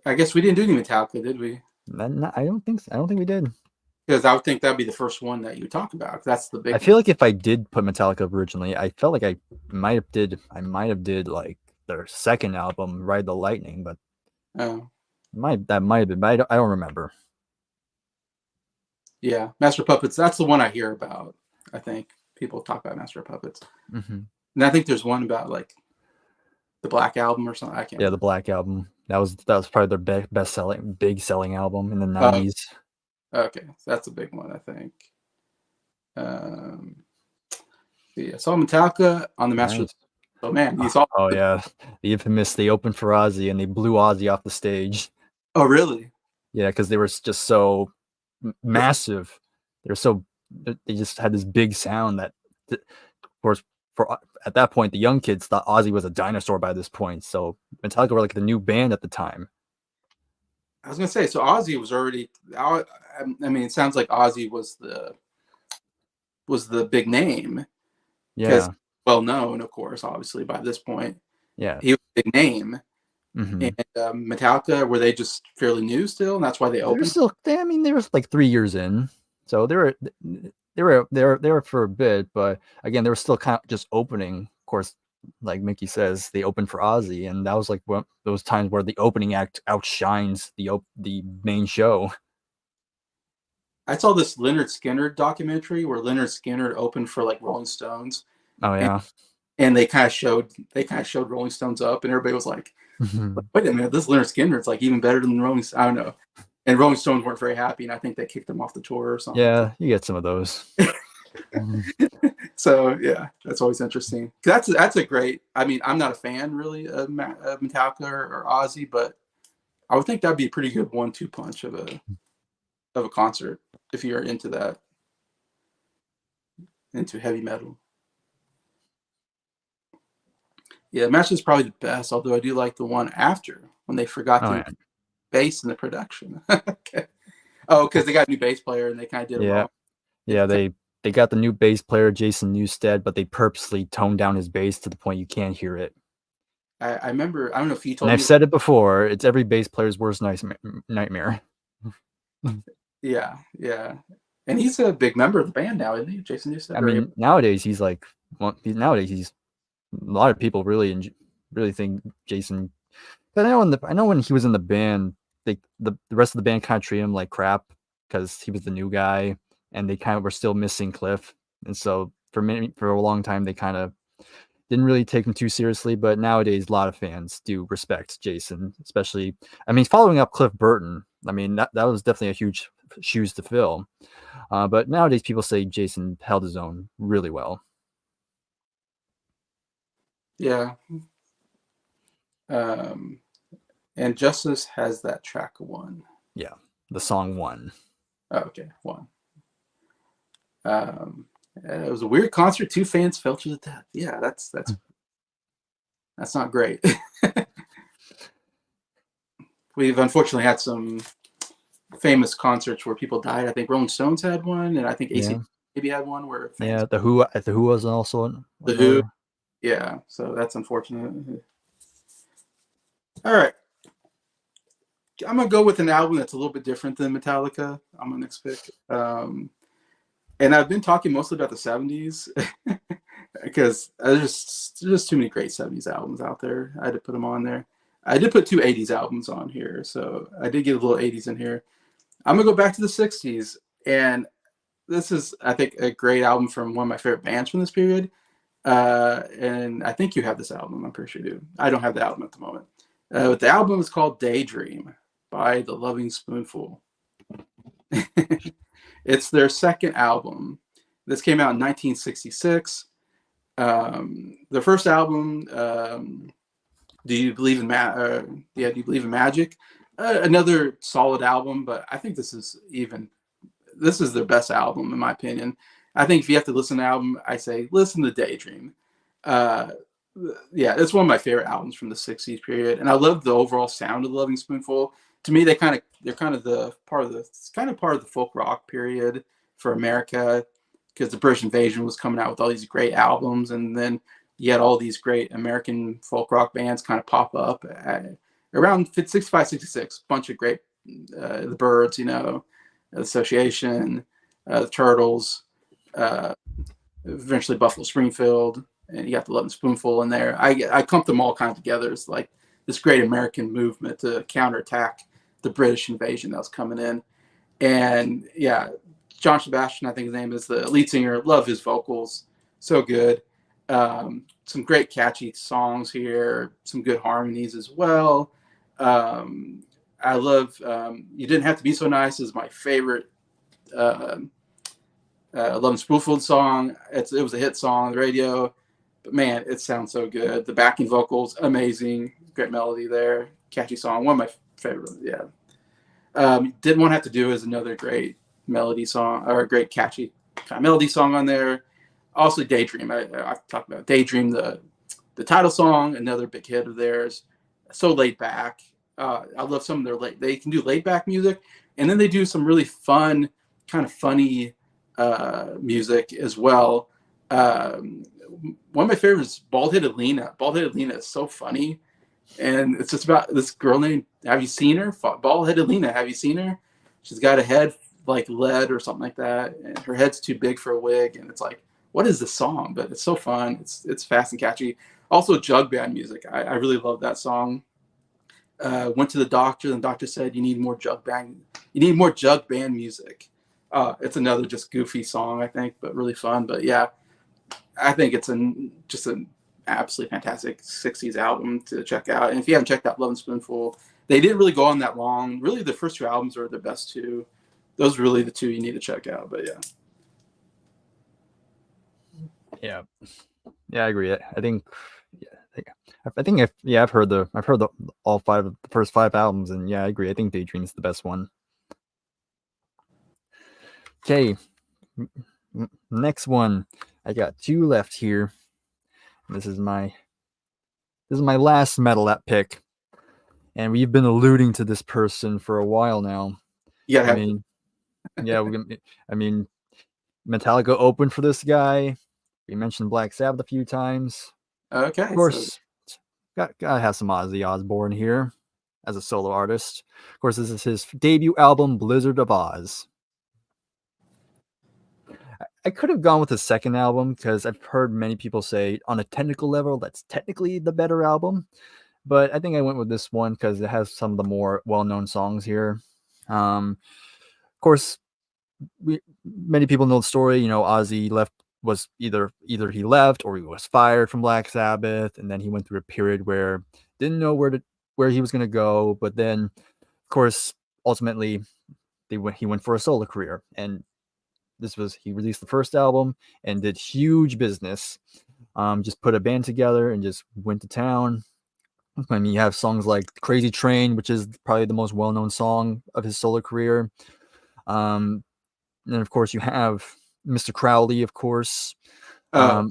Speaker 1: I guess we didn't do any Metallica, did we?
Speaker 3: I don't think so. I don't think we did.
Speaker 1: Because I would think that'd be the first one that you talk about. That's the big.
Speaker 3: I feel like if I did put Metallica originally, I felt like I might have did like their second album, Ride the Lightning, but that might have been. But I don't remember.
Speaker 1: Yeah, Master of Puppets. That's the one I hear about. I think people talk about Master of Puppets, and I think there's one about like the Black Album or something. I can't.
Speaker 3: Yeah, the Black Album. That was probably their big selling album in the 90s.
Speaker 1: Okay, so that's a big one, I think. Yeah, saw Metallica on the Master. Nice. Oh man, you saw.
Speaker 3: Oh yeah, the infamous. They opened for Ozzy and they blew Ozzy off the stage.
Speaker 1: Oh really?
Speaker 3: Yeah, because they were just so massive. They just had this big sound that, of course, at that point the young kids thought Ozzy was a dinosaur by this point. So Metallica were like the new band at the time.
Speaker 1: I was gonna say, so Ozzy was already. I mean, it sounds like Ozzy was the big name.
Speaker 3: Yeah.
Speaker 1: Well known, of course, obviously by this point.
Speaker 3: Yeah.
Speaker 1: He was a big name,
Speaker 3: Hmm.
Speaker 1: And Metallica, were they just fairly new still, and that's why they
Speaker 3: They're
Speaker 1: opened?
Speaker 3: still. I mean, they were like 3 years in, so they were for a bit, but again, they were still kind of just opening. Of course, like Mickey says, they opened for Ozzy, and that was like one those times where the opening act outshines the main show.
Speaker 1: I saw this Leonard Skinner documentary where Leonard Skinner opened for like Rolling Stones,
Speaker 3: Oh
Speaker 1: and,
Speaker 3: yeah.
Speaker 1: and they kind of showed Rolling Stones up, and everybody was like, "Wait a minute, this Leonard Skinner, it's like even better than the Rolling." I don't know. And Rolling Stones weren't very happy, and I think they kicked them off the tour or something.
Speaker 3: Yeah, you get some of those. Mhm.
Speaker 1: So yeah, that's always interesting. That's a great. I mean, I'm not a fan really of Metallica or Ozzy, but I would think that'd be a pretty good 1-2 punch of a concert if you're into that, into heavy metal. Yeah, Match is probably the best, although I do like the one after when they forgot
Speaker 3: Oh
Speaker 1: to
Speaker 3: yeah.
Speaker 1: include bass in the production. Okay. Oh, because they got a new bass player and they kind of did it
Speaker 3: Yeah.
Speaker 1: wrong.
Speaker 3: Yeah, they got the new bass player Jason Newsted, but they purposely toned down his bass to the point you can't hear it.
Speaker 1: I remember. I don't know if you
Speaker 3: And
Speaker 1: told
Speaker 3: I've
Speaker 1: me.
Speaker 3: said it before, it's every bass player's worst nightmare.
Speaker 1: Yeah, yeah. And he's a big member of the band now, isn't he? Jason Newsted,
Speaker 3: I
Speaker 1: or
Speaker 3: mean, nowadays he's like, well, nowadays he's a lot of people really think Jason. But I know when he was in the band, the rest of the band kind of treated him like crap because he was the new guy, and they kind of were still missing Cliff, and so for a long time they kind of didn't really take him too seriously. But nowadays, a lot of fans do respect Jason, especially. I mean, following up Cliff Burton. I mean, that was definitely a huge shoes to fill. But nowadays, people say Jason held his own really well.
Speaker 1: yeah. Um, and Justice has that track one.
Speaker 3: Yeah, the song One.
Speaker 1: Oh, okay, one. Um, it was a weird concert. Two fans felt you to death. Yeah, that's not great. We've unfortunately had some famous concerts where people died. I think Rolling Stones had one, and I think AC
Speaker 3: Yeah,
Speaker 1: maybe had one where fans.
Speaker 3: yeah. The Who was also
Speaker 1: The Who,
Speaker 3: another.
Speaker 1: yeah. So that's unfortunate. All right, I'm gonna go with an album that's a little bit different than Metallica. I'm my next pick. And I've been talking mostly about the '70s because there's just too many great '70s albums out there. I had to put them on there. I did put two '80s albums on here, so I did get a little '80s in here. I'm gonna go back to the '60s, and this is, I think, a great album from one of my favorite bands from this period. And I think you have this album. I'm pretty sure you do. I don't have the album at the moment. But the album is called Daydream by The Loving Spoonful. It's their second album. This came out in 1966. The first album, Do You Believe in yeah, Do You Believe in Magic? Another solid album, but I think this is their best album in my opinion. I think if you have to listen to an album, I say listen to Daydream. Uh, yeah, it's one of my favorite albums from the '60s period, and I love the overall sound of the Loving Spoonful. To me, they're kind of the part of the it's kind of part of the folk rock period for America because the British invasion was coming out with all these great albums, and then you had all these great American folk rock bands kind of pop up around 65, 66. Bunch of great the Byrds, Association, the Turtles, uh, eventually Buffalo Springfield, and you got the Loving Spoonful in there. I clumped them all kind of together as like this great American movement to counterattack the British invasion that was coming in. And yeah, John Sebastian, I think his name is the lead singer. Love his vocals, so good. Some great catchy songs here, some good harmonies as well. Um, I love "You Didn't Have to Be So Nice" is my favorite uh, Love Spoonful song. It was a hit song on the radio, but man, it sounds so good. The backing vocals, amazing, great melody there, catchy song. One of my favorite. Yeah. Didn't Want to Have to Do is another great melody song or a great catchy kind of melody song on there. Also, Daydream. I've talked about Daydream, the title song, another big hit of theirs. So laid back. I love some of their they can do laid back music, and then they do some really fun, kind of funny music as well. Um, One of my favorites is Bald Headed Lena. Bald Headed Lena is so funny. and it's just about this girl named. Have you seen her? Bald-headed Lena. Have you seen her? She's got a head like lead or something like that, and her head's too big for a wig. And it's like, what is this song? But it's so fun. It's fast and catchy. Also, jug band music. I really love that song. Went to the doctor, and the doctor said you need more jug band. You need more jug band music. It's another just goofy song, I think, but really fun. But yeah, I think it's just an absolutely fantastic '60s album to check out. And if you haven't checked out Love and Spoonful, they didn't really go on that long. Really, the first two albums are the best two. Those are really the two you need to check out. But yeah.
Speaker 3: Yeah, I agree. I think, I've heard all five of the first five albums, and yeah, I agree. I think Daydream's the best one. Okay, next one. I got two left here. This is my last metal pick, and we've been alluding to this person for a while now.
Speaker 1: Yeah.
Speaker 3: I mean, Metallica opened for this guy. We mentioned Black Sabbath a few times.
Speaker 1: Okay.
Speaker 3: Of course, gotta have some Ozzy Osbourne here as a solo artist. Of course, this is his debut album, Blizzard of Oz. I could have gone with his second album because I've heard many people say on a technical level that's technically the better album. But I think I went with this one because it has some of the more well-known songs here. Of course, many people know the story. You know, Ozzy was either he left or he was fired from Black Sabbath, and then he went through a period where didn't know where he was going to go. But then, of course, ultimately, he went for a solo career, and he released the first album and did huge business. Just put a band together and just went to town. I mean, you have songs like Crazy Train, which is probably the most well-known song of his solo career. And of course, you have Mr. Crowley, of course. Yeah,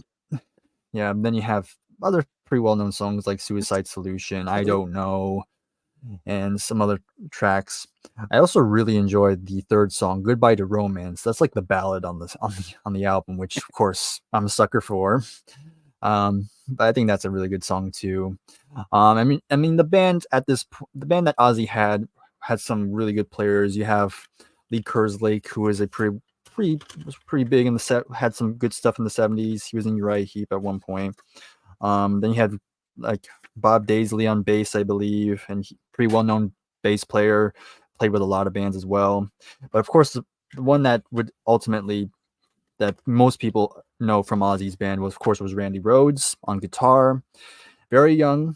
Speaker 3: then you have other pretty well-known songs like Suicide Solution, I Don't Know, and some other tracks. I also really enjoyed the third song, Goodbye to Romance. That's like the ballad on the album, which of course I'm a sucker for. But I think that's a really good song too. I mean the band that Ozzy had some really good players. You have Lee Kerslake, who is was pretty big in the set, had some good stuff in the 70s. He was in Uriah Heep at one point. Then you had like Bob Daisley on bass, I believe, and pretty well known bass player, played with a lot of bands as well. But of course, the one that most people know from Ozzy's band was Randy Rhoads on guitar. Very young,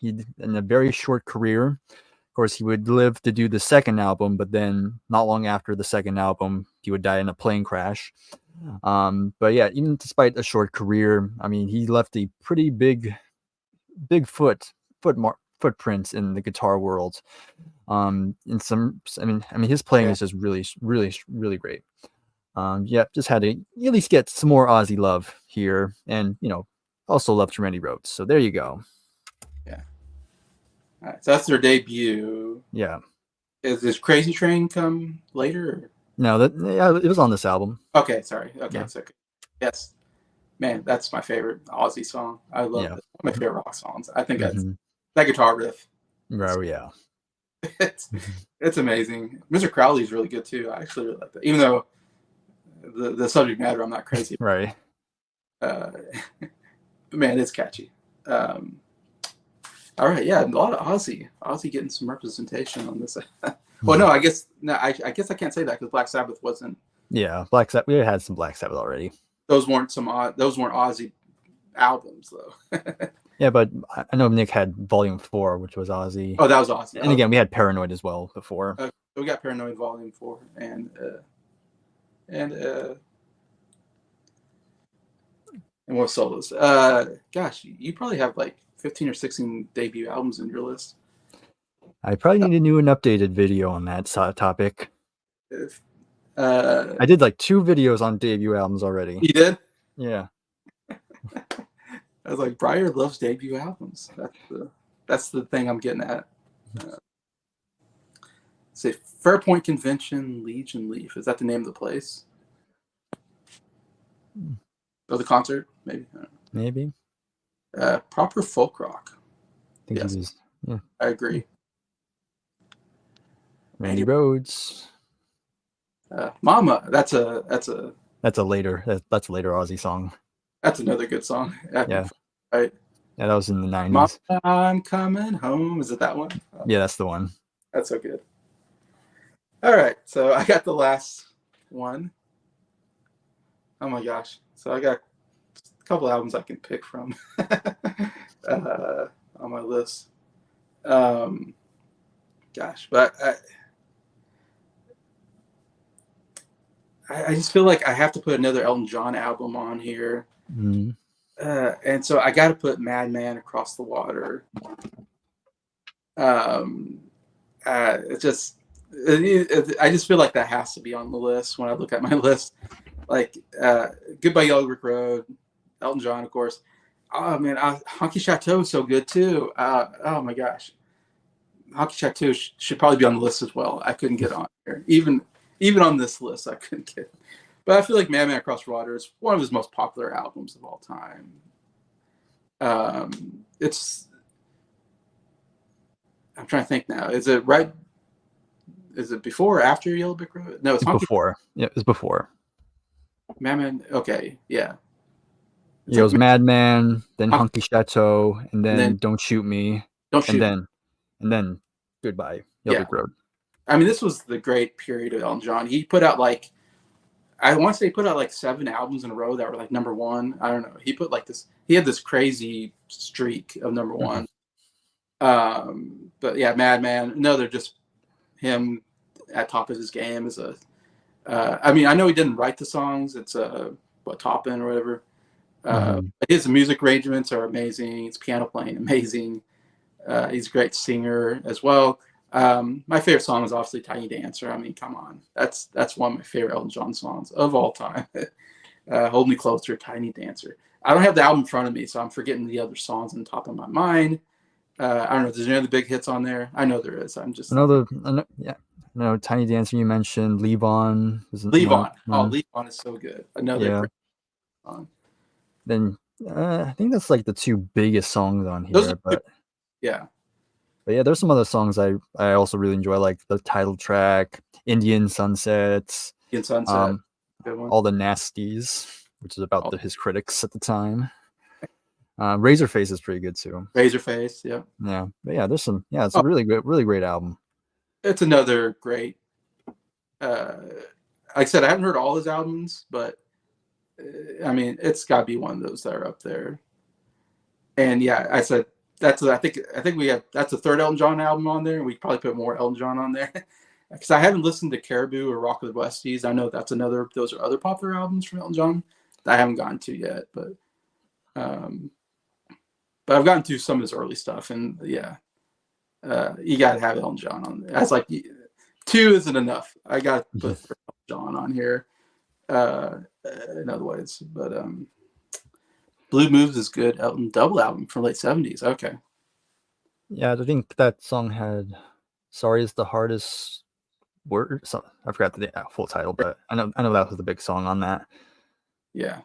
Speaker 3: in a very short career. Of course, he would live to do the second album, but then not long after the second album, he would die in a plane crash. But yeah, even despite a short career, I mean, he left a pretty big footprints in the guitar world. His playing is just really, really, really great. Just had to at least get some more Ozzy love here, and also love to Randy Rhoads. So there you go.
Speaker 1: Yeah. All right, so that's their debut.
Speaker 3: Yeah.
Speaker 1: Is this Crazy Train come later? Or?
Speaker 3: No, it was on this album.
Speaker 1: Okay, sorry. Okay, yeah. So yes, man, that's my favorite Ozzy song. I love it. One of my favorite rock songs. I think that's that guitar riff.
Speaker 3: Oh yeah,
Speaker 1: it's amazing. Mr. Crowley's really good too. I actually really like that, even though the subject matter I'm not crazy about.
Speaker 3: Right.
Speaker 1: But man, it's catchy. All right, yeah, a lot of Ozzy getting some representation on this. Well, no, I guess I can't say that because Black Sabbath wasn't.
Speaker 3: Yeah, Black Sabbath. We had some Black Sabbath already.
Speaker 1: Those weren't Ozzy albums though.
Speaker 3: Yeah, but I know Nick had Volume 4, which was Ozzy.
Speaker 1: Oh, that was Ozzy.
Speaker 3: And again, we had Paranoid as well before.
Speaker 1: We got Paranoid Volume 4 and what solos? Gosh, you probably have like 15 or 16 debut albums in your list.
Speaker 3: I probably need to do an updated video on that topic. I did like 2 videos on debut albums already.
Speaker 1: You did?
Speaker 3: Yeah.
Speaker 1: I was like, Bryer loves debut albums. That's the thing I'm getting at. Say Fairpoint Convention, Legion Leaf. Is that the name of the place? Or the concert? Maybe.
Speaker 3: Maybe.
Speaker 1: Proper folk rock.
Speaker 3: think
Speaker 1: Yes,
Speaker 3: he was. Yeah,
Speaker 1: I agree.
Speaker 3: Randy Rhoads.
Speaker 1: Mama, that's
Speaker 3: That's a later. That's a later Aussie song.
Speaker 1: another good song.
Speaker 3: Yeah.
Speaker 1: Right.
Speaker 3: Yeah, that was in the
Speaker 1: Mama,
Speaker 3: 90s.
Speaker 1: I'm coming home. Is it that one?
Speaker 3: Yeah, that's the one.
Speaker 1: That's so good. All right, so I got the last one. Oh my gosh! So I got a couple albums I can pick from on my list. Gosh, but I just feel like I have to put another Elton John album on here.
Speaker 3: Mm.
Speaker 1: And so I got to put Madman Across the Water. It's just, I just feel like that has to be on the list when I look at my list. Like Goodbye Yellow Brick Road, Elton John, of course. Oh man, Honky Chateau is so good too. Oh my gosh, Honky Chateau should probably be on the list as well. I couldn't get on here, even on this list, I couldn't get. But I feel like Madman Across the Water is one of his most popular albums of all time. It's. I'm trying to think now. Is it right? Is it before or after Yellow Brick Road? No, it's
Speaker 3: before. Yeah, it was before.
Speaker 1: Madman. Okay, yeah.
Speaker 3: It goes Madman, then Honky Chateau, and then Don't Shoot Me,
Speaker 1: Don't Shoot Me.
Speaker 3: and then Goodbye Yellow Brick Road.
Speaker 1: I mean, this was the great period of Elton John. He put out like, I want to say he put out like 7 albums in a row that were like number one. I don't know. He put like this. He had this crazy streak of number one. But yeah, Madman. No, they're just him at top of his game as a. I mean, I know he didn't write the songs. It's Toppin or whatever. His music arrangements are amazing. His piano playing amazing. He's a great singer as well. My favorite song is obviously Tiny Dancer. I mean, come on. That's one of my favorite Elton John songs of all time. Hold Me Closer, Tiny Dancer. I don't have the album in front of me, so I'm forgetting the other songs on the top of my mind. I don't know. Is there any other big hits on there? I know there is. I'm just
Speaker 3: No, Tiny Dancer you mentioned. Leave On.
Speaker 1: Leave On. Oh, Leave On is so good. Another great song.
Speaker 3: Then I think that's like the 2 biggest songs on here. But
Speaker 1: yeah.
Speaker 3: But yeah, there's some other songs I also really enjoy, like the title track, Indian Sunsets, All the Nasties, which is about his critics at the time. Razorface is pretty good too.
Speaker 1: Razorface, yeah.
Speaker 3: Yeah, but yeah, there's some. Yeah, it's a really great album.
Speaker 1: It's another great. Like I said, I haven't heard all his albums, but I mean, it's got to be one of those that are up there. And yeah, I said I think we have that's the 3rd Elton John album on there. We probably put more Elton John on there because I haven't listened to Caribou or Rock of the Westies. I know those are other popular albums from Elton John that I haven't gotten to yet, but I've gotten to some of his early stuff, and yeah, you got to have Elton John on there. That's like 2 isn't enough. I got to put Elton John on here in other ways, but Blue Moves is good. Elton double album from late 70s. Okay.
Speaker 3: Yeah, I think that song had "Sorry Is the Hardest Word." So I forgot the full title, but I know that was the big song on that.
Speaker 1: Yeah.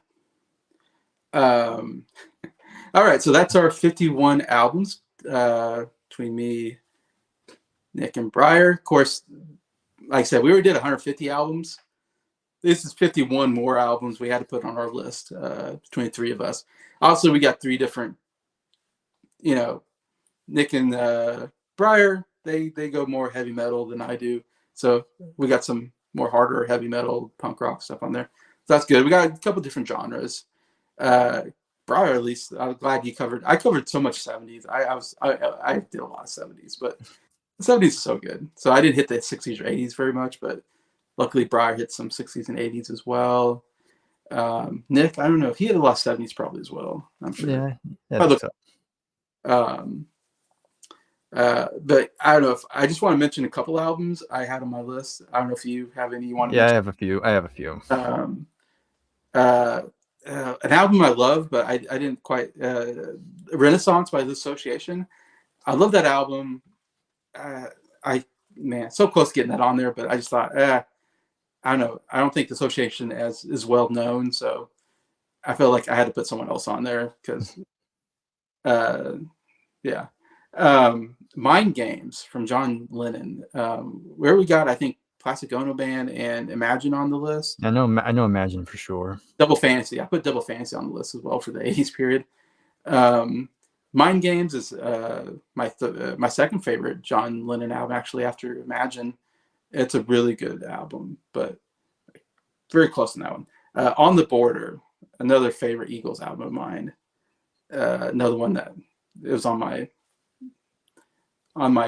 Speaker 1: All right, so that's our 51 albums between me, Nick, and Bryer. Of course, like I said, we already did 150 albums. This is 51 more albums we had to put on our list between the 3 of us. Also, we got 3 different, Nick and Bryer, they go more heavy metal than I do. So we got some more harder heavy metal, punk rock stuff on there. So that's good. We got a couple different genres. Bryer, at least, I'm glad I covered so much 70s. I did a lot of 70s, but the 70s is so good. So I didn't hit the 60s or 80s very much, but luckily Bryer hit some 60s and 80s as well. Nick, I don't know if he had a lot of 70s probably as well. I'm sure.
Speaker 3: Yeah.
Speaker 1: But I don't know if I just want to mention a couple albums I had on my list. I don't know if you have any you want to mention.
Speaker 3: I have a few.
Speaker 1: An album I love, but I didn't quite. Renaissance by The Association. I love that album. So close to getting that on there, but I just thought, I don't know. I don't think The Association is well known, so I felt like I had to put someone else on there because, yeah. Mind Games from John Lennon. Where we got, I think, Plastic Ono Band and Imagine on the list.
Speaker 3: I know Imagine for sure.
Speaker 1: Double Fantasy. I put Double Fantasy on the list as well for the 80s period. Mind Games is my second favorite John Lennon album, actually, after Imagine. It's a really good album, but very close to that one. On the Border, another favorite Eagles album of mine. Another one that it was on my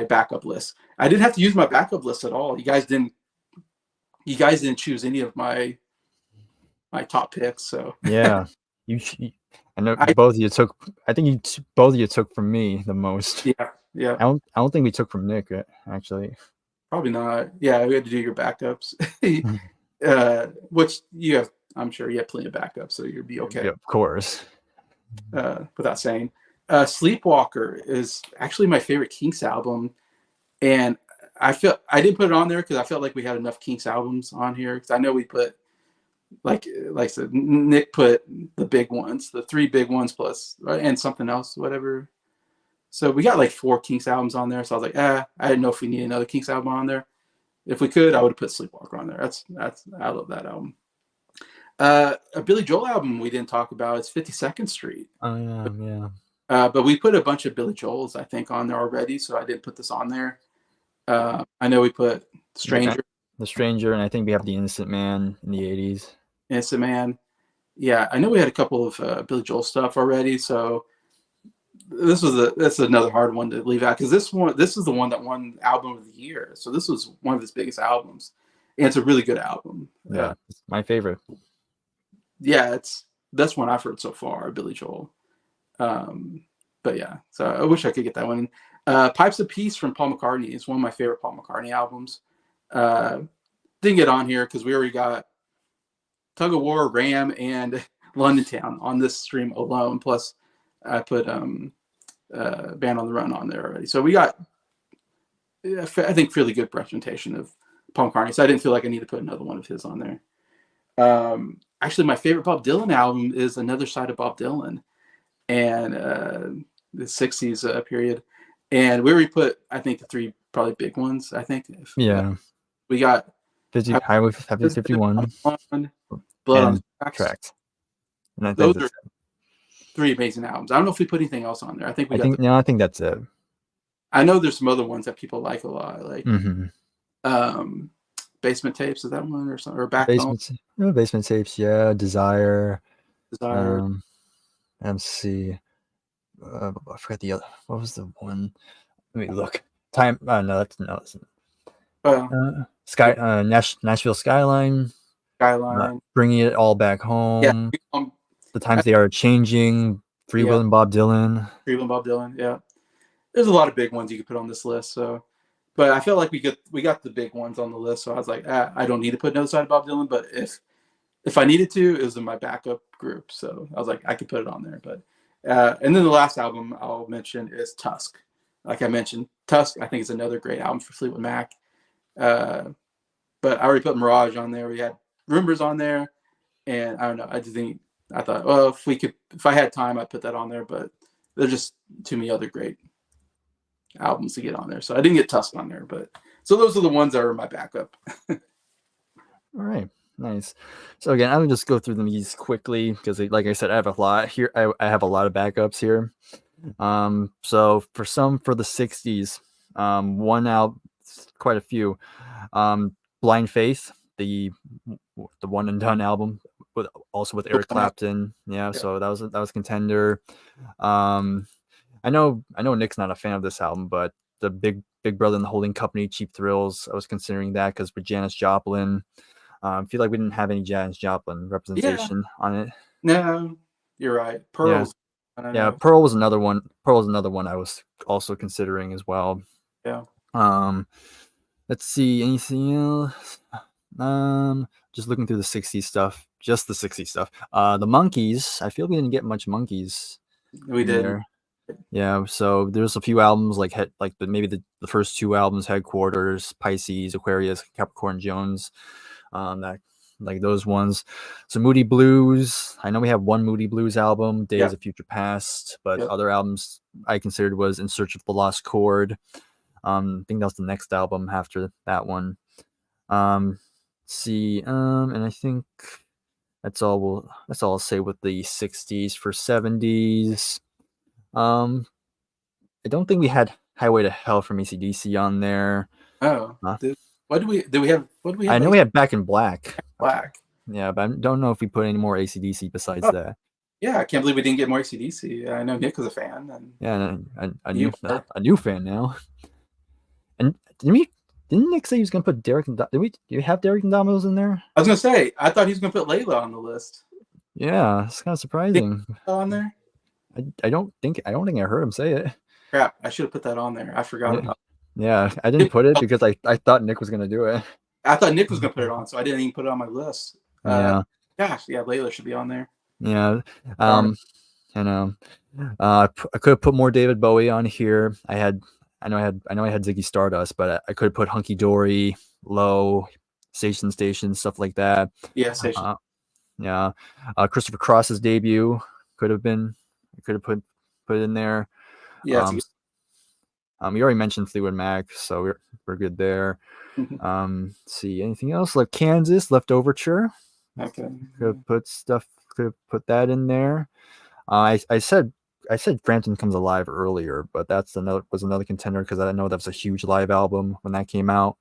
Speaker 1: backup list. I didn't have to use my backup list at all. You guys didn't choose any of my top picks. So
Speaker 3: yeah, I know both of you took. I think both of you took from me the most.
Speaker 1: Yeah.
Speaker 3: I don't think we took from Nick actually.
Speaker 1: Probably not. Yeah, we had to do your backups, which you have. I'm sure you have plenty of backups, so you'll be okay.
Speaker 3: Yeah, of course.
Speaker 1: Without saying, Sleepwalker is actually my favorite Kinks album, and I didn't put it on there because I felt like we had enough Kinks albums on here, because I know we put like I said, Nick put the big ones, the 3 big ones plus, right, and something else, whatever. So we got like 4 Kinks albums on there. So I was like, I didn't know if we need another Kinks album on there. If we could, I would have put Sleepwalker on there. I love that album. A Billy Joel album we didn't talk about is 52nd Street.
Speaker 3: Oh yeah.
Speaker 1: But we put a bunch of Billy Joels, I think, on there already, so I didn't put this on there. I know we put Stranger.
Speaker 3: The Stranger, and I think we have The Innocent Man in the 80s.
Speaker 1: Innocent Man. Yeah, I know we had a couple of Billy Joel stuff already, so that's another hard one to leave out, because this is the one that won Album of the Year. So this was one of his biggest albums, and it's a really good album.
Speaker 3: Yeah, it's my favorite.
Speaker 1: Yeah, that's one I've heard so far, Billy Joel. But yeah, so I wish I could get that one. Pipes of Peace from Paul McCartney is one of my favorite Paul McCartney albums. Didn't get on here because we already got Tug of War, Ram, and London Town on this stream alone. Plus, I put Band on the Run on there already. So we got, I think, fairly good representation of Paul McCartney. So I didn't feel like I need to put another one of his on there. Actually, my favorite Bob Dylan album is Another Side of Bob Dylan, and the 60s period. And we already put, I think, the 3 probably big ones, I think.
Speaker 3: Yeah.
Speaker 1: We got
Speaker 3: Highway 51.
Speaker 1: Blood on the
Speaker 3: Tracks. And I
Speaker 1: Those
Speaker 3: think
Speaker 1: are 3 amazing albums. I don't know if we put anything else on there. I think
Speaker 3: I think that's it.
Speaker 1: I know there's some other ones that people like a lot, like Basement Tapes. Is that one or something? Or Backbone?
Speaker 3: Basement Tapes. Yeah. Desire.
Speaker 1: Desire.
Speaker 3: Let's see. I forgot the other. What was the one? Let me look. Time. No, that's Nashville Skyline. Bringing it all back home.
Speaker 1: Yeah.
Speaker 3: The Times They Are Changing. Free Will and Bob Dylan.
Speaker 1: Yeah. There's a lot of big ones you could put on this list. So, but I felt like we got the big ones on the list. So I was like, I don't need to put Another Side of Bob Dylan, but if I needed to, it was in my backup group. So I was like, I could put it on there. But and then the last album I'll mention is Tusk. Like I mentioned, Tusk, I think, is another great album for Fleetwood Mac. But I already put Mirage on there. We had Rumors on there, and I don't know. I thought, well, if I had time, I'd put that on there. But there's just too many other great albums to get on there, so I didn't get Tusk on there. But so those are the ones that are my backup.
Speaker 3: All right. Nice. So again, I'll just go through these quickly because, like I said, I have a lot here. I have a lot of backups here. So for the 60s, one out, quite a few. Blind Faith, the one and done album, also with Eric Clapton. Yeah, so that was a contender. I know Nick's not a fan of this album, but the Big Brother and the Holding Company, Cheap Thrills, I was considering that because with Janis Joplin. I feel like we didn't have any Janis Joplin representation on it.
Speaker 1: No, you're right. Pearls.
Speaker 3: Yeah, Pearl was another one. I was also considering as well.
Speaker 1: Yeah.
Speaker 3: Let's see, anything else? Just looking through the 60s stuff. Just the 60s stuff. The Monkees. I feel we didn't get much Monkees.
Speaker 1: We did.
Speaker 3: Yeah, so there's a few albums maybe the first 2 albums, Headquarters, Pisces, Aquarius, Capricorn Jones. That like those ones. So Moody Blues. I know we have one Moody Blues album, Days of Future Past, but other albums I considered was In Search of the Lost Chord. I think that was the next album after that one. And I think that's all I'll say with the 60s. For 70s, I don't think we had Highway to Hell from AC/DC on there.
Speaker 1: Oh,
Speaker 3: Uh,
Speaker 1: what do we have? What do we have?
Speaker 3: I know we had Back in Black.
Speaker 1: Black.
Speaker 3: Yeah, but I don't know if we put any more AC/DC besides
Speaker 1: Oh,
Speaker 3: that.
Speaker 1: yeah, I can't believe we didn't get more AC/DC. I know Nick was a fan, and
Speaker 3: Yeah,
Speaker 1: you are.
Speaker 3: a new fan now. And didn't Nick say he was gonna put Derek and do you have Derek and Domino's in there?
Speaker 1: I was gonna say, I thought he was gonna put Layla on the list.
Speaker 3: Yeah, it's kind of surprising.
Speaker 1: On there?
Speaker 3: I don't think I heard him say it.
Speaker 1: Crap! I should have put that on there. I forgot about.
Speaker 3: Yeah, I didn't put it because I thought Nick was gonna do it.
Speaker 1: I thought Nick was gonna put it on, so I didn't even put it on my list.
Speaker 3: Yeah.
Speaker 1: Gosh, yeah, Layla should be on there.
Speaker 3: Yeah. I know. I could have put more David Bowie on here. I know I had Ziggy Stardust, but I could have put Hunky Dory, Low, Station, stuff like that.
Speaker 1: Yeah, Station.
Speaker 3: Yeah. Christopher Cross's debut could have been. I could have put it in there.
Speaker 1: Yeah.
Speaker 3: We already mentioned Fleetwood Mac, so we're good there. See anything else like Kansas Left Overture?
Speaker 1: Okay.
Speaker 3: Could have put that in there. I said Frampton Comes Alive earlier, but was another contender because I know that was a huge live album when that came out.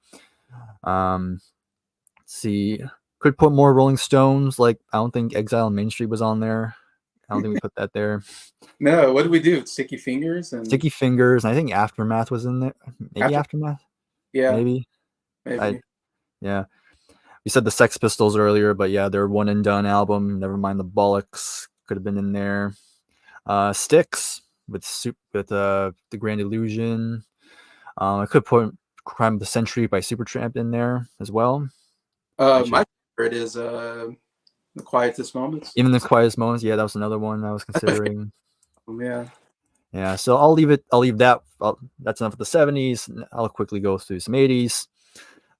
Speaker 3: See, could put more Rolling Stones. Like I don't think Exile on Main Street was on there. I don't think we put that there.
Speaker 1: No, what did we do? Sticky Fingers. And
Speaker 3: I think Aftermath was in there. Maybe Aftermath.
Speaker 1: Yeah.
Speaker 3: Maybe. Yeah. We said the Sex Pistols earlier, but yeah, their One and Done album, Never Mind the Bollocks, could have been in there. Styx with The Grand Illusion. I could put Crime of the Century by Supertramp in there as well.
Speaker 1: My favorite is The Quietest Moments.
Speaker 3: Even The Quietest Moments, yeah, that was another one I was considering.
Speaker 1: Yeah.
Speaker 3: So I'll leave that. That's enough of the 70s. I'll quickly go through some 80s.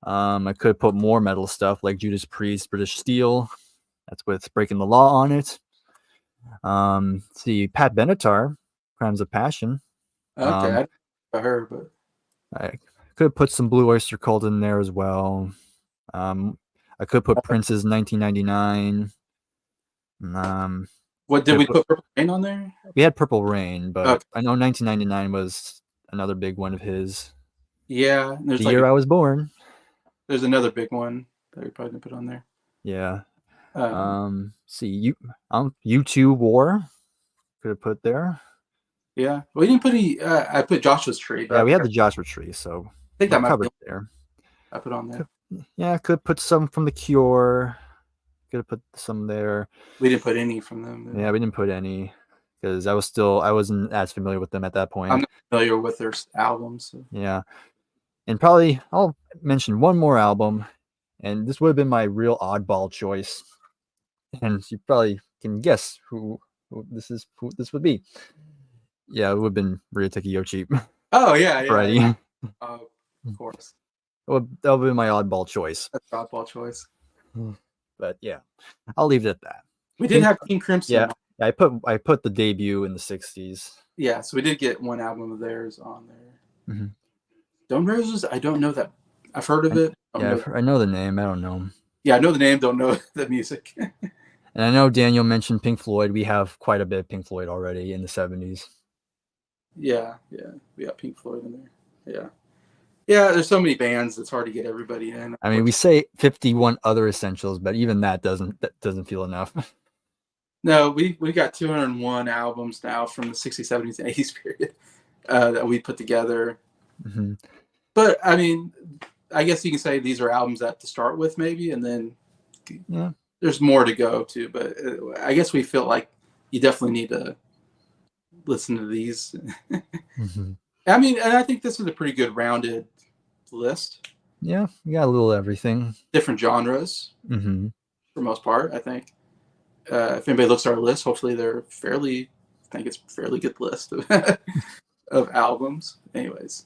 Speaker 3: I could put more metal stuff like Judas Priest, British Steel. That's with Breaking the Law on it. See Pat Benatar, Crimes of Passion.
Speaker 1: Okay, I heard, but
Speaker 3: I could put some Blue Oyster Cult in there as well. I could put Prince's 1999.
Speaker 1: What did we put Purple Rain on there?
Speaker 3: We had Purple Rain, but I know 1999 was another big one of his.
Speaker 1: Yeah,
Speaker 3: there's the year I was born.
Speaker 1: There's another big one that we probably didn't put on there.
Speaker 3: Yeah. See U2 War could have put there.
Speaker 1: Yeah, we didn't put any. I put Joshua's Tree.
Speaker 3: Yeah, we had the Joshua Tree, so
Speaker 1: I think that might
Speaker 3: covered
Speaker 1: be
Speaker 3: there.
Speaker 1: I put on there.
Speaker 3: Yeah, could put some from The Cure. Could have put some there.
Speaker 1: We didn't put any from them.
Speaker 3: Yeah, we didn't put any because I wasn't as familiar with them at that point.
Speaker 1: I'm not familiar with their albums. So.
Speaker 3: Yeah, and probably I'll mention one more album, and this would have been my real oddball choice, and you probably can guess who this would be. Yeah, it would have been Ryuteki Yoshi.
Speaker 1: Oh yeah.
Speaker 3: Right.
Speaker 1: Of course.
Speaker 3: Well, that would be my oddball choice.
Speaker 1: That's oddball choice.
Speaker 3: But yeah, I'll leave it at that.
Speaker 1: We did have King Crimson.
Speaker 3: Yeah, I put the debut in the 60s.
Speaker 1: Yeah, so we did get one album of theirs on there.
Speaker 3: Mm-hmm.
Speaker 1: Stone Roses, I don't know that. I've heard of it.
Speaker 3: I know the name. I don't know.
Speaker 1: Yeah, I know the name. Don't know the music.
Speaker 3: And I know Daniel mentioned Pink Floyd. We have quite a bit of Pink Floyd already in the 70s.
Speaker 1: Yeah, we got Pink Floyd in there. Yeah. There's so many bands. It's hard to get everybody in.
Speaker 3: I mean, we say 51 other essentials, but even that doesn't feel enough.
Speaker 1: No, we got 201 albums now from the 60s, 70s, and 80s period that we put together.
Speaker 3: Mm-hmm.
Speaker 1: But I mean, I guess you can say these are albums that to start with, maybe, and then there's more to go to. But I guess we feel like you definitely need to listen to these.
Speaker 3: Mm-hmm.
Speaker 1: I mean, and I think this is a pretty good rounded list.
Speaker 3: Yeah, we got a little everything.
Speaker 1: Different genres,
Speaker 3: mm-hmm.
Speaker 1: for most part, I think. If anybody looks at our list, hopefully it's a fairly good list of albums. Anyways,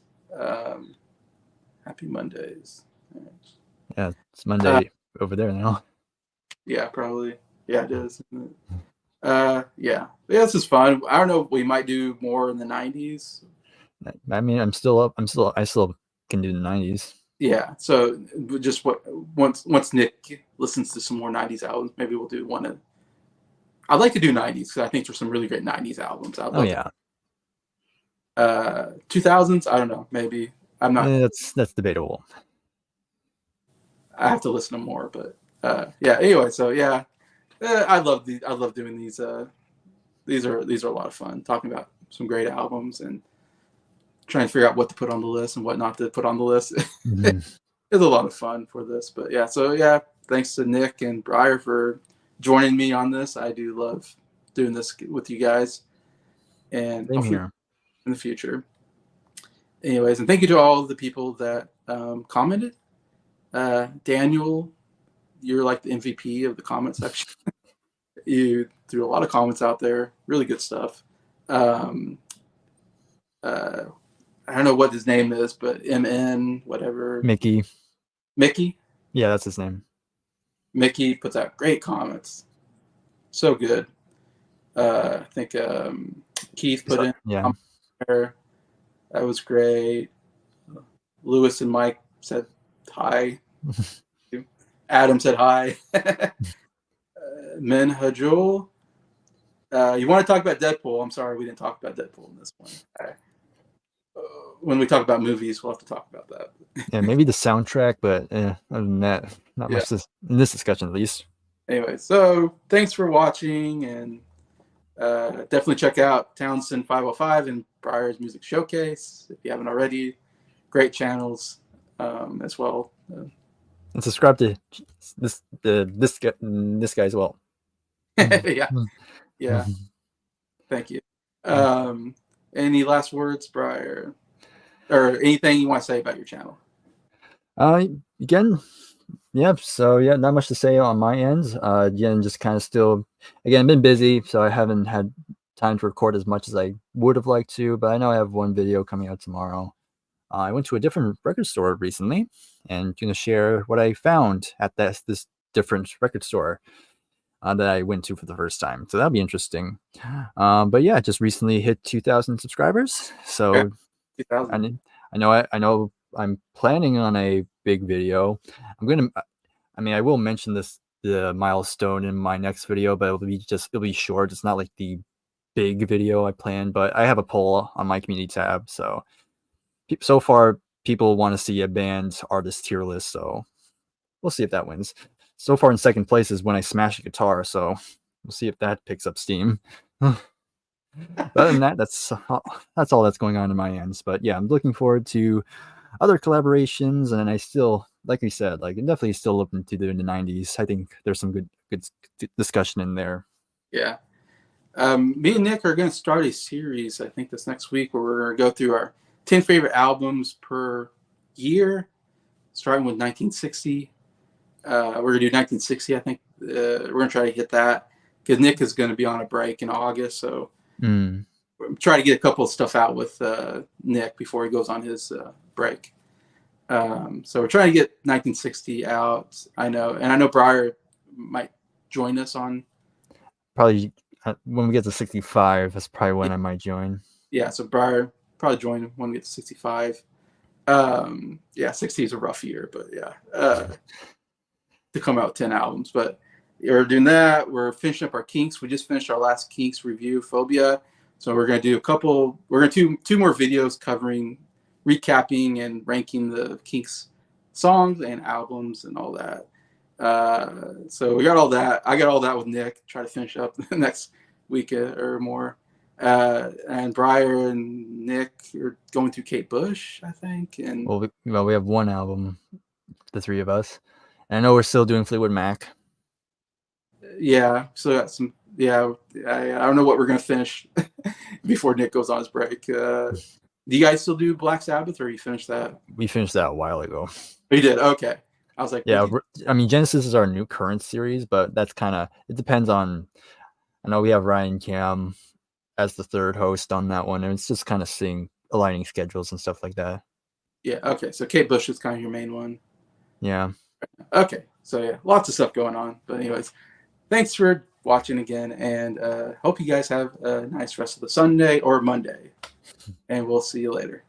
Speaker 1: happy Mondays.
Speaker 3: Yeah, it's Monday over there now.
Speaker 1: Yeah, probably. Yeah, it is. Isn't Yeah, this is fun. I don't know. We might do more in the '90s.
Speaker 3: I mean, I still can do the 90s.
Speaker 1: Yeah. So just once Nick listens to some more '90s albums, maybe we'll do one. I'd like to do '90s because I think there's some really great '90s albums. I'd
Speaker 3: Oh
Speaker 1: love
Speaker 3: yeah,
Speaker 1: 2000s. I don't know. Maybe I'm not.
Speaker 3: that's debatable.
Speaker 1: I have to listen to more, but yeah. Anyway, so yeah, I love these. I love doing these. These are a lot of fun. Talking about some great albums and trying to figure out what to put on the list and what not to put on the list.
Speaker 3: Mm-hmm.
Speaker 1: It's a lot of fun for this. But yeah, so yeah, thanks to Nick and Bryer for joining me on this. I do love doing this with you guys, and
Speaker 3: Same
Speaker 1: hopefully
Speaker 3: here.
Speaker 1: in the future. Anyways, and thank you to all the people that commented. Daniel, you're like the MVP of the comment section. You threw a lot of comments out there. Really good stuff. Um, I don't know what his name is, but MN, whatever.
Speaker 3: Mickey.
Speaker 1: Mickey?
Speaker 3: Yeah, that's his name.
Speaker 1: Mickey puts out great comments. So good. I think Keith put in
Speaker 3: Yeah.
Speaker 1: there. That was great. Lewis and Mike said hi. Adam said hi. Menhajul. You want to talk about Deadpool? I'm sorry, we didn't talk about Deadpool in this one. When we talk about movies, we'll have to talk about that.
Speaker 3: Yeah, maybe the soundtrack, but other than that, not much in this discussion, at least.
Speaker 1: Anyway, so thanks for watching, and definitely check out Townsend 505 and Breyer's Music Showcase if you haven't already. Great channels as well.
Speaker 3: And subscribe to this guy as well.
Speaker 1: Yeah. Thank you. Any last words, Bryer, or anything you want to say about your channel?
Speaker 3: Again, yeah. So yeah, not much to say on my end. Again, just kind of still, again, been busy, so I haven't had time to record as much as I would have liked to. But I know I have one video coming out tomorrow. I went to a different record store recently, and going to share what I found at this different record store that I went to for the first time. So that'll be interesting. But yeah, just recently hit 2,000 subscribers. So
Speaker 1: 2000.
Speaker 3: I know I'm planning on a big video. I will mention the milestone in my next video, but it'll be short. It's not like the big video I planned, but I have a poll on my community tab. So far, people want to see a band artist tier list, so we'll see if that wins. So far in second place is When I Smash a Guitar, so we'll see if that picks up steam. But other than that, that's all that's going on in my ends. But yeah, I'm looking forward to other collaborations, and I still, like we said, like I'm definitely still looking to do in the 90s. I think there's some good discussion in there.
Speaker 1: Yeah. Me and Nick are going to start a series, I think, this next week where we're going to go through our 10 favorite albums per year, starting with 1960. We're going to do 1960, I think. We're going to try to hit that because Nick is going to be on a break in August. So try to get a couple of stuff out with Nick before he goes on his break. So we're trying to get 1960 out. I know Bryer might join us on.
Speaker 3: Probably when we get to 65, that's probably when I might join.
Speaker 1: Yeah, so Bryer probably join when we get to 65. 60 is a rough year, but yeah, to come out with 10 albums. But we're doing that. We're finishing up our Kinks. We just finished our last Kinks review, Phobia. So we're going to do two more videos covering, recapping and ranking the Kinks songs and albums and all that. So we got all that. I got all that with Nick. Try to finish up the next week or more. And Bryer and Nick are going through Kate Bush, I think. And
Speaker 3: we have one album, the three of us. And I know we're still doing Fleetwood Mac.
Speaker 1: Yeah, so got some. Yeah, I don't know what we're gonna finish before Nick goes on his break. Do you guys still do Black Sabbath, or you finished that?
Speaker 3: We finished that a while ago.
Speaker 1: We did. Okay, I was like,
Speaker 3: yeah. I mean, Genesis is our new current series, but that's it depends on. I know we have Ryan Cam as the third host on that one, and it's just kind of aligning schedules and stuff like that.
Speaker 1: Yeah. Okay. So Kate Bush is kind of your main one.
Speaker 3: Yeah.
Speaker 1: Okay. So yeah, lots of stuff going on. But anyways, thanks for watching again, and hope you guys have a nice rest of the Sunday or Monday. And we'll see you later.